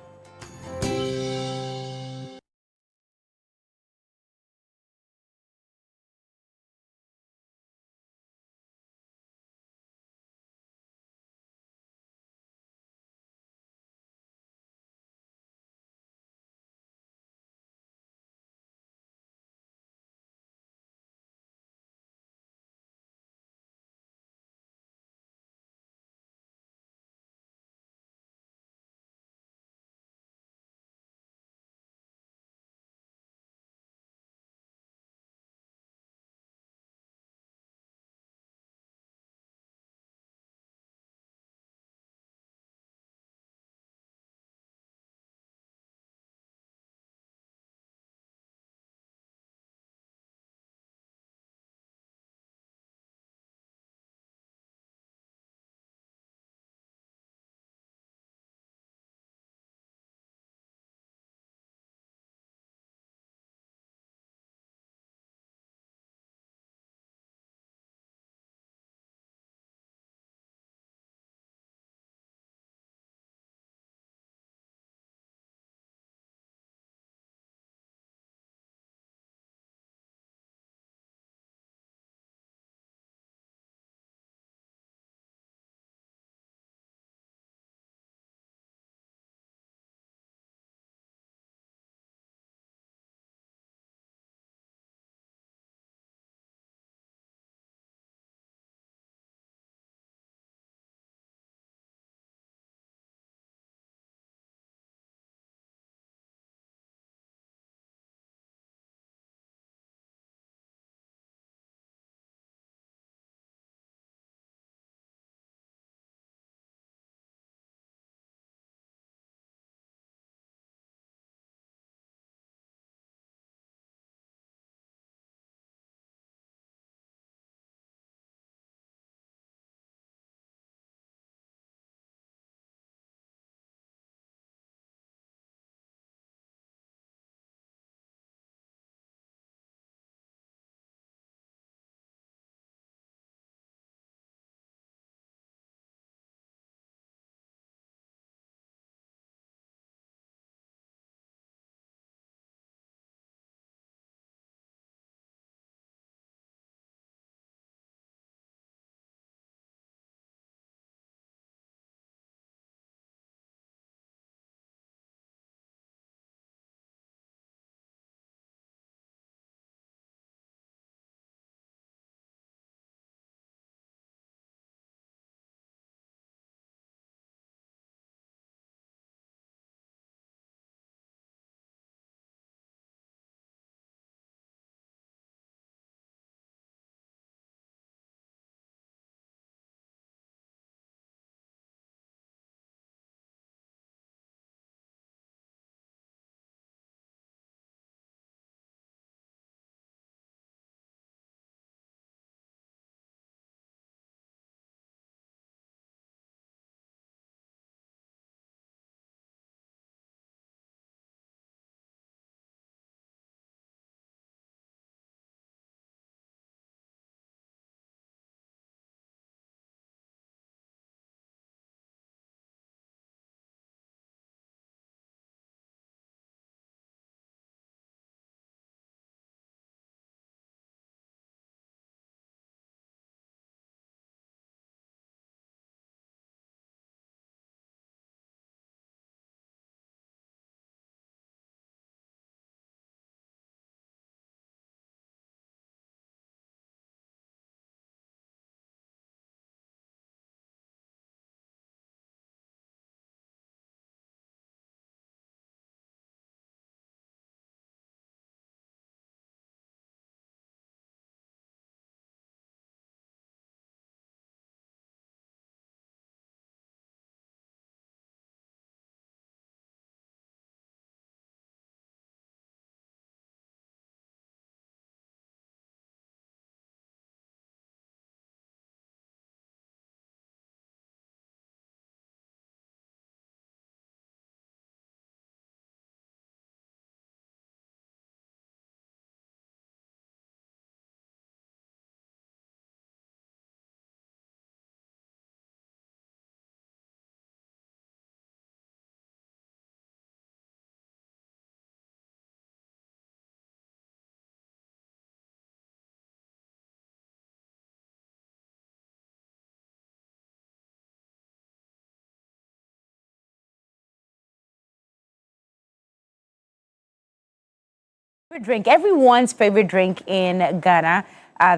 Drink, everyone's favorite drink in Ghana,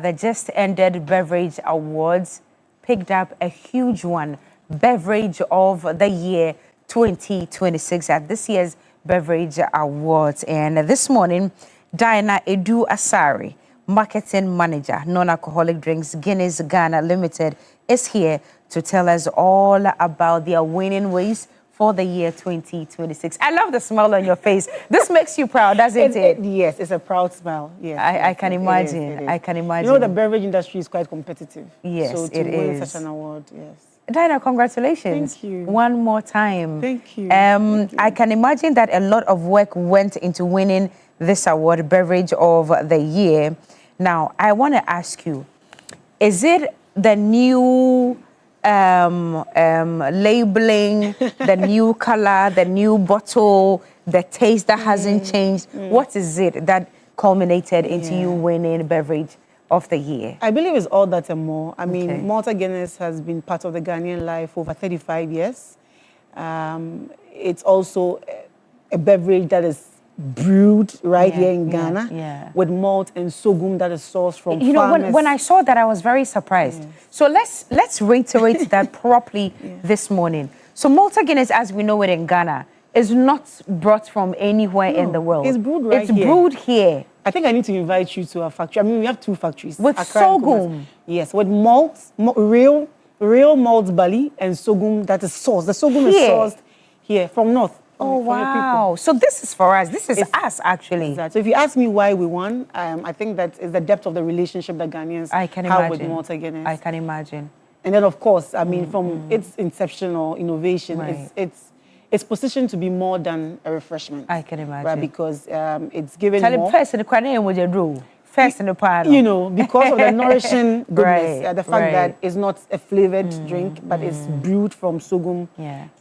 the just ended beverage awards picked up a huge one, beverage of the year 2026 at this year's beverage awards. And this morning, Diana Edu Asari, marketing manager, non-alcoholic drinks Guinness Ghana Limited, is here to tell us all about their winning ways for the year 2026. I love the smile on your face. This makes you proud, doesn't it? Yes, it's a proud smile. Yes, I can imagine. It is. I can imagine. You know, the beverage industry is quite competitive. Yes, so to it win is. such an award, yes. Diana, congratulations. Thank you. One more time. Thank you. Thank you. I can imagine that a lot of work went into winning this award, Beverage of the Year. Now, I want to ask you, is it the new labeling, the new color, the new bottle, the taste that hasn't changed? What is it that culminated into you winning Beverage of the Year? I believe it's all that and more. I mean, Malta Guinness has been part of the Ghanaian life over 35 years. It's also a beverage that is brewed right here in Ghana with malt and sorghum that is sourced from farmers. You know, when I saw that, I was very surprised. So let's reiterate that properly this morning. So Malta Guinness, as we know it in Ghana, is not brought from anywhere in the world. It's brewed right here. It's brewed here. I think I need to invite you to our factory. I mean, we have 2 factories. With sorghum? Yes, with malt, real malt barley and sorghum that is sourced. The sorghum is sourced here from north. Oh, wow. So this is for us. This is us, actually. Exactly. So if you ask me why we won, I think that is the depth of the relationship that Ghanaians have with Malta Guinness. I can imagine. And then, of course, I mean, from its inception or innovation, it's positioned to be more than a refreshment. I can imagine. Right, because it's given more. First in the pan. You know, because of the nourishing goodness, the fact that it's not a flavored drink, but it's brewed from sorghum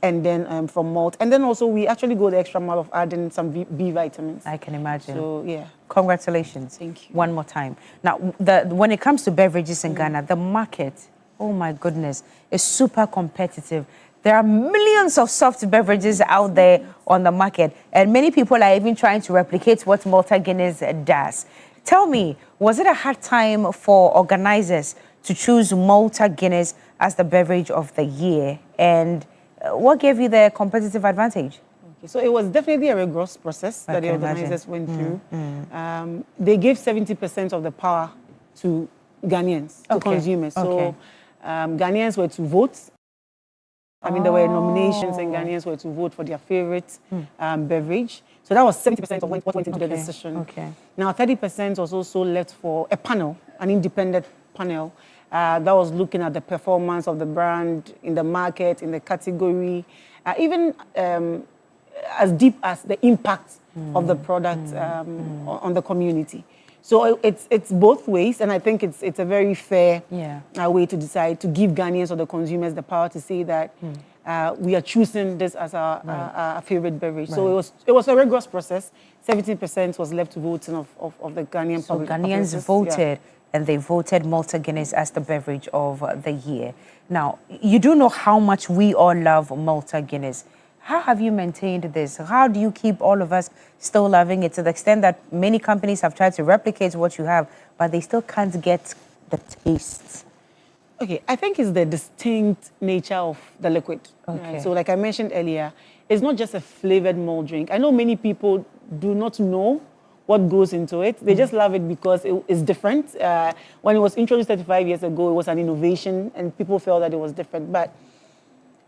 and then from malt. And then also we actually go the extra mile of adding some B vitamins. I can imagine. So, yeah. Congratulations. Thank you. One more time. Now, when it comes to beverages in Ghana, the market, oh my goodness, is super competitive. There are millions of soft beverages out there on the market, and many people are even trying to replicate what Malta Guinness does. Tell me, was it a hard time for organizers to choose Malta Guinness as the beverage of the year? And what gave you the competitive advantage? Okay, so it was definitely a rigorous process that the organizers went through. They gave 70% of the power to Ghanaians, to consumers. So Ghanaians were to vote. I mean, there were nominations and Ghanaians were to vote for their favorite beverage. So that was 70% of what went into the decision. Now, 30% was also left for a panel, an independent panel, that was looking at the performance of the brand in the market, in the category, even as deep as the impact of the product on the community. So it's both ways, and I think it's a very fair way to decide, to give Ghanaians or the consumers the power to say that we are choosing this as our favorite beverage. So it was a rigorous process. 70% was left to voting of the Ghanaian public. So Ghanaians voted, and they voted Malta Guinness as the beverage of the year. Now, you do know how much we all love Malta Guinness. How have you maintained this? How do you keep all of us still loving it, to the extent that many companies have tried to replicate what you have, but they still can't get the taste? Okay, I think it's the distinct nature of the liquid. Right? So like I mentioned earlier, it's not just a flavored malt drink. I know many people do not know what goes into it. They just love it because it's different. When it was introduced 35 years ago, it was an innovation and people felt that it was different. But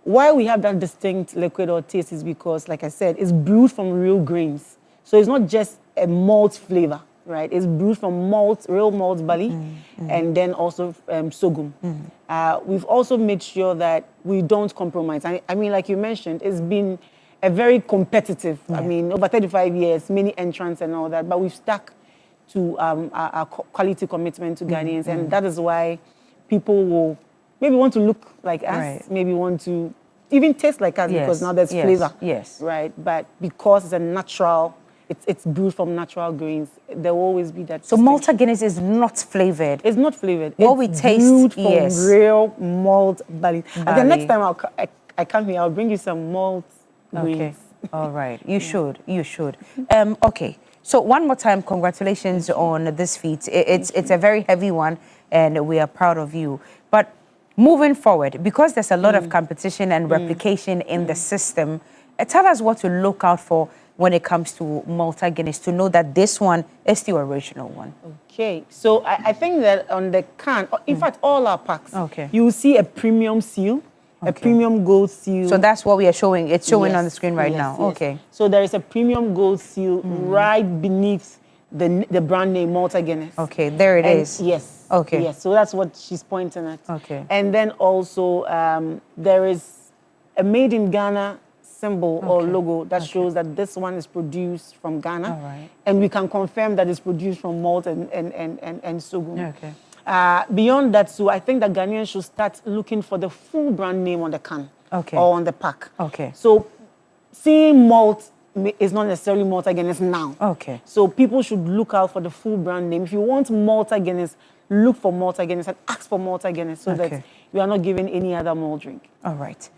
why we have that distinct liquid or taste is because, like I said, it's brewed from real grains. So it's not just a malt flavor, right? It's brewed from malt, real malt barley, and then also sorghum. We've also made sure that we don't compromise. I mean, like you mentioned, it's been a very competitive, I mean, over 35 years, many entrants and all that, but we've stuck to our quality commitment to Ghanaians, and that is why people will maybe want to look like us, maybe want to even taste like us, because now there's flavor, right? But because it's a natural, it's brewed from natural grains, there will always be that. So Malta Guinness is not flavored? It's not flavored. What we taste, brewed from real malt barley. And the next time I come here, I'll bring you some malt grains. All right, you should. Okay, So one more time, congratulations on this feat. It's a very heavy one, and we are proud of you. But moving forward, because there's a lot of competition and replication in the system, tell us what to look out for when it comes to Malta Guinness to know that this one is the original one. Okay, so I think that on the can, in fact, all our packs, you will see a premium seal, a premium gold seal. So that's what we are showing. It's showing on the screen right now. Yes. Okay. So there is a premium gold seal right beneath the brand name Malta Guinness. Okay, there it is. Yes. Okay. Yes, so that's what she's pointing at. Okay. And then also there is a made in Ghana symbol or logo that shows that this one is produced from Ghana. All right. And we can confirm that it's produced from malt and sorghum. Okay. Beyond that, so I think that Ghanaians should start looking for the full brand name on the can or on the pack. Okay. So seeing malt is not necessarily Malta Guinness now. Okay. So people should look out for the full brand name. If you want Malta Guinness, look for Malta Guinness and ask for Malta Guinness so that you are not given any other malt drink. All right.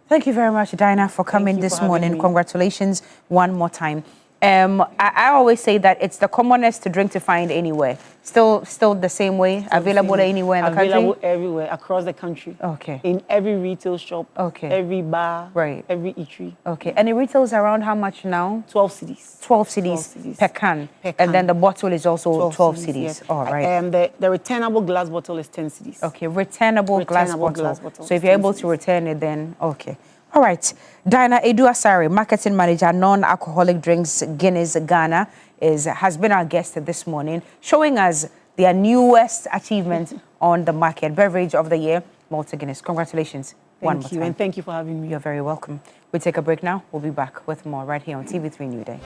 Thank you very much, Dinah, for coming this morning. Congratulations one more time. I always say that it's the commonest drink to find anywhere. Still the same way, available anywhere in the country? Available everywhere, across the country. Okay. In every retail shop, every bar, every eatery. Okay. And it retails around how much now? 12 cedis. 12 cedis per can. And then the bottle is also 12 cedis. Yes. All right. The returnable glass bottle is 10 cedis. Okay, returnable glass bottle. So if you're able to return it, then okay. All right. Dinah Edu-Asare, marketing manager, non-alcoholic drinks, Guinness Ghana, has been our guest this morning, showing us their newest achievement on the market, beverage of the year, Malta Guinness. Congratulations. One more time. And thank you for having me. You're very welcome. We'll take a break now. We'll be back with more right here on TV3 Newday.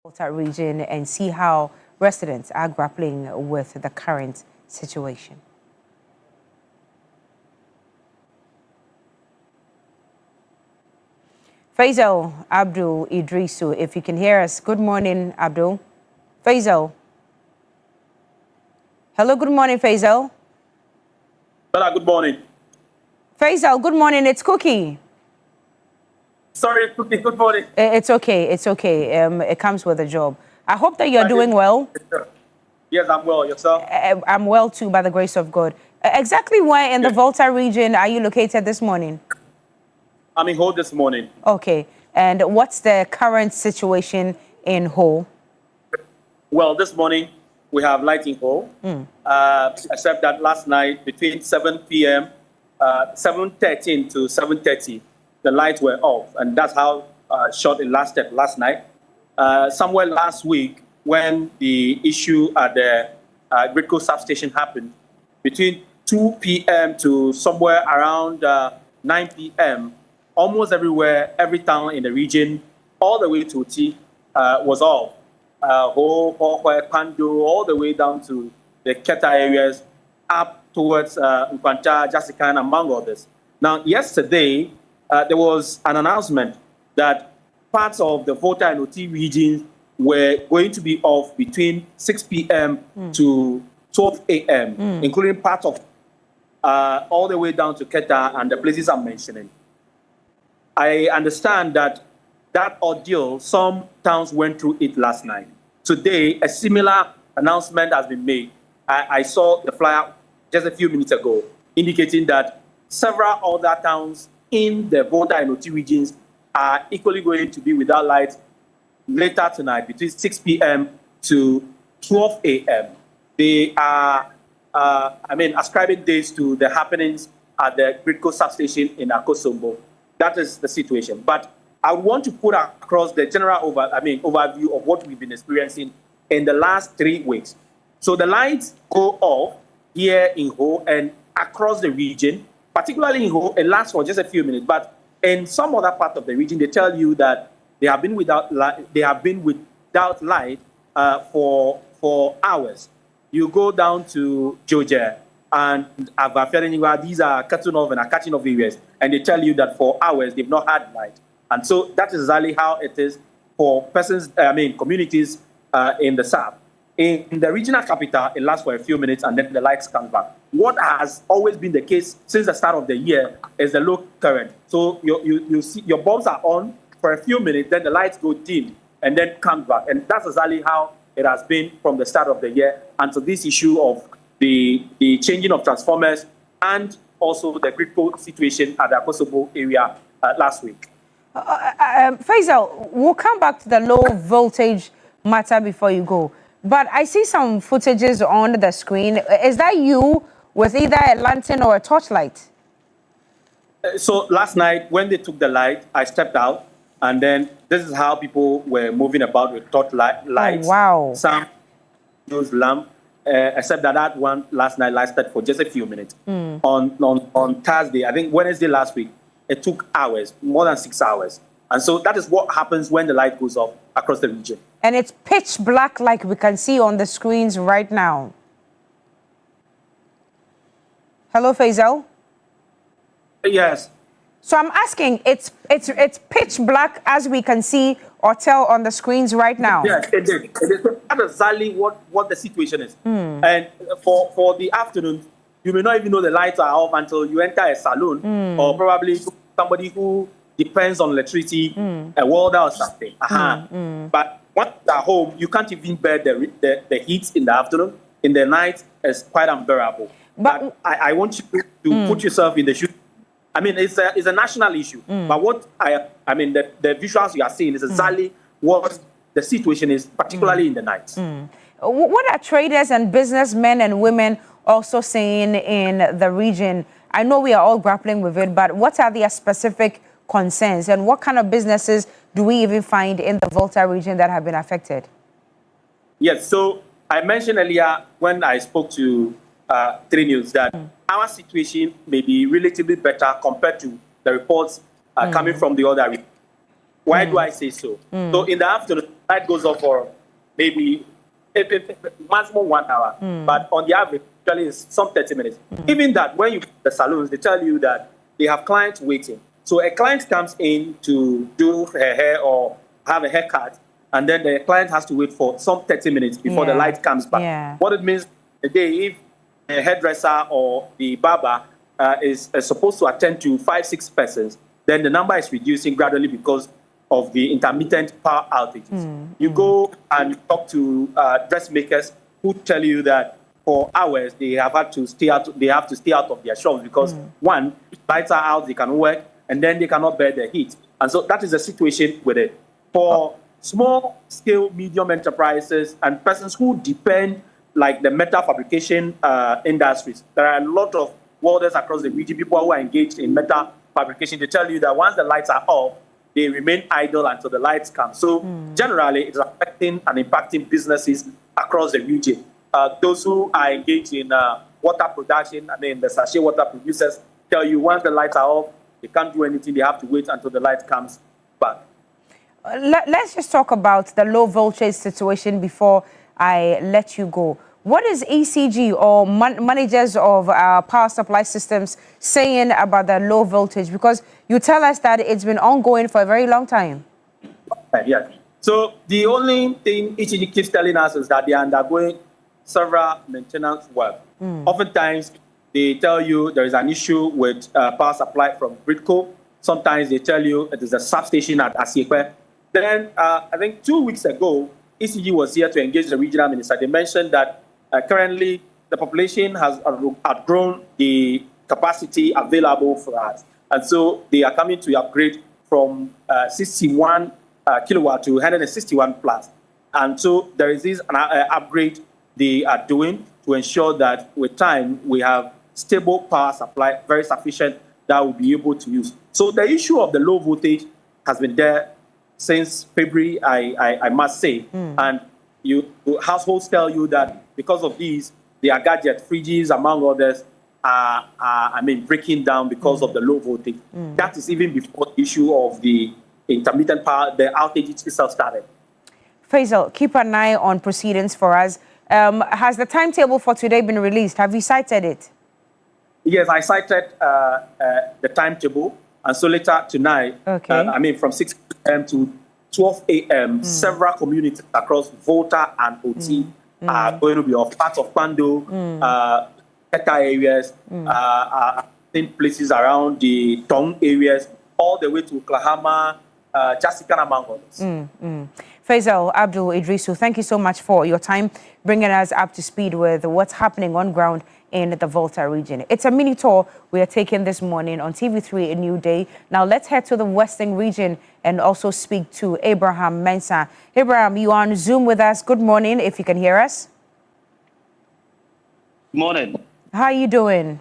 Volta region and see how residents are grappling with the current situation. Faisal Abdul Idrisu, if you can hear us. Good morning, Abdul. Faisal. Hello, good morning, Faisal. Hello, good morning. Faisal, good morning. It's Cookie. Sorry, Cookie, good morning. It's okay. It's okay. It comes with a job. I hope that you're doing well. Yes, I'm well. Yourself? I'm well, too, by the grace of God. Exactly where in the Volta region are you located this morning? I'm in Ho this morning. Okay. And what's the current situation in Ho? Well, this morning we have light in Ho, except that last night between 7 p.m., 7:13 to 7:30, the lights were off. And that's how short it lasted last night. Somewhere last week, when the issue at the Gridco substation happened, between 2 p.m. to somewhere around 9 p.m., almost everywhere, every town in the region, all the way to Oti, was off. Ho, Pando, all the way down to the Keta areas, up towards Nkwanta, Jasikan, among others. Now, yesterday, there was an announcement that parts of the Volta and Oti regions were going to be off between 6 p.m. to 12 a.m., including parts of all the way down to Keta and the places I'm mentioning. I understand that ordeal, some towns went through it last night. Today, a similar announcement has been made. I saw the flyer just a few minutes ago, indicating that several other towns in the Volta and Oti regions are equally going to be without lights later tonight, between 6 p.m. to 12 a.m. They are, ascribing days to the happenings at the Gridco substation in Akosombo. That is the situation. But I want to put across the general overview of what we've been experiencing in the last 3 weeks. So the lights go off here in Ho and across the region, particularly in Ho, it lasts for just a few minutes. But in some other part of the region, they tell you that they have been without light for hours. You go down to Georgia and Avaferinigwa, these are cutting off and catching off areas, and they tell you that for hours they've not had light. And so that is exactly how it is for communities in the south. In the regional capital, it lasts for a few minutes and then the lights come back. What has always been the case since the start of the year is the low current. So you see your bulbs are on for a few minutes, then the lights go dim and then come back. And that's exactly how it has been from the start of the year until this issue of the changing of transformers and also the Gridco situation at the Akosombo area last week. Faisal, we'll come back to the low voltage matter before you go. But I see some footages on the screen. Is that you with either a lantern or a torchlight? So last night, when they took the light, I stepped out, and then this is how people were moving about with torchlights. Oh, wow. Some used lamp, except that one last night lasted for just a few minutes. On Thursday, I think Wednesday last week, it took hours, more than 6 hours. And so that is what happens when the light goes off across the region. And it's pitch black like we can see on the screens right now. Hello, Faisal? Yes. So I'm asking, it's pitch black as we can see or tell on the screens right now? Yes, it is. That's exactly what the situation is. And for the afternoon, you may not even know the lights are off until you enter a saloon or probably somebody who depends on electricity, a welder or something. But once you're at home, you can't even bear the heat in the afternoon. In the night, it's quite unbearable. But I want you to put yourself in the shoes. I mean, it's a national issue. But what the visuals you are seeing is exactly what the situation is, particularly in the night. What are traders and businessmen and women also saying in the region? I know we are all grappling with it, but what are their specific concerns and what kind of businesses do we even find in the Volta region that have been affected? Yes, so I mentioned earlier when I spoke to 3 News that our situation may be relatively better compared to the reports coming from the other region. Why do I say so? So in the afternoon, light goes off for maybe maximum 1 hour, but on the average, usually it's some 30 minutes. Even that, when you the salons, they tell you that they have clients waiting. So a client comes in to do her hair or have a haircut, and then the client has to wait for some 30 minutes before the light comes back. What it means today, if a hairdresser or the barber is supposed to attend to 5-6 persons, then the number is reducing gradually because of the intermittent power outages. You go and talk to dressmakers who tell you that for hours they have had to stay out. They have to stay out of their shops because one, lights are out, they can work, and then they cannot bear the heat. And so that is the situation with it. For small scale, medium enterprises and persons who depend, like the metal fabrication industries, there are a lot of welders across the region, people who are engaged in metal fabrication. They tell you that once the lights are off, they remain idle until the lights come. So generally, it's affecting and impacting businesses across the region. Those who are engaged in water production, the sachet water producers tell you once the lights are off, they can't do anything. They have to wait until the light comes back. Let's just talk about the low voltage situation before I let you go. What is ECG or managers of power supply systems saying about the low voltage? Because you tell us that it's been ongoing for a very long time. Yes. So the only thing ECG keeps telling us is that they are undergoing several maintenance work. Oftentimes, they tell you there is an issue with power supply from Gridco. Sometimes they tell you it is a substation at Asiekwe. Then, I think 2 weeks ago, ECG was here to engage the regional minister. They mentioned that currently the population has outgrown the capacity available for us. And so they are coming to upgrade from 61 kilowatt to 161 plus. And so there is this upgrade they are doing to ensure that with time we have stable power supply, very sufficient, that we'll be able to use. So the issue of the low voltage has been there since February, I must say. And households tell you that because of these, their gadgets, fridges, among others, are breaking down because of the low voltage. That is even before the issue of the intermittent power, the outage itself started. Faisal, keep an eye on proceedings for us. Has the timetable for today been released? Have you cited it? Yes, I cited the timetable. And so later tonight, from 6 p.m. to 12 a.m., several communities across Volta and OT are going to be off. Parts of Pando, Teta areas, in places around the Tong areas, all the way to Oklahoma, Jessica, among others. Faisal Abdul Idrisu, thank you so much for your time, bringing us up to speed with what's happening on ground in the Volta region. It's a mini tour we are taking this morning on TV3 Newday. Now let's head to the Western region and also speak to Abraham Mensah. Abraham, you are on Zoom with us. Good morning, if you can hear us. Morning. How are you doing?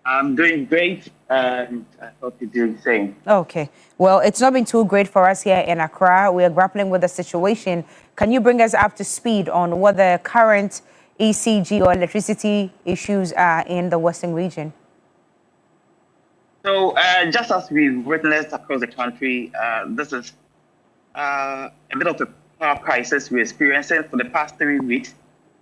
I'm doing great, and I hope you're doing the same. Okay. Well, it's not been too great for us here in Accra. We are grappling with the situation. Can you bring us up to speed on what the current ECG or electricity issues are in the Western region? So, just as we've witnessed across the country, this is a bit of a power crisis we're experiencing. For the past 3 weeks,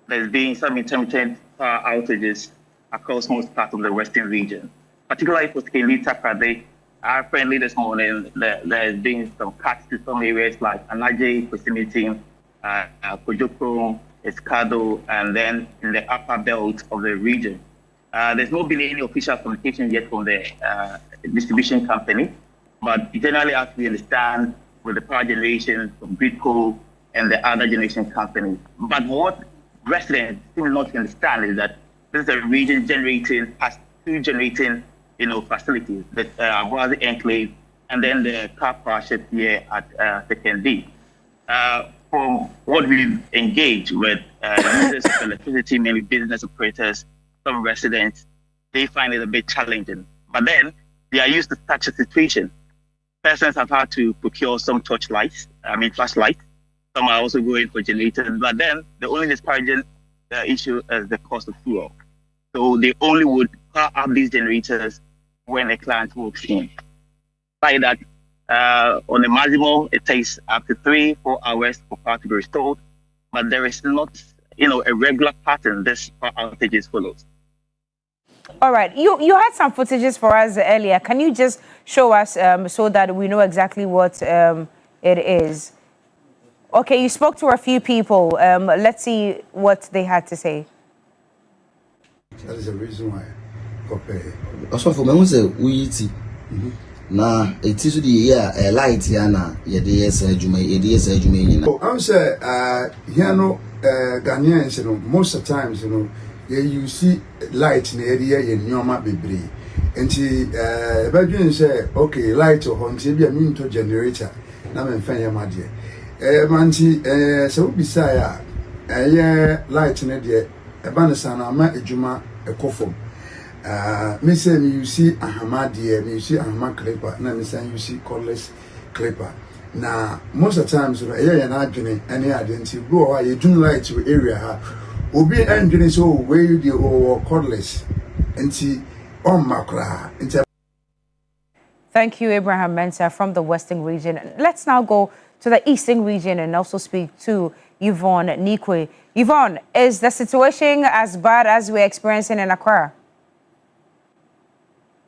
there's been some intermittent power outages across most parts of the Western region, particularly for Kelita Krade. Apparently this morning, there has been some cuts to some areas like Anaje, Kosimiti, Kojoko, Escado, and then in the upper belt of the region. There's not been any official communication yet from the distribution company, but generally, as we understand, with the power generation from Gridco and the other generation companies. But what residents still not understand is that this is a region generating, has two generating, facilities, the Aguazi Enclave and then the car partnership here at Second D. From what we've engaged with users of electricity, mainly business operators, some residents, they find it a bit challenging. But then they are used to such a situation. Persons have had to procure some flashlights. Some are also going for generators. But then the only discouraging issue is the cost of fuel. So they only would power up these generators when a client walks in. By that, On a maximum, it takes up to 3-4 hours for power to be restored, but there is not, a regular pattern this power outages follows. All right, you had some footages for us earlier. Can you just show us so that we know exactly what it is? Okay, you spoke to a few people. Let's see what they had to say. That is the reason why. Also, for me, we eat. Na it is the year light here na yes Jume. Oh, I'm say here no Ghanaians, most of the times, you see light in the area in Nyoma Bibri. And Bedouin say, okay, light or home, be a mean to generator. Now I'm fine, my dear. Manti, so beside light in the area, a banasana, a juma, a coffin. Me say me you see ahama dear, me you see ahama clipper, na me say you see cordless clipper. Now most of the times you na adwene any identity go why you do light to area ha obi endwene so where you dey or cordless enti on makra enti. Thank you, Abraham Mensah from the Western region. Let's now go to the Eastern region and also speak to Yvonne Nikwe. Yvonne, is the situation as bad as we're experiencing in Accra?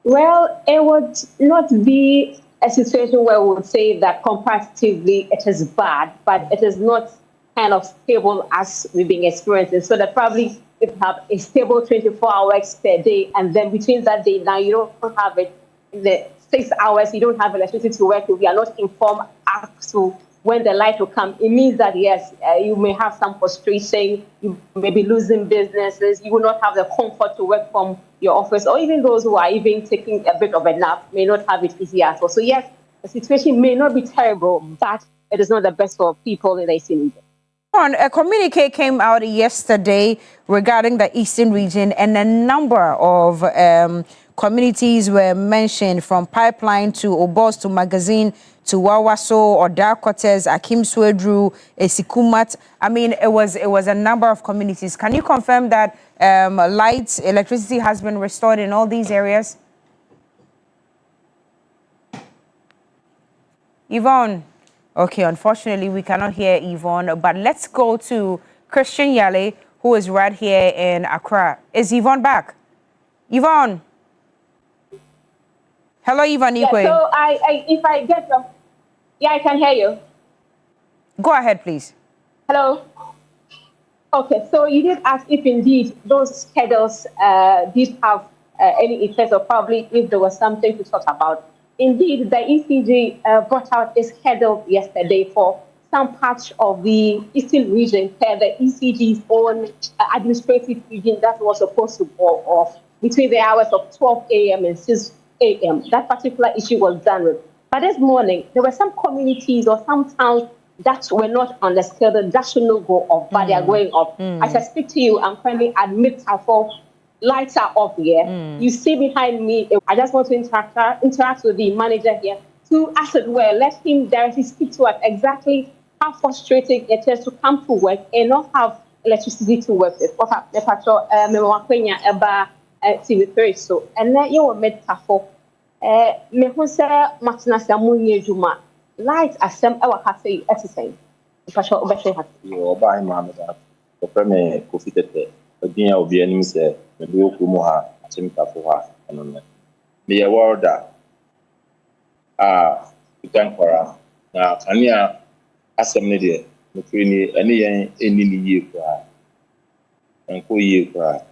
Well, it would not be a situation where we would say that comparatively it is bad, but it is not kind of stable as we've been experiencing. So that probably if you have a stable 24 hours per day, and then between that day now you don't have it in the 6 hours, you don't have electricity to work with, you are not informed as to when the light will come. It means that yes, you may have some frustration, you may be losing businesses, you will not have the comfort to work from your office, or even those who are even taking a bit of a nap may not have it easy as well. So yes, the situation may not be terrible, but it is not the best for people in the Eastern region. A communique came out yesterday regarding the Eastern region, and a number of communities were mentioned, from Pipeline to Obos to Magazine to Wawaso or Darkotes, Akim Swedru, Esikumat. I mean, it was a number of communities. Can you confirm that lights, electricity has been restored in all these areas? Yvonne. Okay, unfortunately, we cannot hear Yvonne, but let's go to Christian Yale, who is right here in Accra. Is Yvonne back? Yvonne. Hello, Yvonne. Yeah, so if I get you, yeah, I can hear you. Go ahead, please. Hello. Okay, so you did ask if indeed those schedules did have any effect, or probably if there was something to talk about. Indeed, the ECG brought out a schedule yesterday for some parts of the Eastern region, per the ECG's own administrative region that was supposed to go off between the hours of 12 a.m. and 6 a.m. That particular issue was done with. But this morning, there were some communities or some towns that were not on the schedule that should not go off, but they are going off. As I speak to you, I'm currently at Mid-Tafo. Lights are off here. You see behind me, I just want to interact with the manager here to, as it were, let him directly speak to us exactly how frustrating it is to come to work and not have electricity to work with. TV3, so, and then you were Mid-Tafo. Me who say Martina Samuel Juma. Lights are some our cafe at the same. You buy mamma that the premier coffee. Again, I'll be an say, maybe Okumoha, Chimka for her, and me a word that you thank for her. Now, can you ask some lady, any year for her? And who year for her?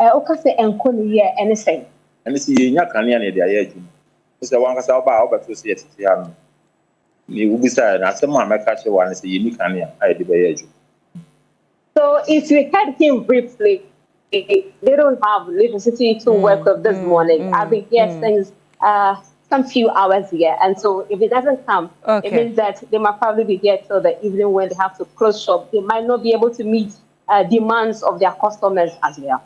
Okay, say, and call year anything. And see, you can't hear the idea. Mr. Wanka about to see it. You will be sad, and someone might catch one and say, you can't hear. I did. So if you heard him briefly, they don't have electricity to work with this morning. I've been here since some few hours here. And so if it doesn't come, it means that they might probably be here till the evening when they have to close shop. They might not be able to meet demands of their customers as well.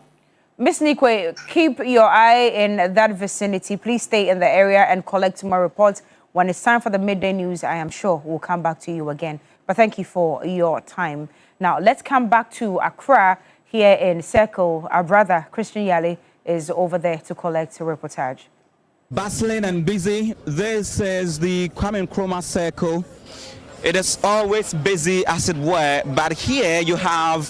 Ms. Nikwe, keep your eye in that vicinity. Please stay in the area and collect more reports. When it's time for the midday news, I am sure we'll come back to you again. But thank you for your time. Now, let's come back to Accra here in Circle. Our brother, Christian Yale, is over there to collect a reportage. Bustling and busy. This is the Kwame Nkrumah Circle. It is always busy, as it were, but here you have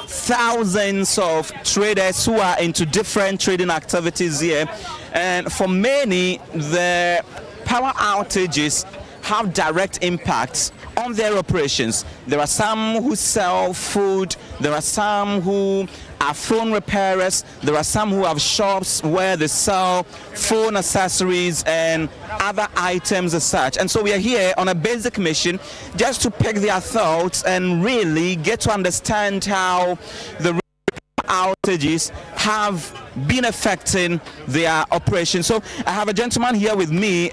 thousands of traders who are into different trading activities here, and for many the power outages have direct impacts on their operations. There are some who sell food, there are some who are phone repairers, there are some who have shops where they sell phone accessories and other items as such. And so we are here on a basic mission just to pick their thoughts and really get to understand how the outages have been affecting their operations. So I have a gentleman here with me.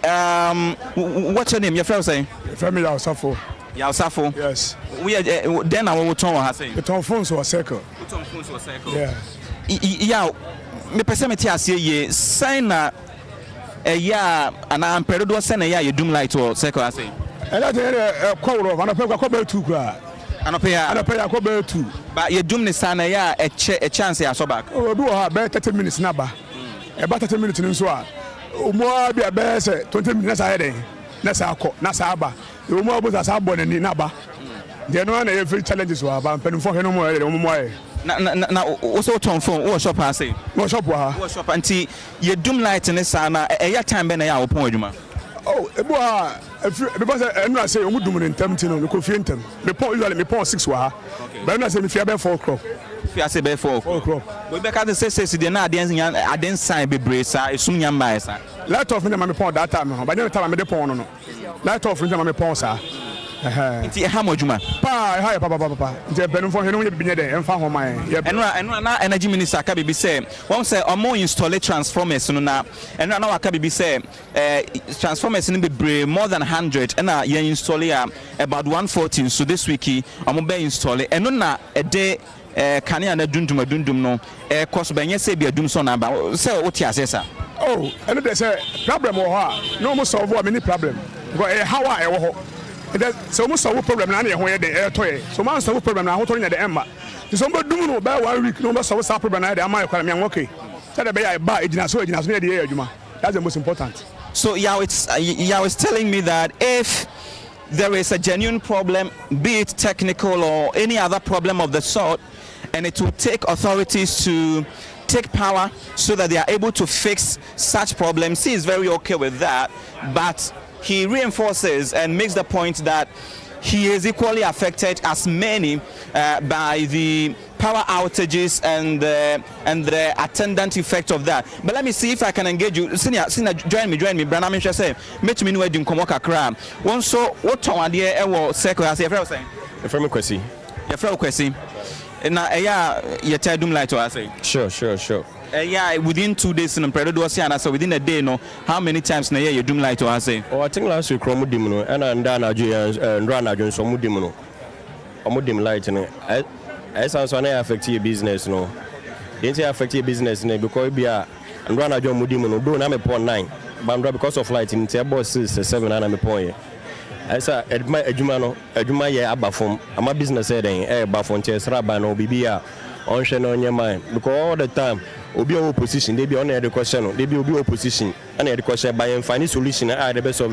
What's your name? Your friend saying? Family Yausafo. Yausafo? Yes. We are then I will turn on saying. The turn phones or circle. Turn phones or circle. Yeah. Yeah. Me person me tia say ye sign na yeah and I'm pedo do say na yeah you doom light or circle I say. And that call of and I go to cry. And I pay a couple two. But you doom ni sana ya a chance ya so back. Oh, do about 30 minutes naba. About 30 minutes in so. More be a best 20 minutes ahead. Nasa aba. You more about as abon and naba. They know every challenges were about pen for no more. Na also turn phone or shop I say. What shop what shop until you doom light in the sana a time ben ya open juma. Oh, because I'm not saying I'm doing in tempting on the coffee in them. Me point usually me point 6 wa. But I'm not saying if you have 4 o'clock. If you say 4 o'clock. We because they say the na I didn't sign be brace soon yam by sir. Let off me my point that time. But the time I made the point no. Let off me my point sir. Nti how much juma? Hi papa. Nti benum for henu be there emfa ho man. Enra na energy minister ka be say one say omo install transformers no na enra na waka be say transformers no be more than 100 and na you install about 114 so this week omo be install eno na e de kania na dundum no cost be nyese be adum so na ba say what ya say sir. Oh, eno dey say problem wo ha no mo solve any problem. Because how I wo ho so most solve problem na na ho dey toy so man solve problem na ho to nya dey emma so mo dum no ba 1 week no be solve problem na dey am kwara me okay say dey be ya ba ejina so dey adwuma. That's the most important. So Yao is telling me that if there is a genuine problem, be it technical or any other problem of the sort, and it will take authorities to take power so that they are able to fix such problems, he is very okay with that, but he reinforces and makes the point that he is equally affected as many by the power outages and the attendant effect of that. But let me see if I can engage you. Senior, join me. Brana Misha say, "Meet me no edin komo kakra." One so what on there ewo circle as your friend saying. Your friend Kwesi. Your friend Kwesi. Na you tell them like to I say. Sure. Yeah, within 2 days in Predo so within a day, no, how many times na you doom light to I say? Oh, I think last week Romudimno and Dana and Rana Jones Omudimno. Omudim light in it. I sounds when I affect your business, no. Didn't affect your business because be a and Rana John Mudimno, do I'm a point 9. But because of light in Tiabo 6 7 and I'm a point. I said, Edma Eduma ya abafom. I'm a business heading, bafon Chesra Bano, Bibia, on your mind. Because all the time, Obi opposition, they be on the question, they be opposition, and the question by and find a solution at the best of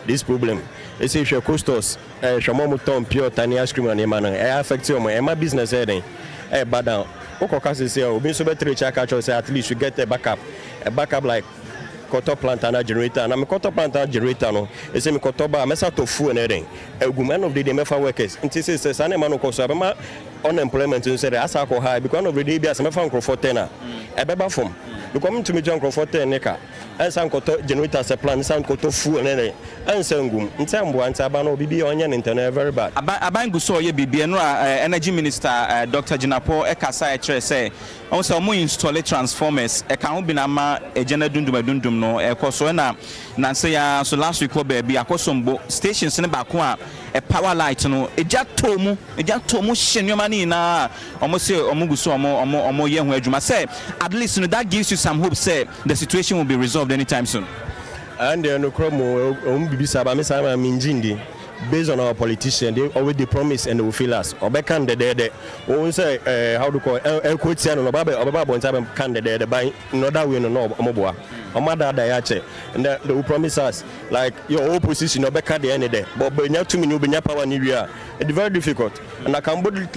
this problem. They say, your costos, Shamomuton, pure tiny ice cream on your man, I affect you, my business heading, but now, Okocas is here, Obi so better check out, say at least you get a backup like. Cotton plant and generator, and I'm a cotton plant and generator. No, it's a cotoba, I'm a sort of food and everything. A woman of the DMFA workers, and this is a son of Manocosabama unemployment in Said Asako High, because of the DBS, I'm a fan for 10. A beba form. You come to me, John for 10 Neka, and some cotton generators, a plant, some cotton food and everything, and Sangum, and some ones Abano BB onion internet very bad. Abangu saw ye BB and Energy Minister Dr. Jinapo Ekasa say, also more install transformers, a can be a general dundum no, a cosoena, Nansea, so last week, baby, a cosombo stations in the Bakua, a power light, no, a jat tomu, Shenyomani na almost say Omuguso or more young where you must say, at least that gives you some hope, say the situation will be resolved anytime soon. And no chromo, Bibisaba, Miss Minjindi. based on our politicians, they already promise and they will fail us. Or back on the day, we say, how do you call it? Quotidian or Baba candidate by no that we no Moboa. Or Mother Dayache. And they will promise us, like your opposition, or back at the end of the day. But when you 2 minutes, you power in Nigeria. It's very difficult. And I can boldly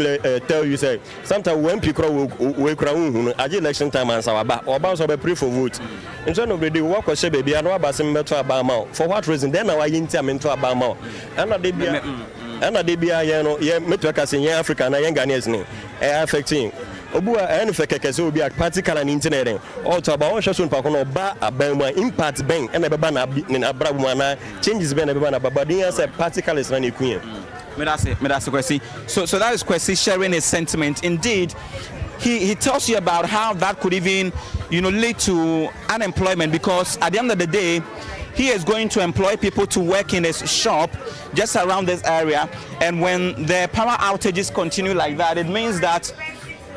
tell you, say, sometimes when people will crown, at election time, and so or bounce of a pre for vote. In general, they work with baby, I know about some metal about for what reason? Then our intim into a bama. And they be a metwaka in Africa and a young Ghanaians, affecting. Obua and Fekes will be a particle and internet. Also, about Shassun Pacono, Ba, a Bama, impact bank, and a Babana in a Brabumana, changes Benabana, but as a particle is running queen. That's the question. So that is Kwesi sharing his sentiment. Indeed, he tells you about how that could even, lead to unemployment, because at the end of the day, he is going to employ people to work in his shop just around this area. And when the power outages continue like that, it means that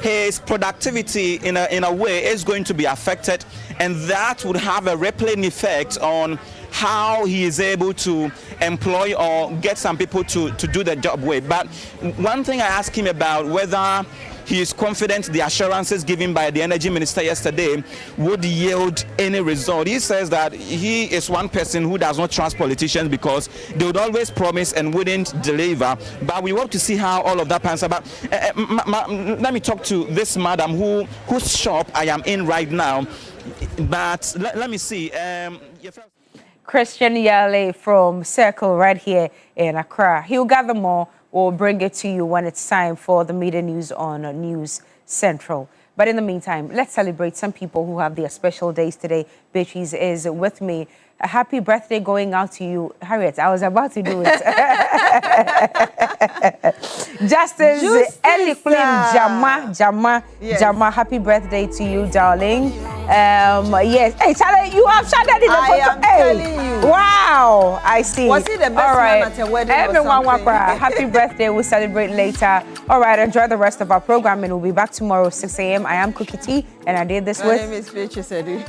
his productivity in a way is going to be affected, and that would have a rippling effect on how he is able to employ or get some people to do the job with. But one thing I asked him about, whether he is confident the assurances given by the energy minister yesterday would yield any result. He says that he is one person who does not trust politicians because they would always promise and wouldn't deliver. But we want to see how all of that pans out. Let me talk to this madam whose shop I am in right now. But let me see. Christian Yale from Circle right here in Accra. He'll gather more. We'll bring it to you when it's time for the media news on News Central. But in the meantime, let's celebrate some people who have their special days today. Beatrice is with me. A happy birthday going out to you, Harriet. I was about to do it. Justice Ellie Jama, happy birthday to you, darling. Yes. Hey, Charlie, you have shouted in the photo. I am telling you. Wow, I see. Was he the best All right. man at a wedding? Everyone, happy birthday. We'll celebrate later. All right, enjoy the rest of our program, and we'll be back tomorrow, 6 a.m. I am Cookie T, and I did this with... My name is Beatrice Edu.